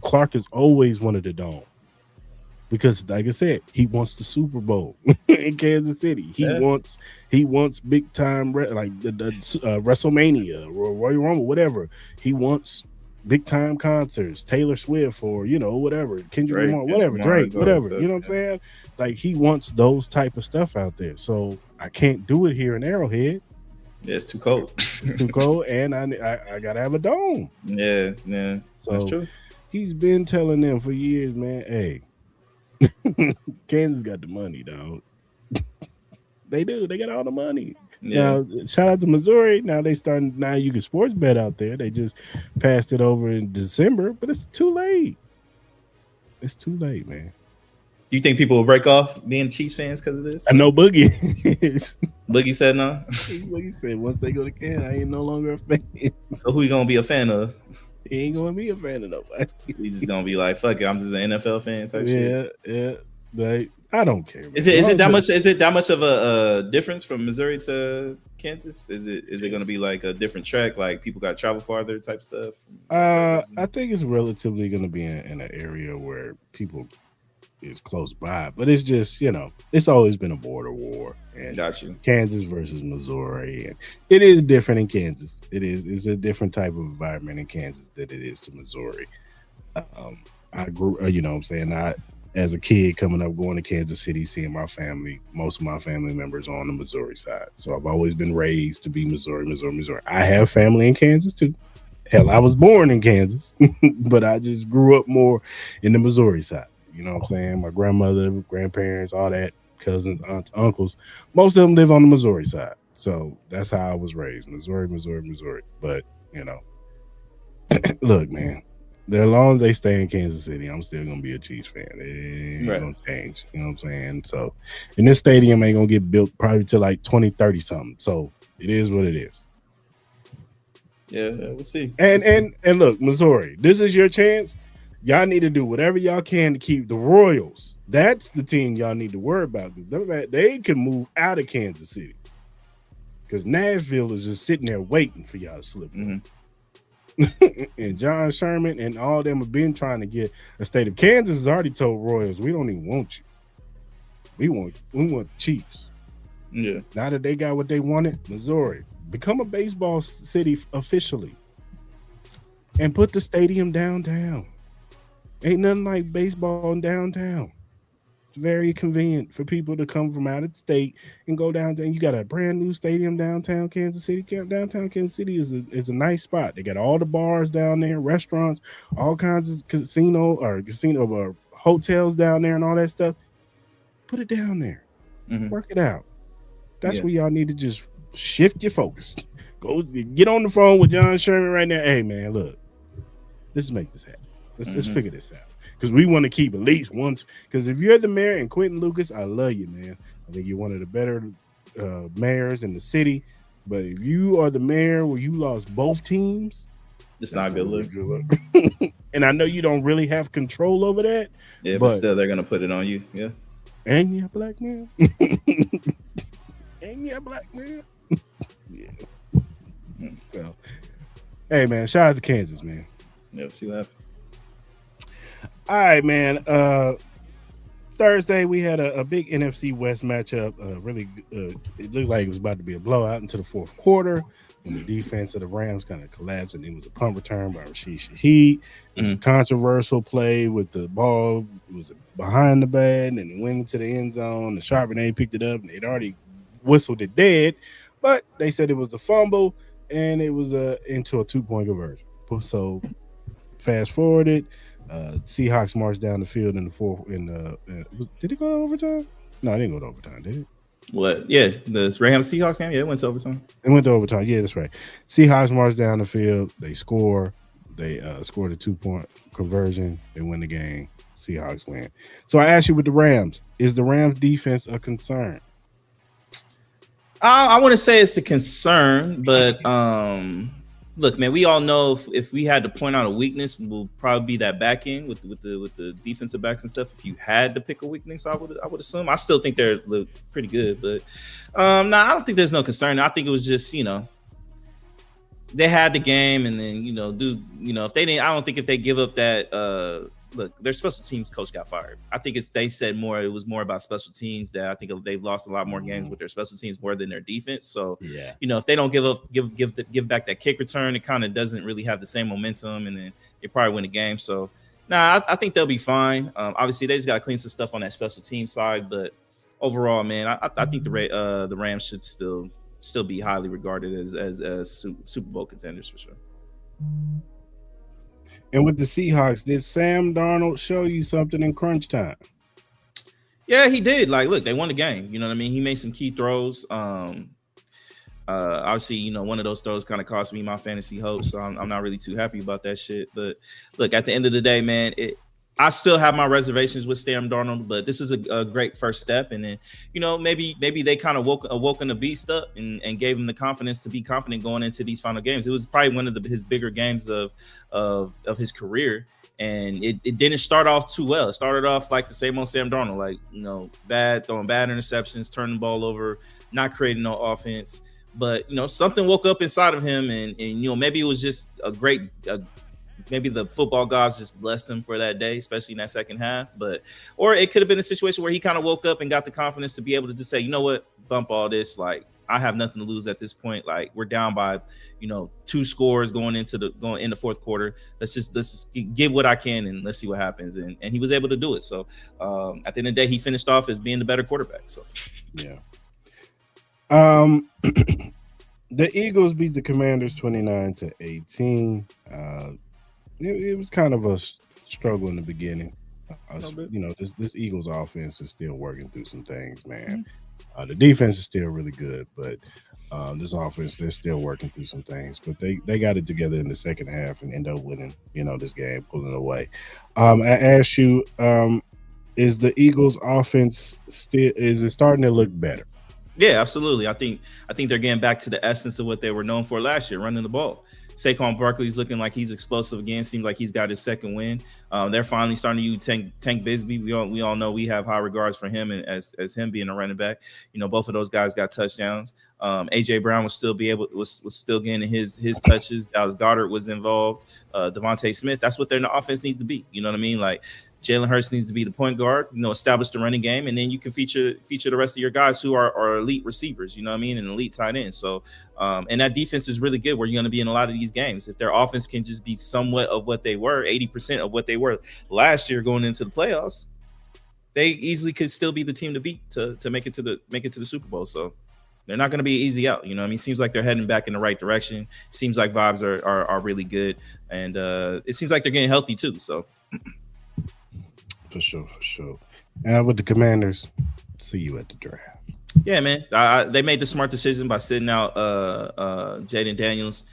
Clark has always wanted a dome. Because like I said, he wants the Super Bowl in Kansas City. Yeah. He wants big time like the WrestleMania or Royal Rumble, whatever. He wants big time concerts, Taylor Swift or whatever, Kendrick Drake, Lamar, Kendrick whatever, Lamar, Drake, all that whatever. stuff. You know what I'm saying? Like he wants those type of stuff out there. So I can't do it here in Arrowhead. Yeah, it's too cold. It's too cold, and I gotta have a dome. Yeah, yeah, that's So true. he's been telling them for years, man. Hey, Kansas got the money, dog. They do. They got all the money. Yeah, Now, shout out to Missouri. Now they starting. Now you can sports bet out there. They just passed it over in December, but it's too late. It's too late, man. do you think people will break off being Chiefs fans because of this? I know Boogie is. Boogie said no. Boogie said once they go to Kansas, I ain't no longer a fan. So who you gonna be a fan of? He ain't gonna be a fan of nobody. We just gonna be like, fuck it, I'm just an NFL fan type shit. Yeah. Like I don't care. Man. Is it that much? Is it that much of a difference from Missouri to Kansas? Is it gonna be like a different track? Like people got to travel farther type stuff? I think it's relatively going to be in an area where people is close by, but it's just it's always been a border war, and Got you. Kansas versus Missouri, and it is different in Kansas. It's a different type of environment in Kansas than it is to Missouri. I grew, what I'm saying, I as a kid coming up going to Kansas City, seeing my family, most of my family members on the Missouri side, so I've always been raised to be Missouri. I have family in Kansas too. Hell, I was born in Kansas, but I just grew up more in the Missouri side. You know what I'm saying? My grandmother, grandparents, all that, cousins, aunts, uncles, most of them live on the Missouri side. So that's how I was raised. Missouri. But, look, man, as long as they stay in Kansas City, I'm still gonna be a Chiefs fan. It ain't Right. gonna change. You know what I'm saying? So and this stadium ain't gonna get built probably till like 2030 something. So it is what it is. Yeah, we'll see. And look, Missouri, this is your chance. Y'all need to do whatever y'all can to keep the Royals. That's the team y'all need to worry about because they can move out of Kansas City because Nashville is just sitting there waiting for y'all to slip. And John Sherman and all them have been trying to get a state of Kansas has already told Royals we don't even want you. We want the Chiefs. Yeah. Now that they got what they wanted, Missouri, become a baseball city officially and put the stadium downtown. Ain't nothing like baseball in downtown. It's very convenient for people to come from out of state and go downtown. You got a brand new stadium downtown Kansas City. Downtown Kansas City is a nice spot. They got all the bars down there, restaurants, all kinds of casino hotels down there and all that stuff. Put it down there. Work it out. That's where y'all need to just shift your focus. Go get on the phone with John Sherman right now. Hey man, look, let's make this happen. Let's figure this out because we want to keep at least once. Because if you're the mayor and Quentin Lucas, I love you, man. I think you're one of the better mayors in the city. But if you are the mayor where you lost both teams, it's not a good look. And I know you don't really have control over that. Yeah, but still, they're gonna put it on you. Yeah. And you're a black man. And you're a black man. Yeah. So, hey man, shout out to Kansas, man. Yeah, see what happens. All right, man. Thursday we had a big NFC West matchup. It looked like it was about to be a blowout into the fourth quarter. When the defense of the Rams kind of collapsed, and it was a punt return by Rashid Shaheed. It was a controversial play with the ball. It was behind the bat, and it went into the end zone. The Charbonnet picked it up, and they'd already whistled it dead, but they said it was a fumble, and it was into a 2-point conversion. So fast forwarded. Seahawks marched down the field in the fourth. Did it go to overtime? No, it didn't go to overtime, did it? What? Yeah, the Rams Seahawks game. Yeah, it went to overtime. It went to overtime. Yeah, that's right. Seahawks marched down the field. They score. They scored a 2-point conversion. They win the game. Seahawks win. So I asked you with the Rams, is the Rams defense a concern? I want to say it's a concern, but look, man, we all know if we had to point out a weakness, will probably be that back end with the defensive backs and stuff. If you had to pick a weakness, I would assume. I still think they're look pretty good, but I don't think there's no concern. I think it was just they had the game, and then if they didn't, I don't think if they give up that. Look, their special teams coach got fired. I think they said more. It was more about special teams that I think they've lost a lot more games with their special teams more than their defense. So, if they don't give back that kick return, it kind of doesn't really have the same momentum, and then they probably win the game. So, I think they'll be fine. Obviously, they just got to clean some stuff on that special team side, but overall, man, I think the Rams should still be highly regarded as Super Bowl contenders for sure. And with the Seahawks, did Sam Darnold show you something in crunch time? Yeah, he did. Like, look, they won the game. You know what I mean? He made some key throws. Obviously, one of those throws kind of cost me my fantasy hopes, so I'm not really too happy about that shit. But look, at the end of the day, man, I still have my reservations with Sam Darnold, but this is a great first step. And then, maybe they kind of woken the beast up and gave him the confidence to be confident going into these final games. It was probably one of his bigger games of his career. And it didn't start off too well. It started off like the same old Sam Darnold, like, throwing bad interceptions, turning the ball over, not creating no offense. But, something woke up inside of him, and maybe it was just maybe the football gods just blessed him for that day, especially in that second half. Or it could have been a situation where he kind of woke up and got the confidence to be able to just say, you know what, bump all this. Like, I have nothing to lose at this point. Like, we're down by, 2 scores going in the fourth quarter. Let's just give what I can and let's see what happens. And he was able to do it. So at the end of the day, he finished off as being the better quarterback. So yeah. The Eagles beat the Commanders 29-18. It was kind of a struggle in the beginning. This Eagles offense is still working through some things, man. The defense is still really good, but this offense, they're still working through some things. But they got it together in the second half and end up winning, this game, pulling it away. I asked you, is the Eagles offense is it starting to look better? Yeah, absolutely. I think they're getting back to the essence of what they were known for last year, running the ball. Saquon Barkley's looking like he's explosive again. Seems like he's got his second win. They're finally starting to use Tank Bigsby. We all know we have high regards for him and as him being a running back. You know, both of those guys got touchdowns. AJ Brown was still getting his touches. Dallas Goedert was involved. Devontae Smith. That's what their offense needs to be. You know what I mean? Like Jalen Hurts needs to be the point guard, you know, establish the running game, and then you can feature the rest of your guys who are elite receivers, you know what I mean, and elite tight ends. So, and that defense is really good where you're going to be in a lot of these games. If their offense can just be somewhat of what they were, 80% of what they were last year going into the playoffs, they easily could still be the team to beat to make it to the Super Bowl. So they're not going to be easy out. You know what I mean? Seems like they're heading back in the right direction. Seems like vibes are really good. And it seems like they're getting healthy too. So. For sure. And with the Commanders, see you at the draft. Yeah, man. They made the smart decision by sitting out Jaden Daniels.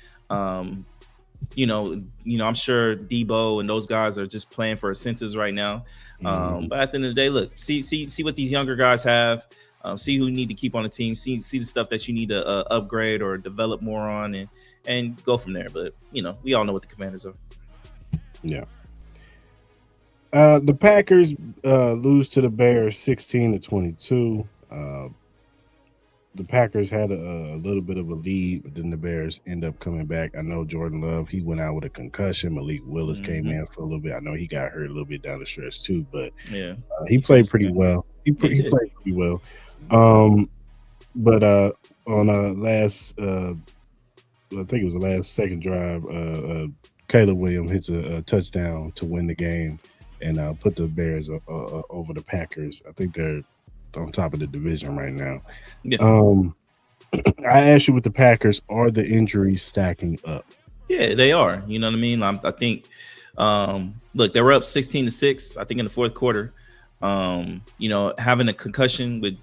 You know, I'm sure Debo and those guys are just playing for a census right now. But at the end of the day, look, see what these younger guys have. See who you need to keep on the team. See the stuff that you need to upgrade or develop more on, and go from there. But you know, we all know what the Commanders are. Yeah. The Packers lose to the Bears 16-22. The Packers had a little bit of a lead, but then the Bears end up coming back. I know Jordan Love, he went out with a concussion. Malik Willis came in for a little bit. I know he got hurt a little bit down the stretch too, but yeah, he played pretty well. He played pretty well. But on last, I think it was the last second drive, Caleb Williams hits a touchdown to win the game and put the Bears over the Packers. I think they're on top of the division right now. Yeah. I asked you with the Packers, are the injuries stacking up? Yeah, they are. You know what I mean? I think, look, they were up 16-6, I think, in the fourth quarter. You know, having a concussion with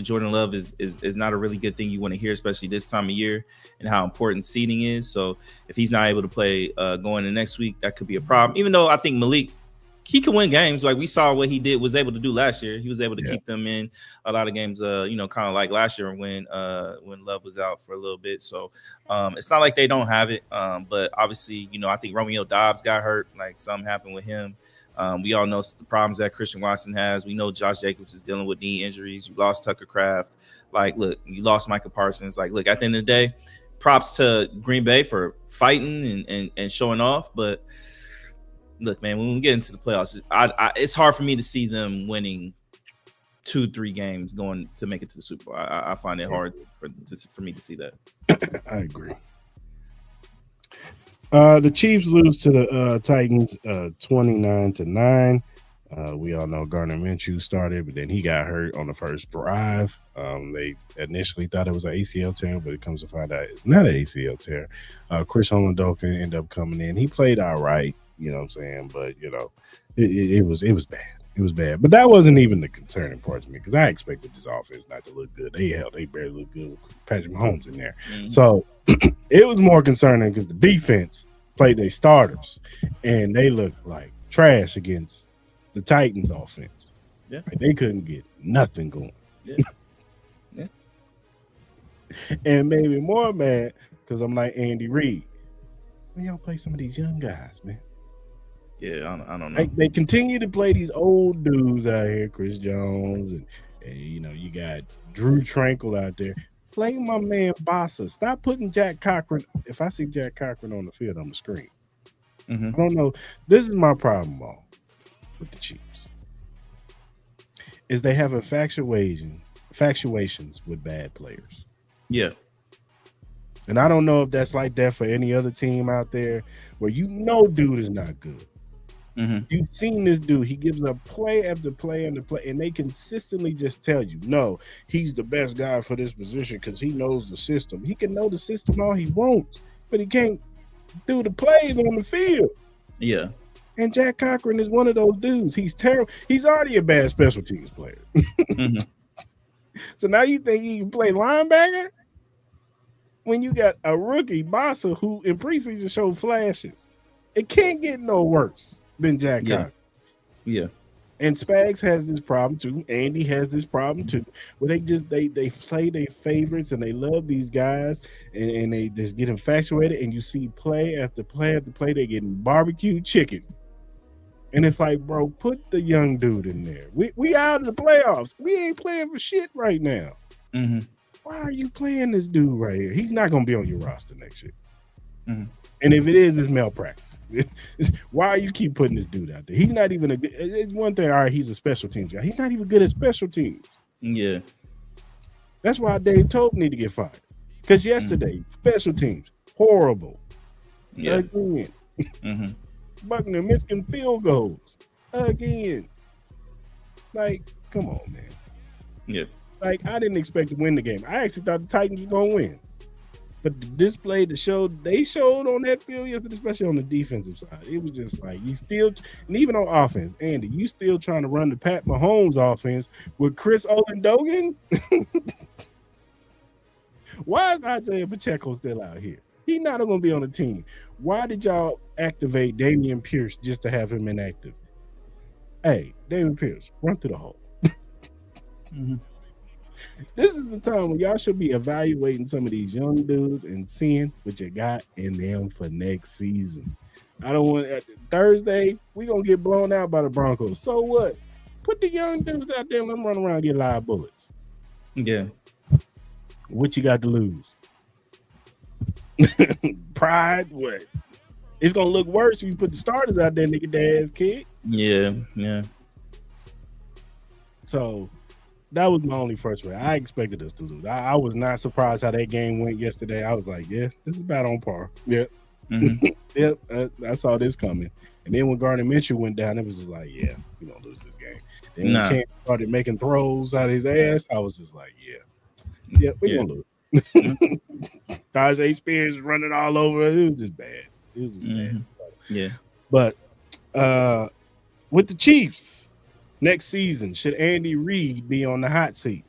Jordan Love is not a really good thing you want to hear, especially this time of year and how important seeding is. So if he's not able to play going into next week, that could be a problem. Even though I think Malik, he can win games. Like we saw what he was able to do last year. He was able to keep them in a lot of games, you know, kind of like last year when Love was out for a little bit. So it's not like they don't have it. But obviously, you know, I think Romeo Doubs got hurt. Like something happened with him. We all know the problems that Christian Watson has. We know Josh Jacobs is dealing with knee injuries. You lost Tucker Kraft. Like, look, you lost Micah Parsons. Like, look, at the end of the day, props to Green Bay for fighting and showing off. But look, man, when we get into the playoffs, it's hard for me to see them winning 2-3 games going to make it to the Super Bowl. I find it hard for me to see that. I agree. The Chiefs lose to the Titans 29-9. We all know Gardner Minshew started, but then he got hurt on the first drive. They initially thought it was an ACL tear, but it comes to find out it's not an ACL tear. Chris Holendoken ended up coming in. He played all right, you know what I'm saying? But, you know, it was bad. It was bad. But that wasn't even the concerning part to me because I expected this offense not to look good. They barely look good with Patrick Mahomes in there. Mm-hmm. So it was more concerning because the defense played their starters, and they looked like trash against the Titans offense. Yeah. Like they couldn't get nothing going. Yeah. Yeah. And made me more mad because I'm like Andy Reid. When y'all play some of these young guys, man. Yeah, I don't know. They continue to play these old dudes out here, Chris Jones, and you know, you got Drew Tranquil out there. Play my man Bossa. Stop putting Jack Cochran. If I see Jack Cochran on the field, I'm a scream. Mm-hmm. I don't know. This is my problem with the Chiefs. Is they have infatuations with bad players. Yeah. And I don't know if that's like that for any other team out there where you know dude is not good. Mm-hmm. You've seen this dude. He gives up play after play after play, and they consistently just tell you, no, he's the best guy for this position because he knows the system. He can know the system all he wants, but he can't do the plays on the field. Yeah. And Jack Cochran is one of those dudes. He's terrible. He's already a bad special teams player. Mm-hmm. So now you think he can play linebacker? When you got a rookie, Bossa, who in preseason showed flashes. It can't get no worse than Jack Cochran. Yeah. And Spags has this problem too. Andy has this problem too, where they play their favorites and they love these guys and they just get infatuated. And you see play after play after play, they getting barbecue chicken. And it's like, bro, put the young dude in there. We out of the playoffs. We ain't playing for shit right now. Mm-hmm. Why are you playing this dude right here? He's not gonna be on your roster next year. Mm-hmm. And if it is, it's malpractice. Why you keep putting this dude out there? He's not even it's one thing. All right, he's a special teams guy. He's not even good at special teams. Yeah, that's why Dave Tope need to get fired. Because yesterday, special teams horrible. Yeah. Again, Buckner missing field goals again. Like, come on, man. Yeah. Like, I didn't expect to win the game. I actually thought the Titans were gonna win. But the display they showed on that field yesterday, especially on the defensive side, it was just like you still, and even on offense, Andy, you still trying to run the Pat Mahomes offense with Chris Olendogan. Why is Isaiah Pacheco still out here? He's not going to be on the team. Why did y'all activate Damian Pierce just to have him inactive? Hey, Damian Pierce, run through the hole. This is the time when y'all should be evaluating some of these young dudes and seeing what you got in them for next season. I don't want Thursday, we going to get blown out by the Broncos. So what? Put the young dudes out there and let them run around and get live bullets. Yeah. What you got to lose? Pride? What? It's going to look worse if you put the starters out there and they get their ass kicked. Yeah, yeah. So that was my only first way. I expected us to lose. I was not surprised how that game went yesterday. I was like, yeah, this is about on par. Yeah. Yep, I saw this coming. And then when Gardner Minshew went down, it was just like, yeah, we're going to lose this game. Then when Cam started making throws out of his ass, I was just like, yeah, we're going to lose. Tajay Spears running all over. It was just bad. It was just bad. So, yeah. But with the Chiefs, next season, should Andy Reid be on the hot seat?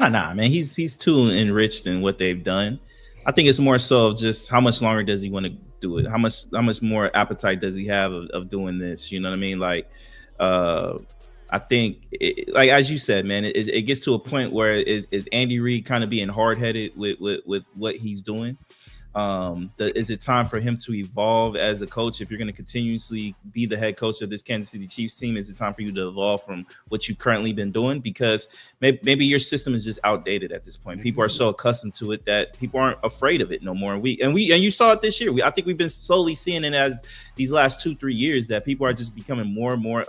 Nah, man. He's too enriched in what they've done. I think it's more so of just how much longer does he want to do it? How much more appetite does he have of doing this? You know what I mean? Like, I think, like as you said, man, it gets to a point where is Andy Reid kind of being hard headed with what he's doing? Is it time for him to evolve as a coach? If you're going to continuously be the head coach of this Kansas City Chiefs team, is it time for you to evolve from what you've currently been doing? Because maybe your system is just outdated at this point. People are so accustomed to it that people aren't afraid of it no more. And you saw it this year. I think we've been slowly seeing it as these last 2-3 years that people are just becoming more and more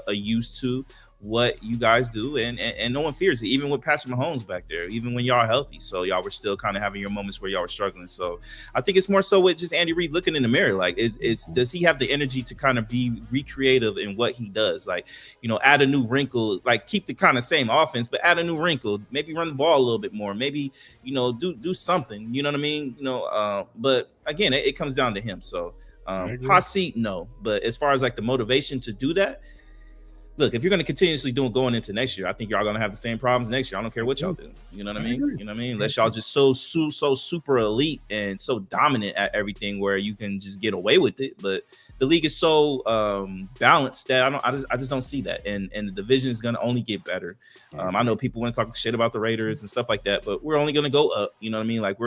used to what you guys do, and no one fears it, even with Patrick Mahomes back there, even when y'all are healthy. So y'all were still kind of having your moments where y'all were struggling. So I think it's more so with just Andy Reid looking in the mirror, like does he have the energy to kind of be recreative in what he does? Like, you know, add a new wrinkle, like keep the kind of same offense, but add a new wrinkle, maybe run the ball a little bit more, maybe, you know, do something, you know what I mean? You know, but again, it comes down to him. So hot seat, no. But as far as like the motivation to do that, look, if you're going to continuously do it going into next year, I think y'all going to have the same problems next year. I don't care what y'all do. You know what I mean? You know what I mean? Unless y'all just so super elite and so dominant at everything where you can just get away with it. But the league is so balanced that I just don't see that. And the division is going to only get better. I know people want to talk shit about the Raiders and stuff like that, but we're only going to go up. You know what I mean? Like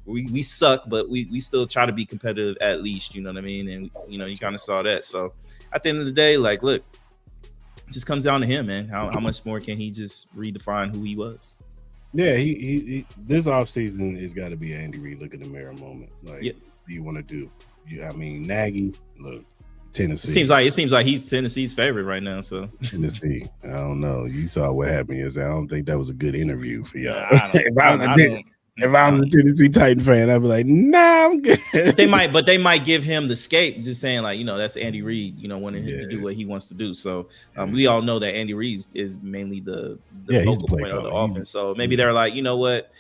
we suck, but we still try to be competitive at least. You know what I mean? And you know, you kind of saw that. So at the end of the day, like, look. It just comes down to him, man. How much more can he just redefine who he was? Yeah, he this offseason has got to be an Andy Reid look in the mirror moment. Like, what do you want to do? I mean, Nagy, look, Tennessee. It seems like he's Tennessee's favorite right now. So Tennessee, I don't know. You saw what happened yesterday. I don't think that was a good interview for y'all. If I was a Tennessee Titan fan, I'd be like, nah, I'm good. They might give him the scape, just saying like, you know, that's Andy Reid, you know, wanting him to do what he wants to do. So we all know that Andy Reid is mainly the focal point of the offense. So maybe they're like, you know what?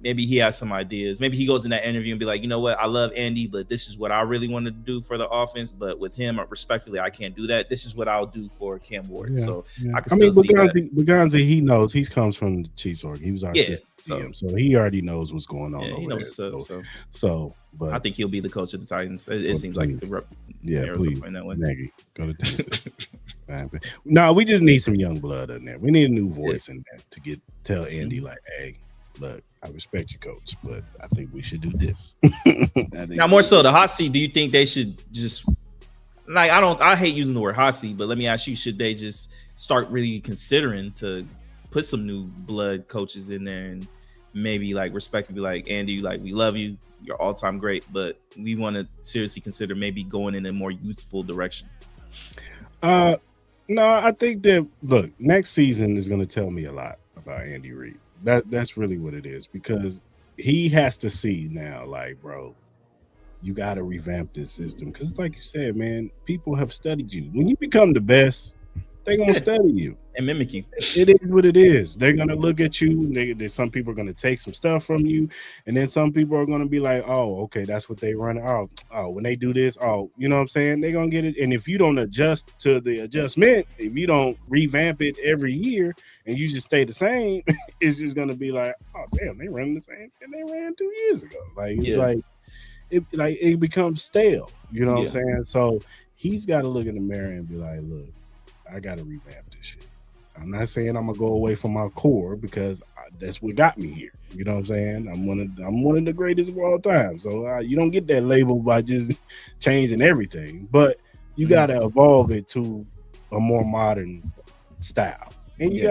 Maybe he has some ideas. Maybe he goes in that interview and be like, you know what? I love Andy, but this is what I really wanted to do for the offense. But with him, respectfully, I can't do that. This is what I'll do for Cam Ward. So I can still see that. Buganzi, he knows. He comes from the Chiefs org. He was our assistant, so he already knows what's going on. Yeah, he knows. So, but I think he'll be the coach of the Titans. It seems like Yeah, Arrows please, pointing that way. Nagy, go to Tennessee. No, we just need some young blood in there. We need a new voice in there to tell Andy like, hey, look, I respect you, coach, but I think we should do this. Now, more so the hot seat. Do you think they should just like I hate using the word hot seat, but let me ask you: should they just start really considering to put some new blood coaches in there and maybe like respectively like Andy, like we love you, you're all time great, but we want to seriously consider maybe going in a more youthful direction? No, I think that look, next season is going to tell me a lot about Andy Reid. That's really what it is because he has to see now, like, bro, you got to revamp this system because, like you said, man, people have studied you. When you become the best, they're gonna study you and mimic you. It is what it is. They're gonna look at you. Some people are gonna take some stuff from you, and then some people are gonna be like, "Oh, okay, that's what they run. Oh, when they do this, oh, you know what I'm saying? They're gonna get it. And if you don't adjust to the adjustment, if you don't revamp it every year, and you just stay the same, it's just gonna be like, oh, damn, they run the same, and they ran 2 years ago. Like it's like it becomes stale. You know what I'm saying? So he's got to look in the mirror and be like, look, I got to revamp this shit. I'm not saying I'm gonna go away from my core because that's what got me here. You know what I'm saying? I'm one of the greatest of all time. So you don't get that label by just changing everything, but you got to evolve it to a more modern style. And you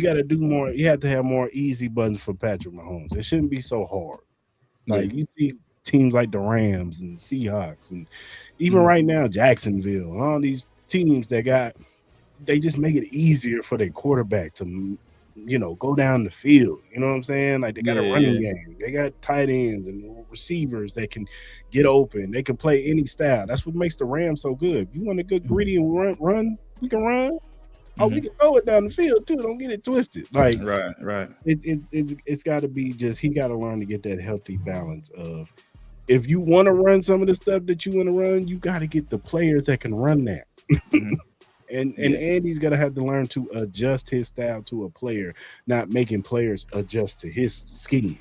got to do more. You have to have more easy buttons for Patrick Mahomes. It shouldn't be so hard. Like you see teams like the Rams and Seahawks, and even right now Jacksonville, all these teams they just make it easier for their quarterback to, go down the field. You know what I'm saying? Like they got a running game. They got tight ends and receivers that can get open. They can play any style. That's what makes the Rams so good. If you want a good gritty and run, we can run. Oh, we can throw it down the field too. Don't get it twisted. Like right. It's got to be just he got to learn to get that healthy balance of if you want to run some of the stuff that you want to run, you got to get the players that can run that. And Andy's got to have to learn to adjust his style to a player, not making players adjust to his scheme.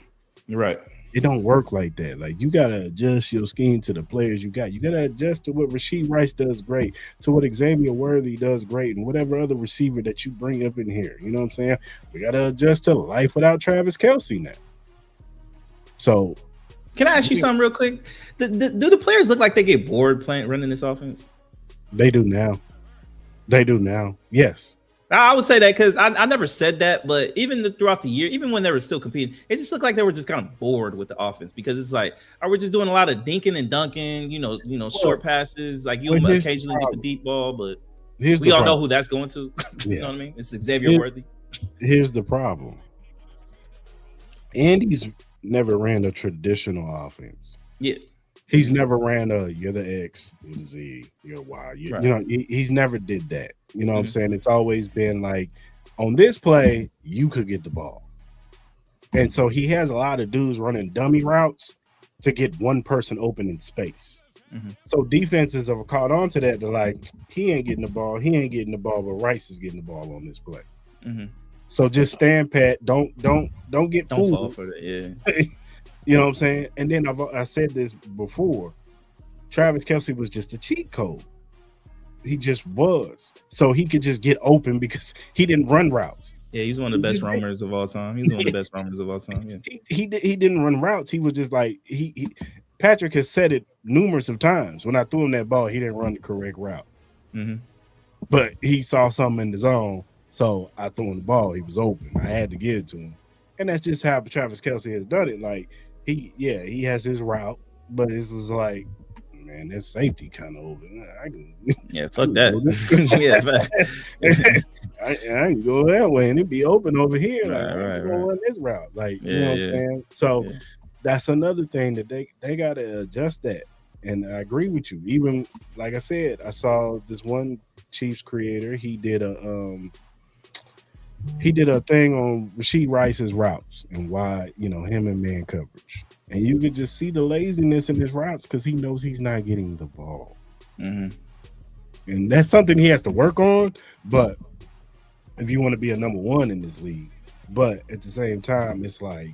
Right. It don't work like that. Like you got to adjust your scheme to the players you got. You got to adjust to what Rashid Rice does great, to what Xavier Worthy does great, and whatever other receiver that you bring up in here. You know what I'm saying? We got to adjust to life without Travis Kelce now. So, can I ask you something real quick? Do the players look like they get bored running this offense? They do now. Yes. I would say that because I never said that, but even throughout the year, even when they were still competing, it just looked like they were just kind of bored with the offense because it's like, are we just doing a lot of dinking and dunking, short passes? Like you'll occasionally get the deep ball, but we all know who that's going to. You know what I mean? It's Xavier Worthy. Here's the problem. Andy's never ran a traditional offense. Yeah. He's never ran you're the X, you're the Z, you're Y. He's never did that. You know what I'm saying? It's always been like, on this play, you could get the ball. And so he has a lot of dudes running dummy routes to get one person open in space. So defenses have caught on to that. They're like, he ain't getting the ball, but Rice is getting the ball on this play. So just stand pat. Don't get fooled. Fall for that, You know what I'm saying? And then I said this before. Travis Kelce was just a cheat code. He just was. So he could just get open because he didn't run routes. Yeah, he's one of the best roamers of all time. Yeah. He didn't run routes. He was just like Patrick has said it numerous of times. When I threw him that ball, he didn't run the correct route. But he saw something in the zone, so I threw him the ball. He was open. I had to give it to him. And that's just how Travis Kelce has done it. Like he has his route, but it's just like, man, there's safety kind of over. Fuck that. I can go that way and it'd be open over here. Right. Run this route. Like, you know what I'm saying? So that's another thing that they gotta adjust that. And I agree with you. Even like I said, I saw this one Chiefs creator, he did a thing on Rashid Rice's routes and why, him and man coverage. And you could just see the laziness in his routes because he knows he's not getting the ball. And that's something he has to work on. But if you want to be a number one in this league, but at the same time, it's like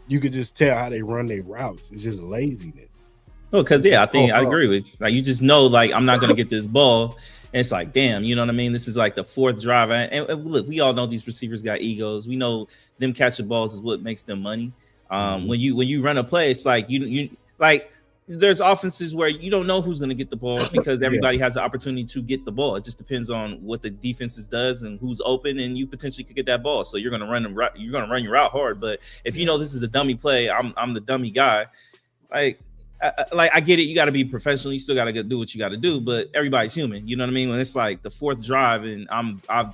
you could just tell how they run their routes. It's just laziness. Oh, because I think I Oh, agree with you. Like you just know, like I'm not gonna get this ball. And it's like, damn, you know what I mean? This is like the fourth drive. And look, we all know these receivers got egos. We know them catching balls is what makes them money. When you run a play, it's like you like there's offenses where you don't know who's gonna get the ball because yeah, everybody has the opportunity to get the ball. It just depends on what the defenses does and who's open, and you potentially could get that ball. So you're gonna run your route hard. But if you know this is a dummy play, I'm the dummy guy. Like I get it. You got to be professional. You still got to do what you got to do. But everybody's human. You know what I mean? When it's like the fourth drive and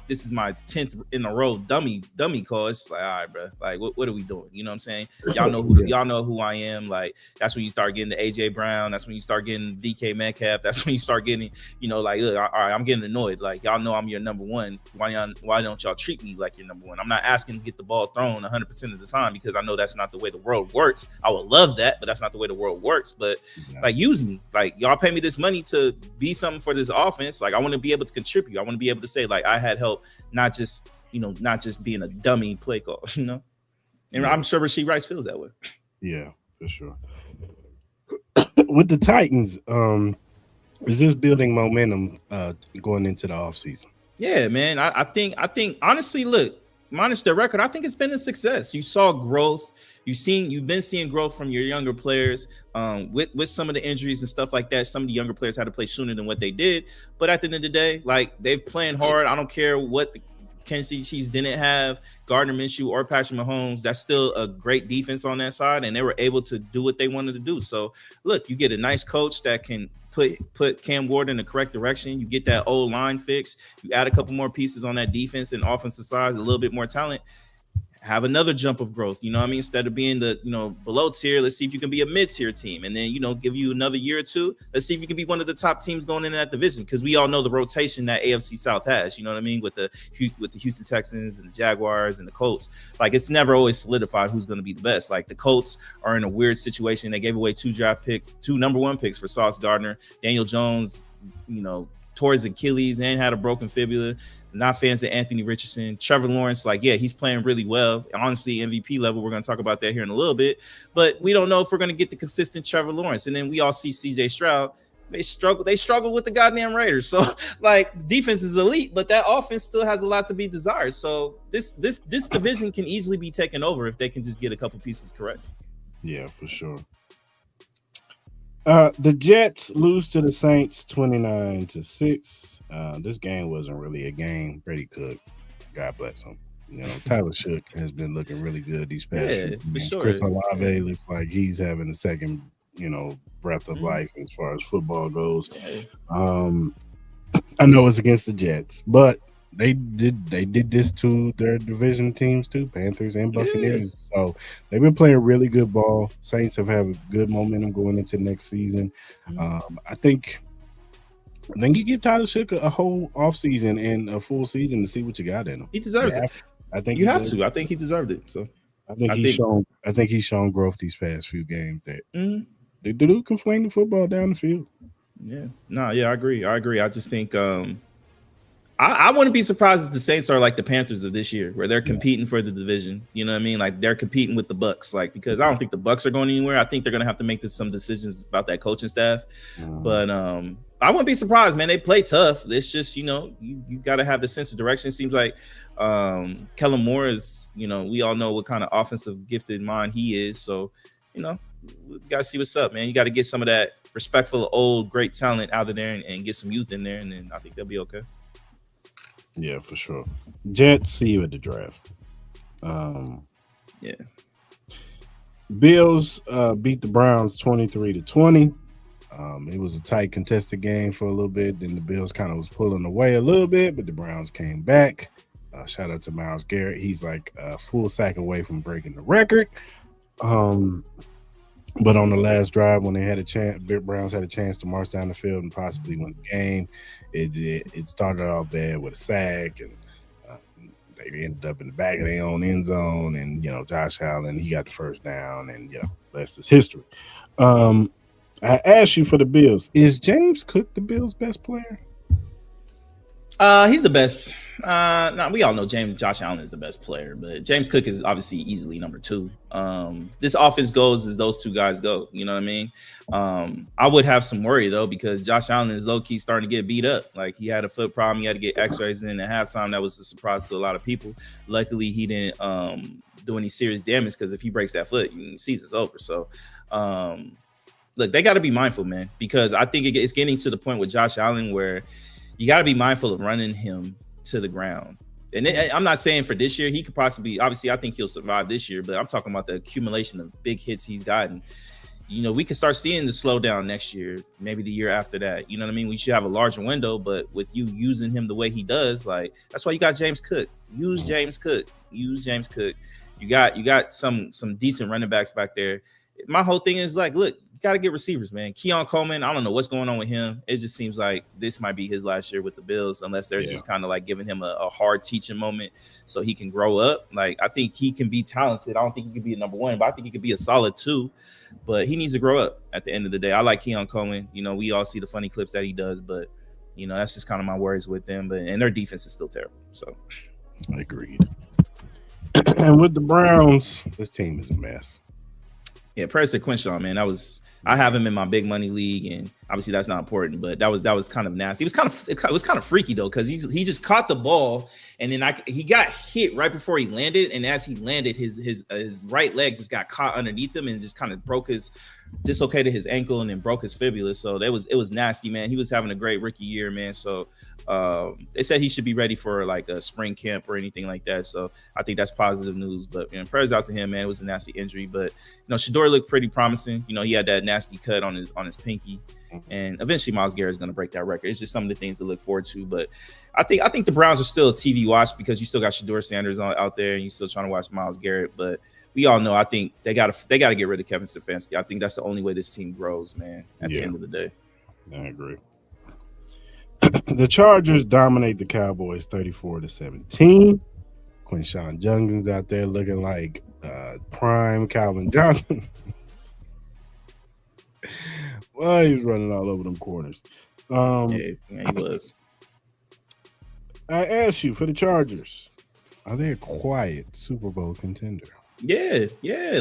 this is my 10th in a row dummy call. It's like, all right, bro. Like, what are we doing? You know what I'm saying? Y'all know who I am. Like, that's when you start getting the AJ Brown. That's when you start getting DK Metcalf. That's when you start getting, like, look, all right, I'm getting annoyed. Like, y'all know I'm your number one. Why don't y'all treat me like your number one? I'm not asking to get the ball thrown 100% of the time because I know that's not the way the world works. I would love that, but that's not the way the world works. But like, use me. Like, y'all pay me this money to be something for this offense. Like, I want to be able to contribute. I want to be able to say, like, I had help, not just being a dummy play call, And yeah. I'm sure Rasheed Rice feels that way. Yeah, for sure. With the Titans, is this building momentum going into the offseason? Yeah, man. I think honestly, look, minus their record, I think it's been a success. You saw growth. You've been seeing growth from your younger players. With some of the injuries and stuff like that, some of the younger players had to play sooner than what they did. But at the end of the day, like, they've playing hard. I don't care what the Kansas City Chiefs didn't have Gardner Minshew or Patrick Mahomes. That's still a great defense on that side, and they were able to do what they wanted to do. So, look, you get a nice coach that can put Cam Ward in the correct direction. You get that old line fixed. You add a couple more pieces on that defense and offensive side, a little bit more talent. Have another jump of growth, you know what I mean? Instead of being the, below tier, let's see if you can be a mid-tier team. And then, give you another year or two. Let's see if you can be one of the top teams going into that division, because we all know the rotation that AFC South has, you know what I mean? With the Houston Texans and the Jaguars and the Colts. Like, it's never always solidified who's going to be the best. Like, the Colts are in a weird situation. They gave away two number one picks for Sauce Gardner. Daniel Jones, tore his Achilles and had a broken fibula. Not fans of Anthony Richardson. Trevor Lawrence, like, yeah, he's playing really well. Honestly, MVP level. We're going to talk about that here in a little bit. But we don't know if we're going to get the consistent Trevor Lawrence. And then we all see CJ Stroud. They struggle with the goddamn Raiders. So, like, defense is elite, but that offense still has a lot to be desired. So this division can easily be taken over if they can just get a couple pieces correct. Yeah, for sure. The Jets lose to the Saints 29-6. This game wasn't really a game. Brady Cook, God bless him. Tyler Shook has been looking really good these past few for games. sure. Chris Olave looks like he's having a second, breath of life as far as football goes. I know it's against the Jets, but they did this to their division teams too, Panthers and Buccaneers. So they've been playing really good ball. Saints have had good momentum going into next season. I think you give Tyler Shook a whole offseason and a full season to see what you got in him. He deserves it. I think you have to. I think he deserved it. So I think he's shown growth these past few games that the dude can fling the football down the field. Yeah. No, yeah, I agree. I just think I wouldn't be surprised if the Saints are like the Panthers of this year, where they're competing for the division. You know what I mean? Like, they're competing with the Bucks, like, because I don't think the Bucks are going anywhere. I think they're going to have to make some decisions about that coaching staff. But I wouldn't be surprised, man. They play tough. It's just, you got to have the sense of direction. It seems like Kellen Moore is, we all know what kind of offensive gifted mind he is. So, we got to see what's up, man. You got to get some of that respectful, old, great talent out of there and get some youth in there, and then I think they'll be okay. Yeah, for sure. Jets, see you at the draft. Yeah. Bills beat the Browns 23-20. It was a tight contested game for a little bit. Then the Bills kind of was pulling away a little bit, but the Browns came back. Shout out to Myles Garrett. He's like a full sack away from breaking the record. But on the last drive, when they had a chance, Browns had a chance to march down the field and possibly win the game. It started off bad with a sack, and they ended up in the back of their own end zone. And Josh Allen, he got the first down, and that's his history. I asked you for the Bills. Is James Cook the Bills' best player? He's the best. We all know Josh Allen is the best player, but James Cook is obviously easily number two. This offense goes as those two guys go. You know what I mean? I would have some worry though because Josh Allen is low key starting to get beat up. Like he had a foot problem, he had to get X-rays in at halftime. That was a surprise to a lot of people. Luckily, he didn't do any serious damage because if he breaks that foot, season's over. So. Look, they got to be mindful, man, because I think it's getting to the point with Josh Allen where you got to be mindful of running him to the ground. And I'm not saying for this year, he could possibly, obviously, I think he'll survive this year, but I'm talking about the accumulation of big hits he's gotten. We can start seeing the slowdown next year, maybe the year after that. You know what I mean? We should have a larger window, but with you using him the way he does, like that's why you got James Cook. Use James Cook. You got some decent running backs back there. My whole thing is like, look, you got to get receivers, man. Keon Coleman, I don't know what's going on with him. It just seems like this might be his last year with the Bills, unless they're just kind of like giving him a hard teaching moment so he can grow up. Like, I think he can be talented. I don't think he could be a number one, but I think he could be a solid two. But he needs to grow up at the end of the day. I like Keon Coleman. We all see the funny clips that he does, but, that's just kind of my worries with them. And their defense is still terrible. So, agreed. And with the Browns, this team is a mess. Yeah, prayers to Quinshaw, man. I have him in my big money league, and obviously that's not important, but that was kind of nasty. It was kind of freaky though, because he just caught the ball, and then he got hit right before he landed, and as he landed, his right leg just got caught underneath him and just kind of dislocated his ankle and then broke his fibula. So it was nasty, man. He was having a great rookie year, man. So they said he should be ready for like a spring camp or anything like that. So I think that's positive news. But prayers out to him, man. It was a nasty injury, but Shador looked pretty promising. He had that nasty cut on his pinky, and eventually Myles Garrett is going to break that record. It's just some of the things to look forward to. But I think the Browns are still a TV watch because you still got Shador Sanders out there, and you're still trying to watch Myles Garrett. But we all know, I think they got to get rid of Kevin Stefanski. I think that's the only way this team grows, man. At the end of the day, I agree. The Chargers dominate the Cowboys 34-17. Quinshawn Judkins out there looking like prime Calvin Johnson. Well, he was running all over them corners. Yeah, he was. I asked you, for the Chargers, are they a quiet Super Bowl contender? Yeah.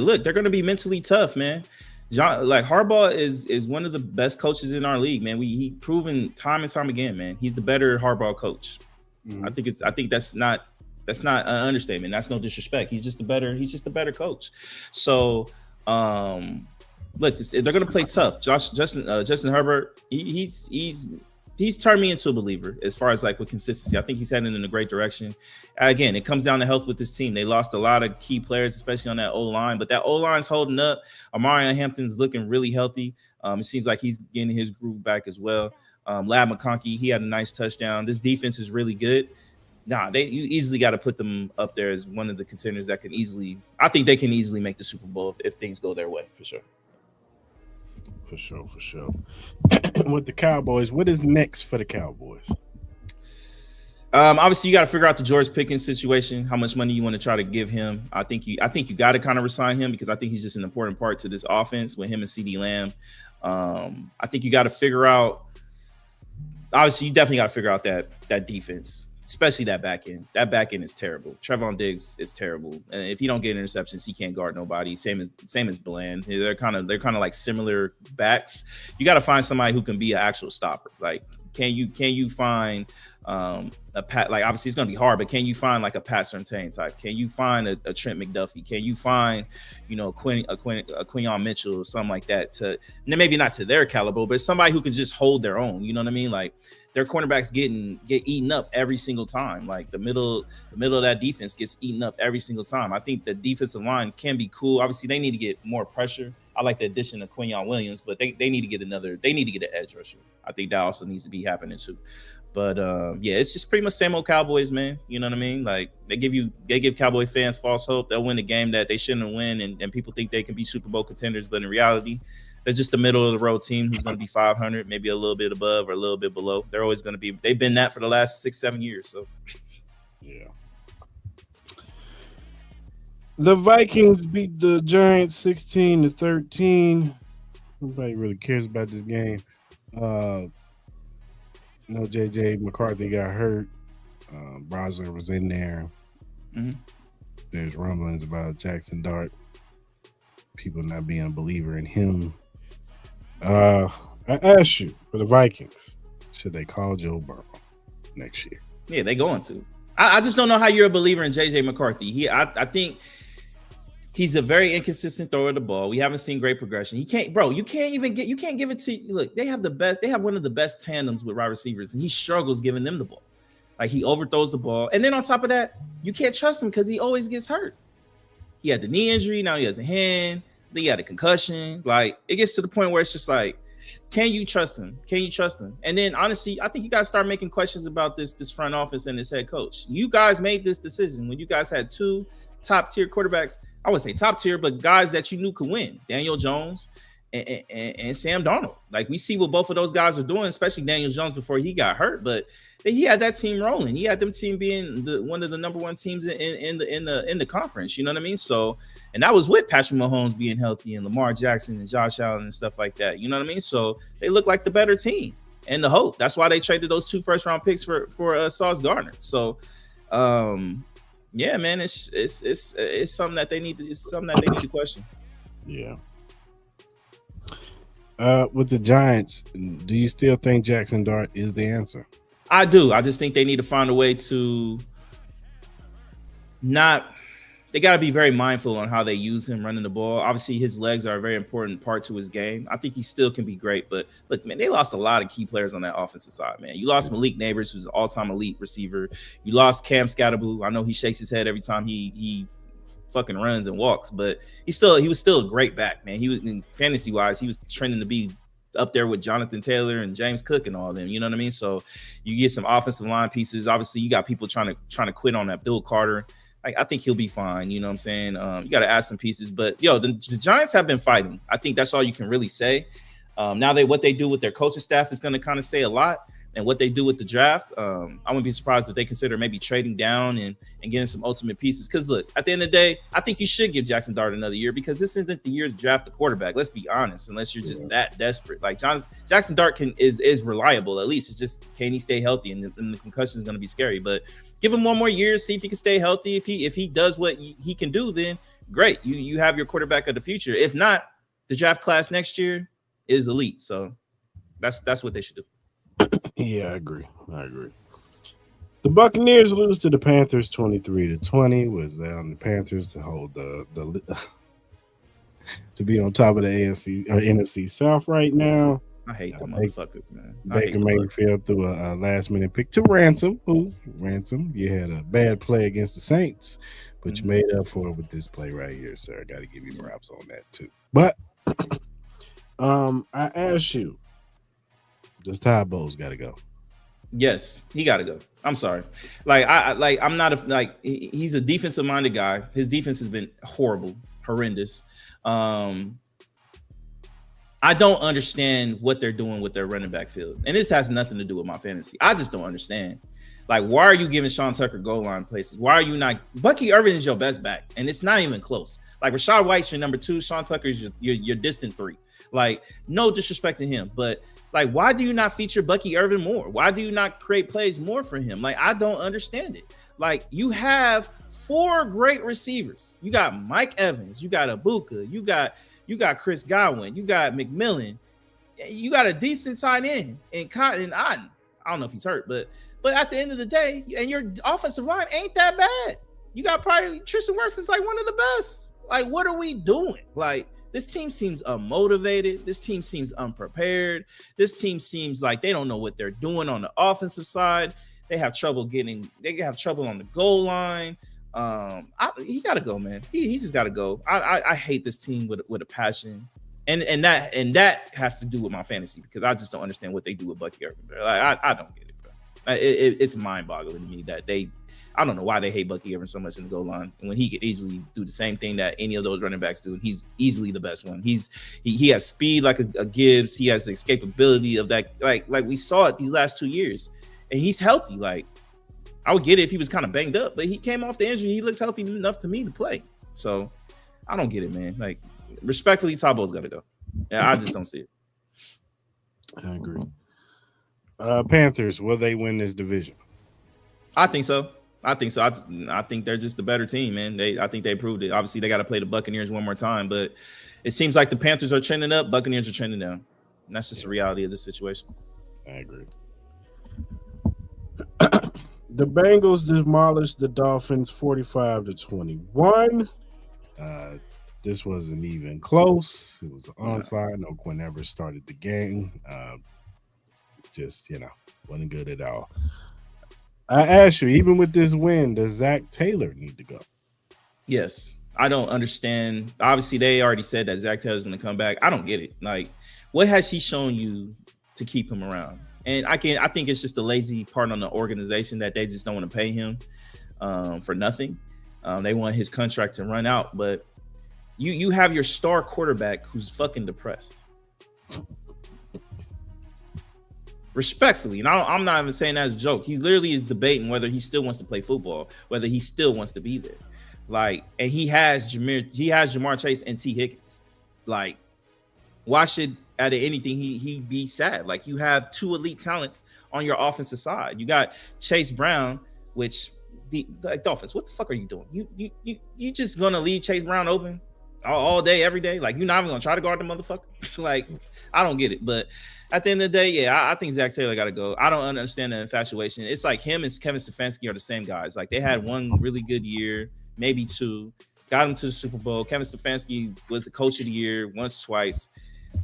Look, they're going to be mentally tough, man. Harbaugh is one of the best coaches in our league, man. He proven time and time again, man. He's the better Harbaugh coach. Mm-hmm. I think that's not an understatement. That's no disrespect. He's just the better coach. So, look, they're going to play tough. Justin Herbert, he's turned me into a believer as far as like with consistency. I think he's heading in a great direction. Again, it comes down to health with this team. They lost a lot of key players, especially on that O-line, but that O-line's holding up. Amarian Hampton's looking really healthy. It seems like he's getting his groove back as well. Lab McConkey, he had a nice touchdown. This defense is really good. You easily got to put them up there as one of the contenders that I think they can easily make the Super Bowl if things go their way, for sure. For sure. With the Cowboys, what is next for the Cowboys? Obviously, you got to figure out the George Pickens situation, how much money you want to try to give him. I think you got to kind of resign him because I think he's just an important part to this offense with him and CeeDee Lamb. I think you got to figure out. Obviously, you definitely got to figure out that defense, especially that back end. That back end is terrible. Trevon Diggs is terrible, and if he don't get interceptions, he can't guard nobody. Same as Bland. They're kind of like similar backs. You got to find somebody who can be an actual stopper. Like, can you find a Pat? Like, obviously it's gonna be hard, but can you find like a Pat Surtain type? Can you find a Trent McDuffie? Can you find a Quinyon Mitchell or something like that? To maybe not to their caliber, but somebody who can just hold their own. You know what I mean? Like, their cornerbacks get eaten up every single time. Like the middle of that defense gets eaten up every single time. I think the defensive line can be cool. Obviously, they need to get more pressure. I like the addition of Quinyon Williams, but they need to get an edge rusher. I think that also needs to be happening too. But it's just pretty much same old Cowboys, man. You know what I mean? Like they give Cowboy fans false hope. They'll win a game that they shouldn't win, and people think they can be Super Bowl contenders, but in reality, they're just the middle of the road team who's going to be 500, maybe a little bit above or a little bit below. They're always going to be. They've been that for the last 6-7 years. So, yeah. The Vikings beat the Giants 16-13. Nobody really cares about this game. No, JJ McCarthy got hurt. Browser was in there. Mm-hmm. There's rumblings about Jackson Dart. People not being a believer in him. Uh, I asked you for the Vikings, should they call Joe Burrow next year? Yeah, they going to. I just don't know how you're a believer in JJ McCarthy. I think he's a very inconsistent thrower of the ball. We haven't seen great progression. You can't give it to. Look, they have one of the best tandems with wide receivers, and he struggles giving them the ball. Like, he overthrows the ball, and then on top of that, you can't trust him because he always gets hurt. He had the knee injury, now he has a hand. Then he had a concussion. Like, it gets to the point where it's just like, can you trust him? Can you trust him? And then honestly, I think you guys start making questions about this front office and this head coach. You guys made this decision when you guys had two top tier quarterbacks. I would say top tier, but guys that you knew could win. Daniel Jones and Sam Darnold. Like, we see what both of those guys are doing, especially Daniel Jones before he got hurt. But he had that team rolling. He had them team being one of the number one teams in the conference. You know what I mean? So, and that was with Patrick Mahomes being healthy and Lamar Jackson and Josh Allen and stuff like that. You know what I mean? So they look like the better team and the hope. That's why they traded those 2 first-round picks for Sauce Gardner. So, yeah, man, it's something that they need to. It's something that they need to question. Yeah. With the Giants, do you still think Jackson Dart is the answer? I do. I just think they need to find a way to not. They got to be very mindful on how they use him running the ball. Obviously, his legs are a very important part to his game. I think he still can be great, but look, man, they lost a lot of key players on that offensive side, man. You lost Malik Neighbors, who's an all-time elite receiver. You lost Cam Scatterboo. I know he shakes his head every time he fucking runs and walks, but he was still a great back, man. He was, in fantasy wise, he was trending to be up there with Jonathan Taylor and James Cook and all of them. You know what I mean? So you get some offensive line pieces. Obviously, you got people trying to quit on that Bill Carter. I think he'll be fine. You know what I'm saying? You got to add some pieces, but the Giants have been fighting. I think that's all you can really say. Now what they do with their coaching staff is going to kind of say a lot. And what they do with the draft, I wouldn't be surprised if they consider maybe trading down and getting some ultimate pieces. Because look, at the end of the day, I think you should give Jackson Dart another year, because this isn't the year to draft a quarterback. Let's be honest, unless you're just that desperate. Like, Jackson Dart is reliable. At least it's just, can he stay healthy? And the concussion is going to be scary. But give him one more year, see if he can stay healthy. If he does what he can do, then great. You have your quarterback of the future. If not, the draft class next year is elite. So that's what they should do. Yeah, I agree. The Buccaneers lose to the Panthers 23-20. Was on the Panthers to hold the to be on top of the AFC or NFC South right now. I hate the motherfuckers, man. Baker Mayfield threw a last minute pick to Ransom. Ransom, you had a bad play against the Saints, but you made up for it with this play right here, sir. I got to give you props on that too. But I asked you, does Ty Bowles got to go? Yes, he got to go. I'm sorry. I'm not he's a defensive minded guy. His defense has been horrendous. I don't understand what they're doing with their running back field. And this has nothing to do with my fantasy. I just don't understand. Like, why are you giving Sean Tucker goal line places? Why are you not? Bucky Irvin is your best back, and it's not even close. Like, Rachaad White's your number 2. Sean Tucker is your distant 3. Like, no disrespect to him, but like, why do you not feature Bucky Irvin more? Why do you not create plays more for him? Like, I don't understand it. Like, you have 4 great receivers. You got Mike Evans. You got Ibuka. You got Chris Godwin. You got McMillan. You got a decent tight end in Cotton Otten. I don't know if he's hurt, but at the end of the day, and your offensive line ain't that bad. You got probably Tristan Wirfs is like one of the best. Like, what are we doing? Like, this team seems unmotivated. This team seems unprepared. This team seems like they don't know what they're doing on the offensive side. They have trouble on the goal line. He got to go, man. He just got to go. I hate this team with a passion, and that has to do with my fantasy, because I just don't understand what they do with Bucky Irvin. Like, I don't get it, bro. It's mind-boggling to me that I don't know why they hate Bucky Irvin so much in the goal line, and when he could easily do the same thing that any of those running backs do, and he's easily the best one. He has speed like a Gibbs. He has the escapability of that, like we saw it these last 2 years, and he's healthy. Like, I would get it if he was kind of banged up, but he came off the injury. He looks healthy enough to me to play. So I don't get it, man. Like, respectfully, Tabo's got to go. Yeah, I just don't see it. I agree. Panthers, will they win this division? I think so. I think they're just the better team, man. I think they proved it. Obviously, they got to play the Buccaneers one more time, but it seems like the Panthers are trending up, Buccaneers are trending down. And that's just the reality of the situation. I agree. The Bengals demolished the Dolphins 45-21. This wasn't even close. It was an onslaught. No Quinn ever started the game. Just, wasn't good at all. I asked you, even with this win, does Zach Taylor need to go? Yes. I don't understand. Obviously, they already said that Zach Taylor's going to come back. I don't get it. Like, what has he shown you to keep him around? And I think it's just a lazy part on the organization that they just don't want to pay him for nothing. They want his contract to run out, but you have your star quarterback who's fucking depressed. Respectfully, and I'm not even saying that as a joke. He literally is debating whether he still wants to play football, whether he still wants to be there. Like, and he has Jamar Chase and T. Higgins. Like, why should out of anything he be sad? Like, you have two elite talents on your offensive side. You got Chase Brown, which the Dolphins, what the fuck are you doing? You just gonna leave Chase Brown open all day, every day? Like, you're not even gonna try to guard the motherfucker? Like, I don't get it. But at the end of the day, yeah, I think Zach Taylor got to go. I don't understand the infatuation. It's like him and Kevin Stefanski are the same guys. Like, they had one really good year, maybe two, got him to the Super Bowl. Kevin Stefanski was the coach of the year once, twice.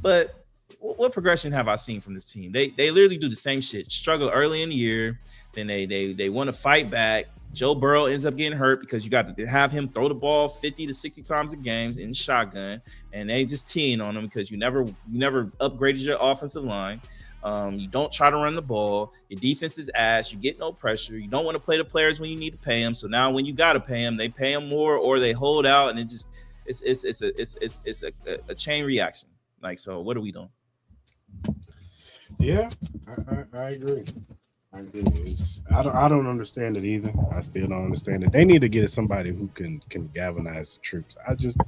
But what progression have I seen from this team? They literally do the same shit. Struggle early in the year, then they want to fight back. Joe Burrow ends up getting hurt because you got to have him throw the ball 50 to 60 times a game in shotgun, and they just teeing on him because you never upgraded your offensive line. You don't try to run the ball. Your defense is ass. You get no pressure. You don't want to play the players when you need to pay them. So now when you got to pay them, they pay them more or they hold out, and it's a chain reaction. Like, so what are we doing? Yeah, I agree. I don't understand it either. I still don't understand it. They need to get somebody who can galvanize the troops.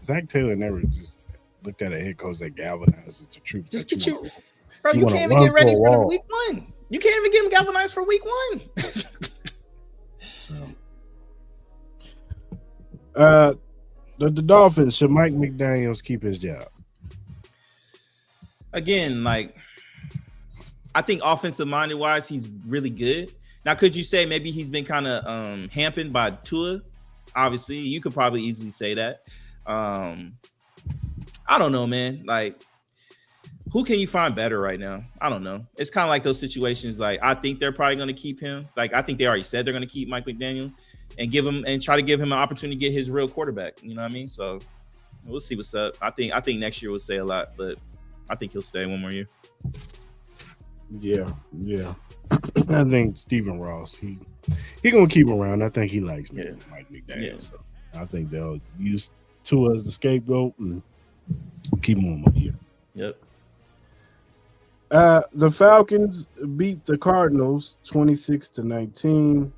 Zach Taylor never just looked at a head coach that galvanizes the troops. Just get you, bro. You can't even get ready for week one. You can't even get him galvanized for week one. The Dolphins, should Mike McDaniels keep his job? Again, like, I think offensive minded wise, he's really good. Now, could you say maybe he's been kind of hampered by Tua? Obviously, you could probably easily say that. I don't know, man. Like, who can you find better right now? I don't know. It's kind of like those situations. Like, I think they're probably going to keep him. Like, I think they already said they're going to keep Mike McDaniel and try to give him an opportunity to get his real quarterback. You know what I mean? So we'll see what's up. I think next year will say a lot, but I think he'll stay one more year. Yeah. I think Stephen Ross, he gonna keep him around. I think he likes Mike McDaniel. Yeah. So I think they'll use Tua as the scapegoat and keep him on 1 year. Yep. The Falcons beat the Cardinals 26-19.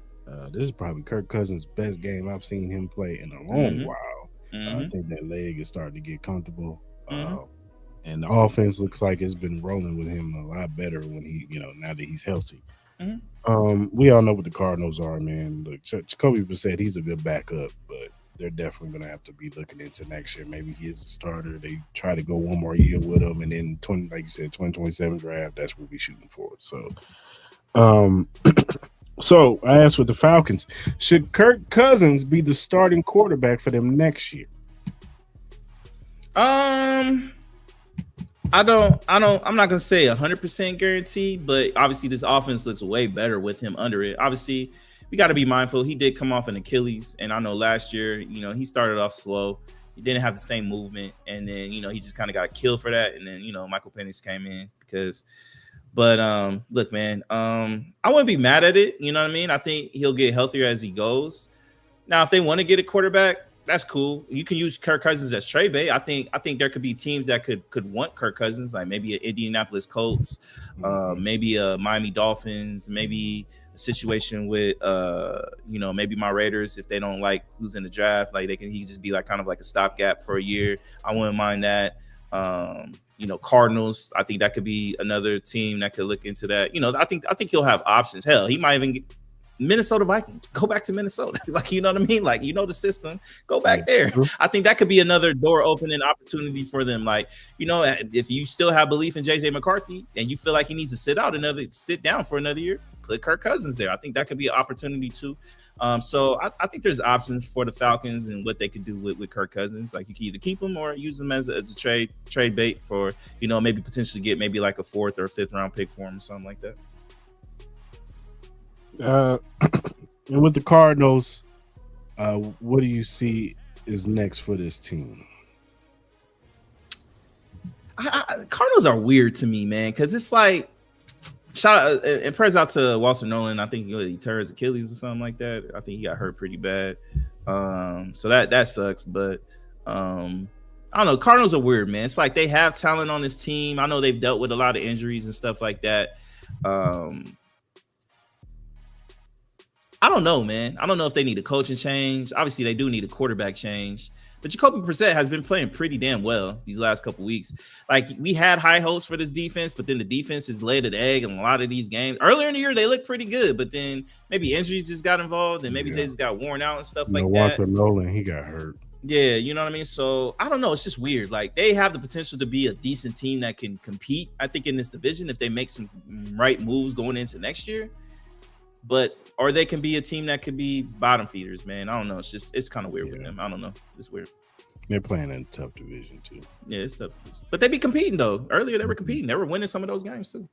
This is probably Kirk Cousins' best game I've seen him play in a long while. I think that leg is starting to get comfortable. And the offense looks like it's been rolling with him a lot better when he, now that he's healthy. We all know what the Cardinals are, man. Look, Jacoby Brissett, he's a good backup, but they're definitely going to have to be looking into next year. Maybe he is a starter. They try to go one more year with him, and then 2027 draft, that's what we're shooting for. So, so I asked with the Falcons, should Kirk Cousins be the starting quarterback for them next year? I'm not gonna say 100% guarantee, but obviously this offense looks way better with him under it. Obviously, we got to be mindful. He did come off an Achilles, and I know last year, he started off slow. He didn't have the same movement, and then he just kind of got killed for that. And then Michael Penix came in but look, man, I wouldn't be mad at it. You know what I mean? I think he'll get healthier as he goes. Now, if they want to get a quarterback, that's cool. You can use Kirk Cousins as trade bait. I think there could be teams that could want Kirk Cousins, like maybe an Indianapolis Colts, maybe a Miami Dolphins, maybe a situation with maybe my Raiders if they don't like who's in the draft. Like he just be like kind of like a stopgap for a year. I wouldn't mind that. Cardinals. I think that could be another team that could look into that. I think he'll have options. Hell, he might even get Minnesota Vikings. Go back to Minnesota. Like, you know what I mean? Like, the system. Go back there. I think that could be another door opening opportunity for them. Like, if you still have belief in JJ McCarthy and you feel like he needs to sit down for another year, put Kirk Cousins there. I think that could be an opportunity too. So I think there's options for the Falcons and what they could do with Kirk Cousins. Like, you can either keep him or use him as a trade bait for, maybe potentially get maybe like a 4th or 5th round pick for him or something like that. And with the Cardinals, what do you see is next for this team? Cardinals are weird to me, man, because it's like, and prayers out to Walter Nolan. I think he tore his Achilles or something like that. I think he got hurt pretty bad. So that sucks. But I don't know. Cardinals are weird, man. It's like they have talent on this team. I know they've dealt with a lot of injuries and stuff like that. I don't know, man. I don't know if they need a coaching change. Obviously, they do need a quarterback change. But Jacoby Brissett has been playing pretty damn well these last couple weeks. Like, we had high hopes for this defense, but then the defense has laid an egg in a lot of these games. Earlier in the year, they looked pretty good, but then maybe injuries just got involved, and maybe they just got worn out and stuff like that. Walker Nolan, he got hurt. Yeah, you know what I mean? So, I don't know. It's just weird. Like, they have the potential to be a decent team that can compete, I think, in this division if they make some right moves going into next year. Or they can be a team that could be bottom feeders, man. I don't know. It's kind of weird with them. I don't know. It's weird. They're playing in a tough division too. Yeah, it's tough. But they be competing though. Earlier they were competing. They were winning some of those games too.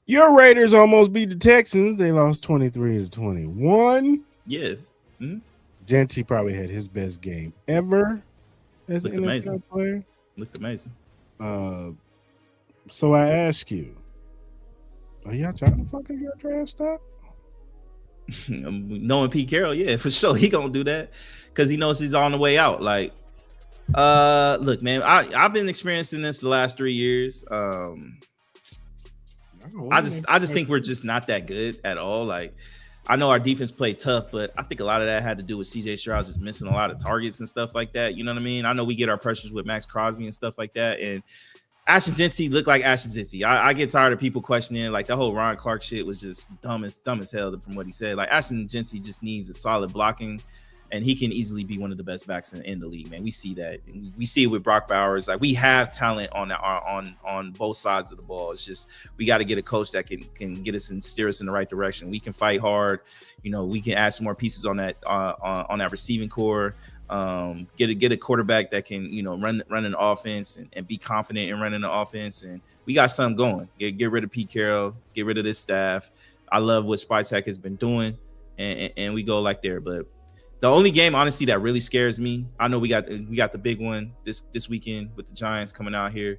Your Raiders almost beat the Texans. They lost 23-21. Yeah. Mm-hmm. Genty probably had his best game ever as an NFL player. Looked amazing. So I ask you, are y'all trying to fucking get draft stock? Knowing Pete Carroll, yeah, for sure. He gonna do that because he knows he's on the way out. Like, look, man, I've been experiencing this the last 3 years. I just think we're just not that good at all. Like, I know our defense played tough, but I think a lot of that had to do with CJ Stroud just missing a lot of targets and stuff like that. You know what I mean? I know we get our pressures with Max Crosby and stuff like that, and Ashton Genty looked like Ashton Genty. I get tired of people questioning, like, the whole Ron Clark shit was just dumb as hell from what he said. Like, Ashton Genty just needs a solid blocking, and he can easily be one of the best backs in the league, man. We see that. We see it with Brock Bowers. Like, we have talent on both sides of the ball. It's just we got to get a coach that can get us and steer us in the right direction. We can fight hard. We can add some more pieces on that receiving core. Get a quarterback that can run an offense and be confident in running the offense, and we got something going. Get rid of Pete Carroll, get rid of this staff. I love what Spytek has been doing, and we go like there. But the only game, honestly, that really scares me, I know we got the big one this weekend with the Giants coming out here.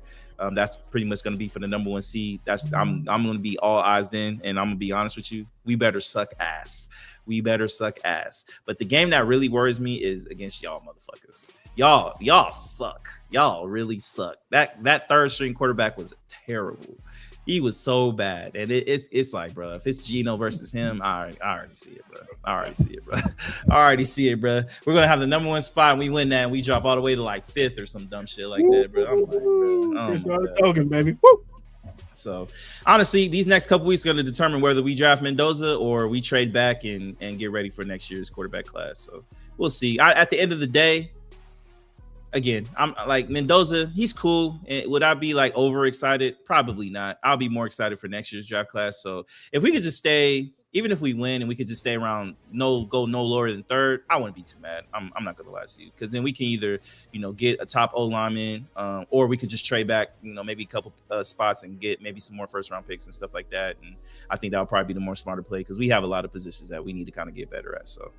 That's pretty much going to be for the number 1 seed. I'm going to be all eyes then, and I'm going to be honest with you. We better suck ass. But the game that really worries me is against y'all motherfuckers. Y'all suck. Y'all really suck. That third string quarterback was terrible. He was so bad. And it's like, bro, if it's Geno versus him, I already see it, bro. I already see it, bro. We're going to have the number 1 spot, and we win that, and we drop all the way to like 5th or some dumb shit like that, bro. I'm like, bro. Cris Style Mal, baby. Woo! So, honestly, these next couple weeks are going to determine whether we draft Mendoza or we trade back and get ready for next year's quarterback class. So, we'll see. At the end of the day, again, I'm like Mendoza, he's cool. And would I be like overexcited? Probably not. I'll be more excited for next year's draft class. So, if we could just stay, even if we win and we could just stay around, go no lower than 3rd, I wouldn't be too mad. I'm not gonna lie to you, because then we can either get a top O lineman, or we could just trade back maybe a couple spots and get maybe some more 1st round picks and stuff like that. And I think that would probably be the more smarter play, because we have a lot of positions that we need to kind of get better at. So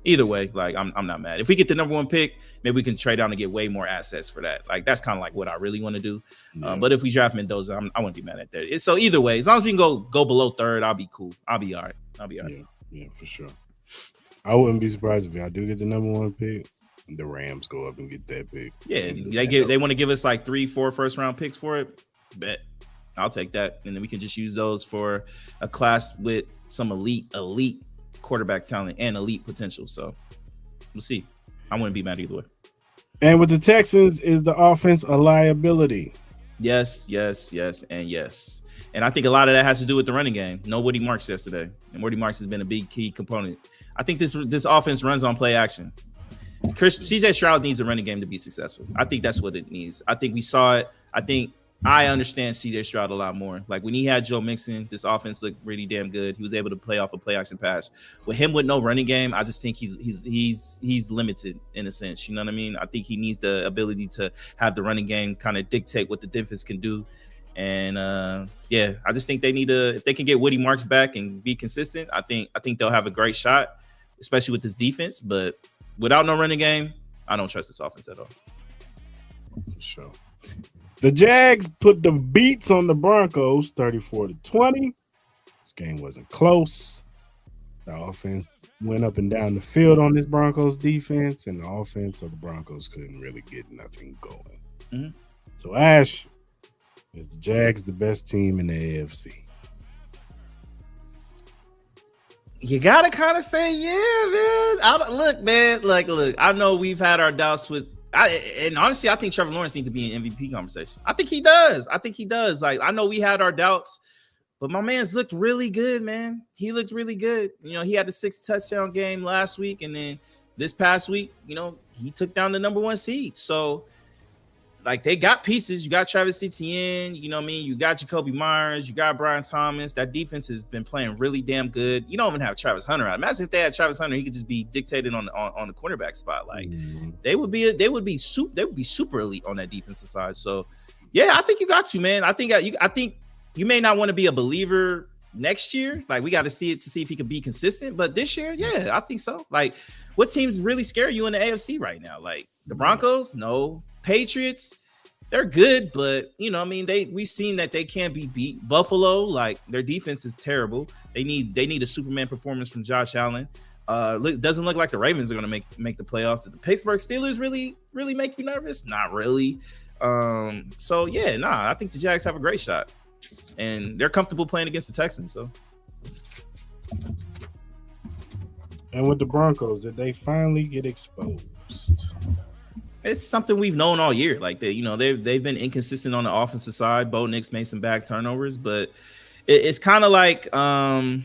either way, like I'm not mad. If we get the number 1 pick, maybe we can trade down and get way more assets for that. Like, that's kind of like what I really want to do. Yeah. But if we draft Mendoza, I wouldn't be mad at that. So either way, as long as we can go below 3rd, I'll be cool. I'll be all right. Yeah, for sure. I wouldn't be surprised if y'all do get the number 1 pick, the Rams go up and get that pick. Yeah, they want to give us like 3-4 1st round picks for it. Bet I'll take that, and then we can just use those for a class with some elite quarterback talent and elite potential. So we'll see. I wouldn't be mad either way. And with the Texans, is the offense a liability? Yes, and yes. And I think a lot of that has to do with the running game. No Woody Marks yesterday. And Woody Marks has been a big key component. I think this offense runs on play action. CJ Stroud needs a running game to be successful. I think that's what it needs. I think we saw it. I understand CJ Stroud a lot more. Like when he had Joe Mixon, this offense looked really damn good. He was able to play off a play action pass. With him with no running game, I just think he's limited in a sense. You know what I mean? I think he needs the ability to have the running game kind of dictate what the defense can do. And I just think they need to, if they can get Woody Marks back and be consistent, I think they'll have a great shot, especially with this defense. But without no running game, I don't trust this offense at all. For sure. The Jags put the beats on the Broncos 34-20. This game wasn't close. The offense went up and down the field on this Broncos defense, and the offense of the Broncos couldn't really get nothing going. Mm-hmm. So, Ash, is the Jags the best team in the AFC? You gotta kind of say, yeah, man. Look. I know we've had our doubts with. And honestly, I think Trevor Lawrence needs to be in MVP conversation. I think he does. Like, I know we had our doubts, but my man's looked really good, man. He looked really good. You know, he had the 6 touchdown game last week, and then this past week, you know, he took down the number 1 seed. So, like, they got pieces. You got Travis Etienne, you know what I mean? You got Jacoby Myers, you got Brian Thomas. That defense has been playing really damn good. You don't even have Travis Hunter out. Imagine if they had Travis Hunter, he could just be dictated on the cornerback spot. Like, they would be super elite on that defensive side. So, yeah, I think you got to, man. I think you may not want to be a believer next year. Like, we got to see it to see if he can be consistent. But this year, yeah, I think so. Like, what teams really scare you in the AFC right now? Like, the Broncos? No. Patriots, they're good, but you know, I mean, we've seen that they can't be beat. Buffalo, like, their defense is terrible. They need a Superman performance from Josh Allen. Doesn't look like the Ravens are going to make the playoffs. Did the Pittsburgh Steelers really make you nervous? Not really. So yeah, I think the Jags have a great shot, and they're comfortable playing against the Texans. So. And with the Broncos, did they finally get exposed? It's something we've known all year. Like, they've been inconsistent on the offensive side. Bo Nix made some bad turnovers, but it's kind of like the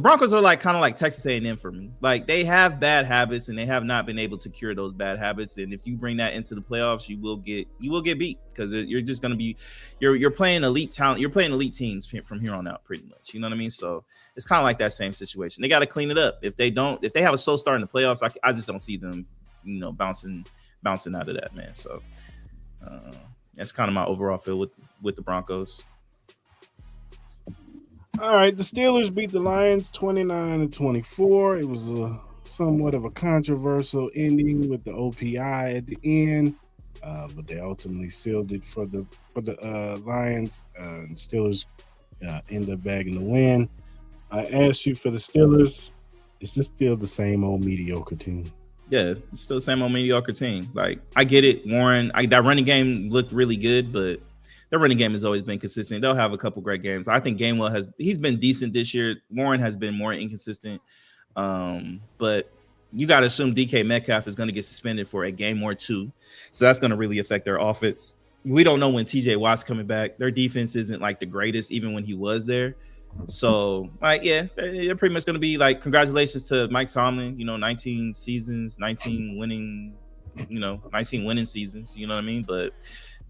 Broncos are like kind of like Texas A&M for me. Like, they have bad habits, and they have not been able to cure those bad habits. And if you bring that into the playoffs, you will get beat, because you're just going to be you're playing elite talent. You're playing elite teams from here on out, pretty much. You know what I mean? So it's kind of like that same situation. They got to clean it up. If they have a slow start in the playoffs, I just don't see them, you know, bouncing out of that, man. So that's kind of my overall feel with the Broncos. All right, the Steelers beat the Lions 29-24. It was a somewhat of a controversial ending with the OPI at the end, but they ultimately sealed it for the Lions. And Steelers end up bagging the win. I asked you for the Steelers. Is this still the same old mediocre team? Yeah, it's still the same old mediocre team. Like, I get it, Warren. That running game looked really good, but their running game has always been consistent. They'll have a couple great games. I think Gainwell he's been decent this year. Warren has been more inconsistent. But you got to assume DK Metcalf is going to get suspended for a game or two. So that's going to really affect their offense. We don't know when TJ Watt's coming back. Their defense isn't like the greatest, even when he was there. So, like, yeah, they're pretty much going to be like, congratulations to Mike Tomlin, 19 seasons, 19 winning seasons, you know what I mean? But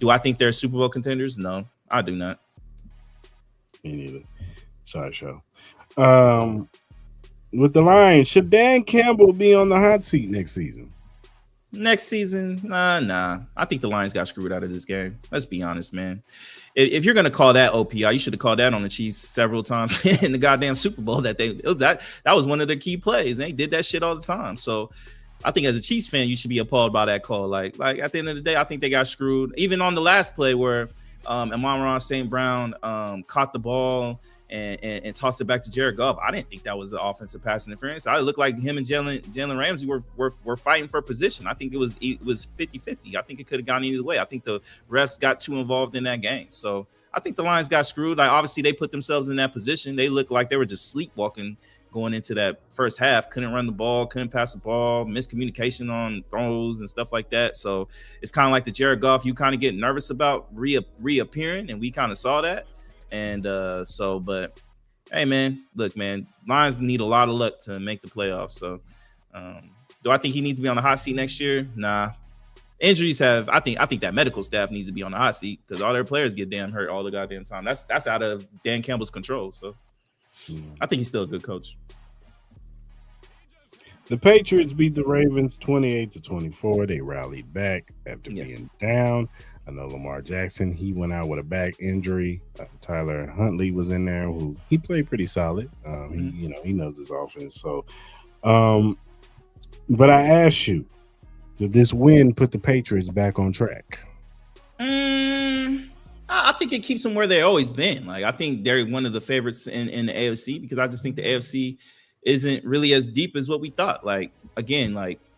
do I think they're Super Bowl contenders? No, I do not. Me neither. Sorry, show. With the Lions, should Dan Campbell be on the hot seat next season? Next season? Nah. I think the Lions got screwed out of this game. Let's be honest, man. If you're going to call that OPI, you should have called that on the Chiefs several times in the goddamn Super Bowl. That was one of the key plays. They did that shit all the time. So I think as a Chiefs fan, you should be appalled by that call. Like at the end of the day, I think they got screwed. Even on the last play where Amon-Ra St. Brown caught the ball and tossed it back to Jared Goff. I didn't think that was the offensive pass interference. I looked like him and Jalen Ramsey were fighting for position. I think it was 50-50. I think it could have gone either way. I think the refs got too involved in that game. So I think the Lions got screwed. Like, obviously they put themselves in that position. They looked like they were just sleepwalking going into that first half. Couldn't run the ball, couldn't pass the ball, miscommunication on throws and stuff like that. So it's kind of like the Jared Goff you kind of get nervous about reappearing, and we kind of saw that. And but hey, man, look, man, Lions need a lot of luck to make the playoffs. So do I think he needs to be on the hot seat next year? Nah. Injuries have, I think that medical staff needs to be on the hot seat because all their players get damn hurt all the goddamn time. That's out of Dan Campbell's control. So I think he's still a good coach. The Patriots beat the Ravens 28-24. They rallied back after being down. I know Lamar Jackson, he went out with a back injury. Tyler Huntley was in there, who he played pretty solid. He knows his offense. So, but I asked you, did this win put the Patriots back on track? I think it keeps them where they've always been. Like, I think they're one of the favorites in the AFC because I just think the AFC isn't really as deep as what we thought. Like, again,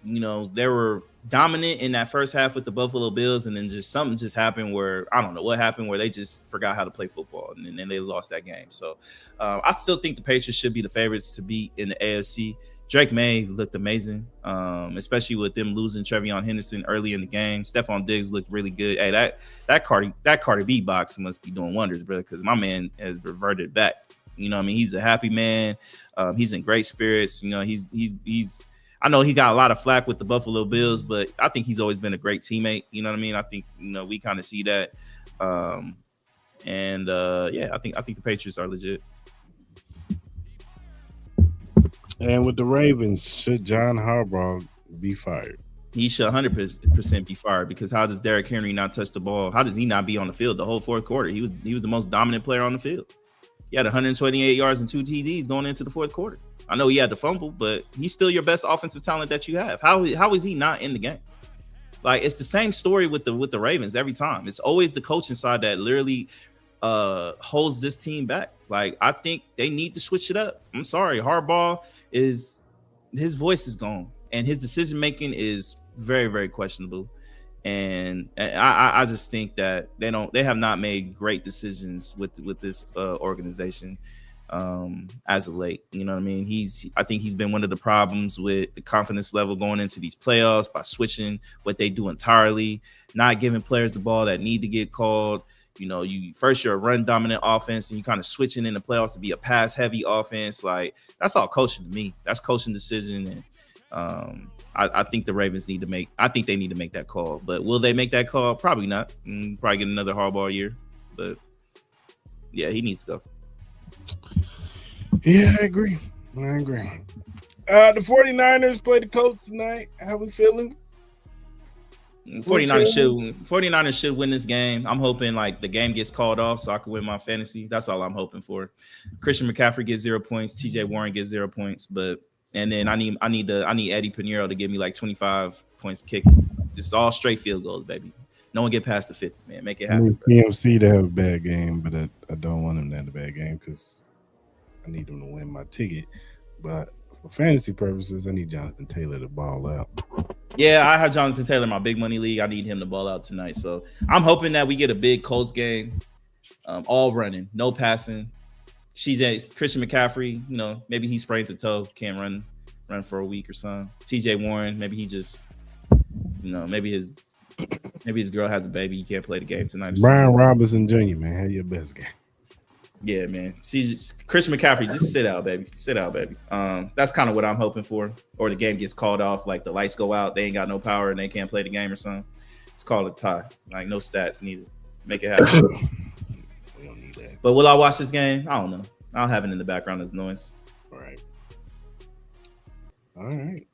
they were dominant in that first half with the Buffalo Bills, and then something just happened where I don't know what happened where they just forgot how to play football, and then they lost that game. So I still think the Patriots should be the favorites to beat in the AFC. Drake May looked amazing, especially with them losing Trevion Henderson early in the game. Stephon Diggs looked really good. Hey, that Cardi B box must be doing wonders, bro, because my man has reverted back. You know what I mean? He's a happy man. He's in great spirits. You know, he's I know he got a lot of flack with the Buffalo Bills, but I think he's always been a great teammate. You know what I mean? I think, we kind of see that. I think the Patriots are legit. And with the Ravens, should John Harbaugh be fired? He should 100% be fired because how does Derrick Henry not touch the ball? How does he not be on the field the whole fourth quarter? He was the most dominant player on the field. He had 128 yards and 2 TDs going into the fourth quarter. I know he had the fumble, but he's still your best offensive talent that you have. How is he not in the game? Like, it's the same story with the Ravens every time. It's always the coaching side that literally holds this team back. Like, I think they need to switch it up. I'm sorry, Harbaugh his voice is gone, and his decision making is very, very questionable. And I just think that they have not made great decisions with this organization as of late. You know what I mean? I think he's been one of the problems with the confidence level going into these playoffs by switching what they do entirely, not giving players the ball that need to get called. You're a run dominant offense and you kind of switching in the playoffs to be a pass heavy offense. Like, that's all coaching to me. That's coaching decision. And I think the Ravens need to make that call. But will they make that call? Probably not. Probably get another Harbaugh year. But yeah, he needs to go. Yeah, I agree. The 49ers play the Colts tonight. How we feeling? 49ers should win this game. I'm hoping like the game gets called off so I can win my fantasy. That's all I'm hoping for. Christian McCaffrey gets 0 points. TJ Warren gets 0 points. And then I need Eddie Pinheiro to give me like 25 points kicking. Just all straight field goals, baby. No one get past the 50, man. Make it happen. I need CMC to have a bad game, but I don't want him to have a bad game because I need him to win my ticket. But for fantasy purposes, I need Jonathan Taylor to ball out. Yeah, I have Jonathan Taylor in my big money league. I need him to ball out tonight. So I'm hoping that we get a big Colts game, all running, no passing. She's at Christian McCaffrey. Maybe he sprains a toe, can't run for a week or something. TJ Warren, maybe he just, maybe his girl has a baby. He can't play the game tonight. Brian Robinson Jr., man, have your best game. Yeah, man. Christian McCaffrey, just sit out, baby. Sit out, baby. That's kind of what I'm hoping for. Or the game gets called off, like the lights go out, they ain't got no power, and they can't play the game or something. It's called a tie. Like, no stats needed. Make it happen. We don't need that. But will I watch this game? I don't know. I'll have it in the background as noise. All right.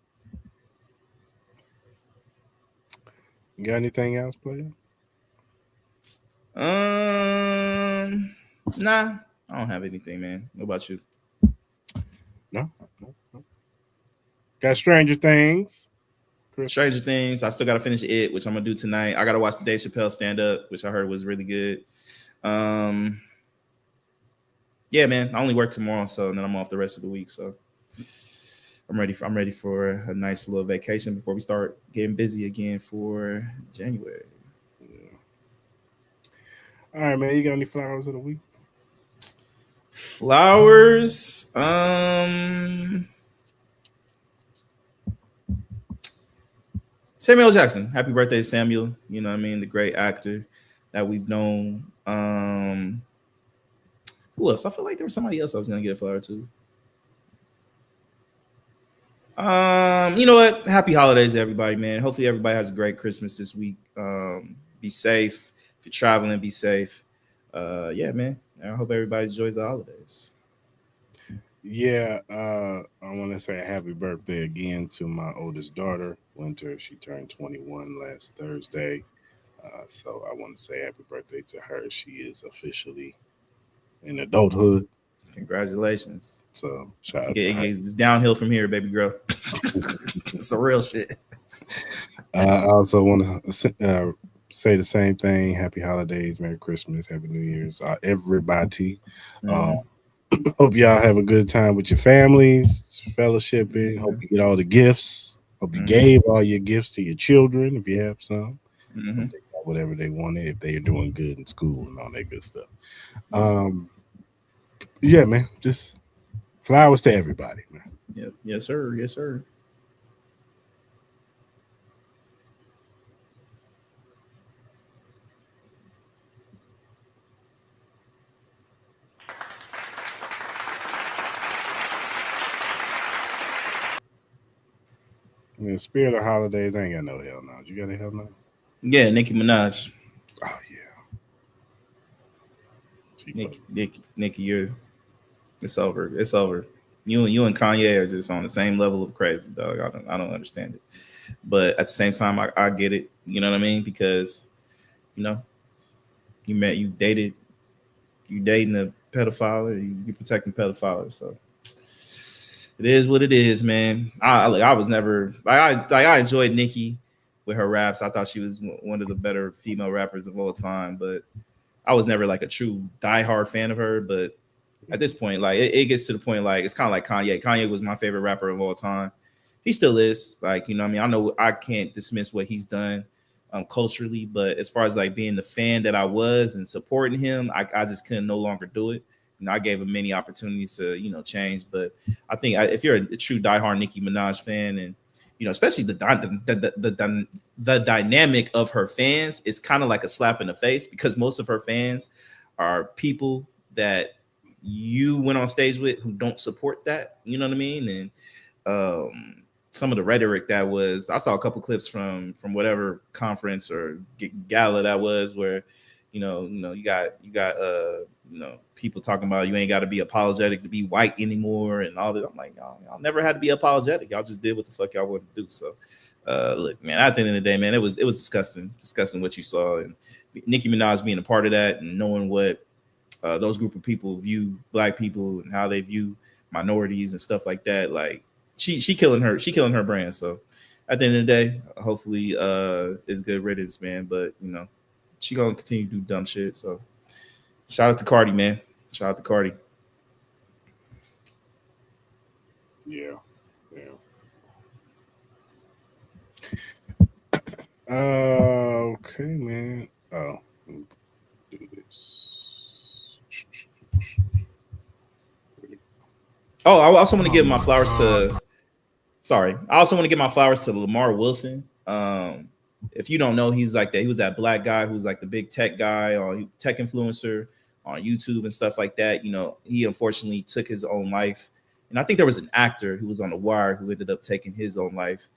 You got anything else, player? Nah, I don't have anything, man. What about you? No. Got Stranger Things. Stranger Things. I still got to finish it, which I'm gonna do tonight. I got to watch the Dave Chappelle stand up, which I heard was really good. Yeah, man. I only work tomorrow, so then I'm off the rest of the week. So I'm ready for a nice little vacation before we start getting busy again for January. Yeah. All right, man. You got any flowers of the week? Flowers. Samuel Jackson. Happy birthday, Samuel. You know what I mean? The great actor that we've known. Who else? I feel like there was somebody else I was gonna get a flower to. You know what? Happy holidays to everybody, man. Hopefully everybody has a great Christmas this week. Be safe. If you're traveling, be safe. Yeah, man. I hope everybody enjoys the holidays. Yeah, I want to say happy birthday again to my oldest daughter, Winter. She turned 21 last Thursday. So I want to say happy birthday to her. She is officially in adulthood. Congratulations. So shout out to her. It's downhill from here, baby girl. It's the real shit. I also want to say the same thing. Happy holidays, Merry Christmas, Happy New Year's, everybody. Hope y'all have a good time with your families, fellowshipping. Hope you get all the gifts. Hope you gave all your gifts to your children if you have some. Hope they got whatever they wanted if they are doing good in school and all that good stuff. Yeah, man. Just flowers to everybody, man. Yep. Yes, sir. Yes, sir. In the spirit of holidays, I ain't got no hell now. You got a hell now? Yeah, Nicki Minaj. Oh yeah. Nicki, it's over. It's over. You and Kanye are just on the same level of crazy, dog. I don't understand it. But at the same time, I get it. You know what I mean? Because, you dating a pedophile, or you protecting pedophiles. So it is what it is, man. I was never I enjoyed Nicki with her raps. I thought she was one of the better female rappers of all time, but I was never like a true diehard fan of her. But at this point, like it gets to the point, like it's kind of like Kanye. Kanye was my favorite rapper of all time. He still is. Like, you know what I mean? I know I can't dismiss what he's done culturally, but as far as like being the fan that I was and supporting him, I just couldn't no longer do it. You know, I gave him many opportunities to, change. But I think if you're a true diehard Nicki Minaj fan, and especially the dynamic of her fans, is kind of like a slap in the face, because most of her fans are people that you went on stage with who don't support that. You know what I mean? And some of the rhetoric that was, I saw a couple clips from whatever conference or gala that was, where you got people talking about you ain't got to be apologetic to be white anymore and all that. I'm like, y'all never had to be apologetic. Y'all just did what the fuck y'all wanted to do. So look, man, at the end of the day, man, it was disgusting what you saw, and Nicki Minaj being a part of that and knowing what those group of people view black people and how they view minorities and stuff like that. Like she killing her brand. So at the end of the day, hopefully it's good riddance, man. But she gonna continue to do dumb shit. So shout out to Cardi, man. Shout out to Cardi. Yeah. Okay, man. Oh, do this. Oh, I also want to give my flowers to. Sorry, I also want to give my flowers to Lamar Wilson. If you don't know, he's like that. He was that black guy who's like the big tech guy or tech influencer on YouTube and stuff like that. He unfortunately took his own life. And I think there was an actor who was on The Wire who ended up taking his own life.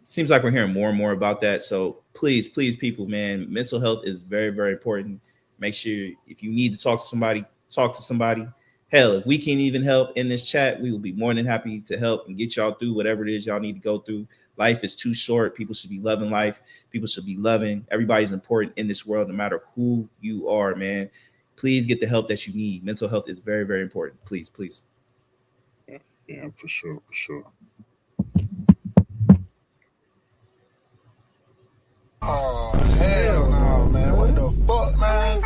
Seems like we're hearing more and more about that. So please, people, man, mental health is very, very important. Make sure if you need to talk to somebody, talk to somebody. Hell, if we can even help in this chat, we will be more than happy to help and get y'all through whatever it is y'all need to go through. Life is too short. People should be loving life. People should be loving. Everybody's important in this world, no matter who you are, man. Please get the help that you need. Mental health is very, very important. Please. Yeah, for sure. Oh, hell no, man. What the fuck, man?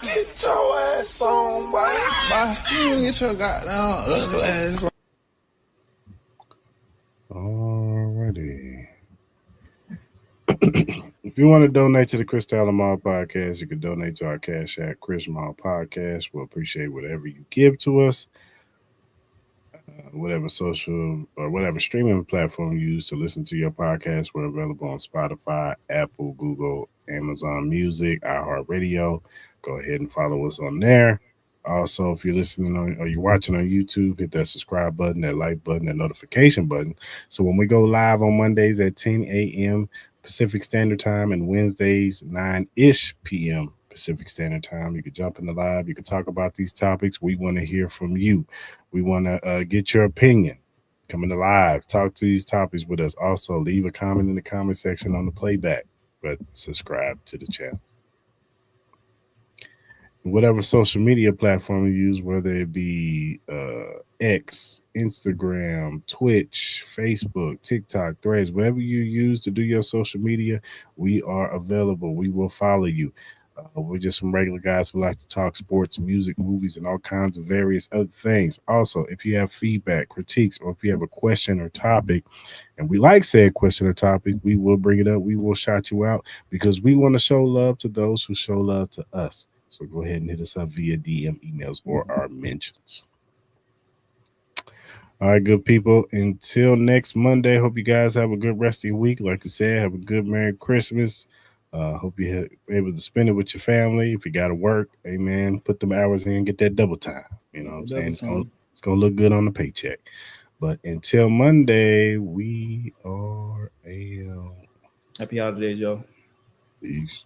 Get your ass on, boy. You get your goddamn ugly ass on. Alrighty. If you want to donate to the Cris Style Mal podcast, you can donate to our Cash App, Cris Mal Podcast. We'll appreciate whatever you give to us. Whatever social or whatever streaming platform you use to listen to your podcast, we're available on Spotify, Apple, Google, Amazon Music, iHeartRadio. Go ahead and follow us on there. Also, if you're listening on or you're watching on YouTube, hit that subscribe button, that like button, that notification button. So when we go live on Mondays at 10 a.m. Pacific Standard Time and Wednesdays 9-ish p.m. Pacific Standard Time, you can jump in the live. You can talk about these topics. We want to hear from you. We want to get your opinion. Come in the live, talk to these topics with us. Also, leave a comment in the comment section on the playback, but subscribe to the channel. Whatever social media platform you use, whether it be X, Instagram, Twitch, Facebook, TikTok, Threads, whatever you use to do your social media, we are available. We will follow you. We're just some regular guys who like to talk sports, music, movies, and all kinds of various other things. Also, if you have feedback, critiques, or if you have a question or topic, and we like said question or topic, we will bring it up. We will shout you out because we want to show love to those who show love to us. So go ahead and hit us up via DM, emails, or our mentions. All right, good people. Until next Monday, hope you guys have a good rest of your week. Like I said, have a good Merry Christmas. Hope you're able to spend it with your family. If you got to work, amen, put them hours in, get that double time. You know what I'm saying? It's gonna look good on the paycheck. But until Monday, we are out. Happy holidays, y'all. Peace.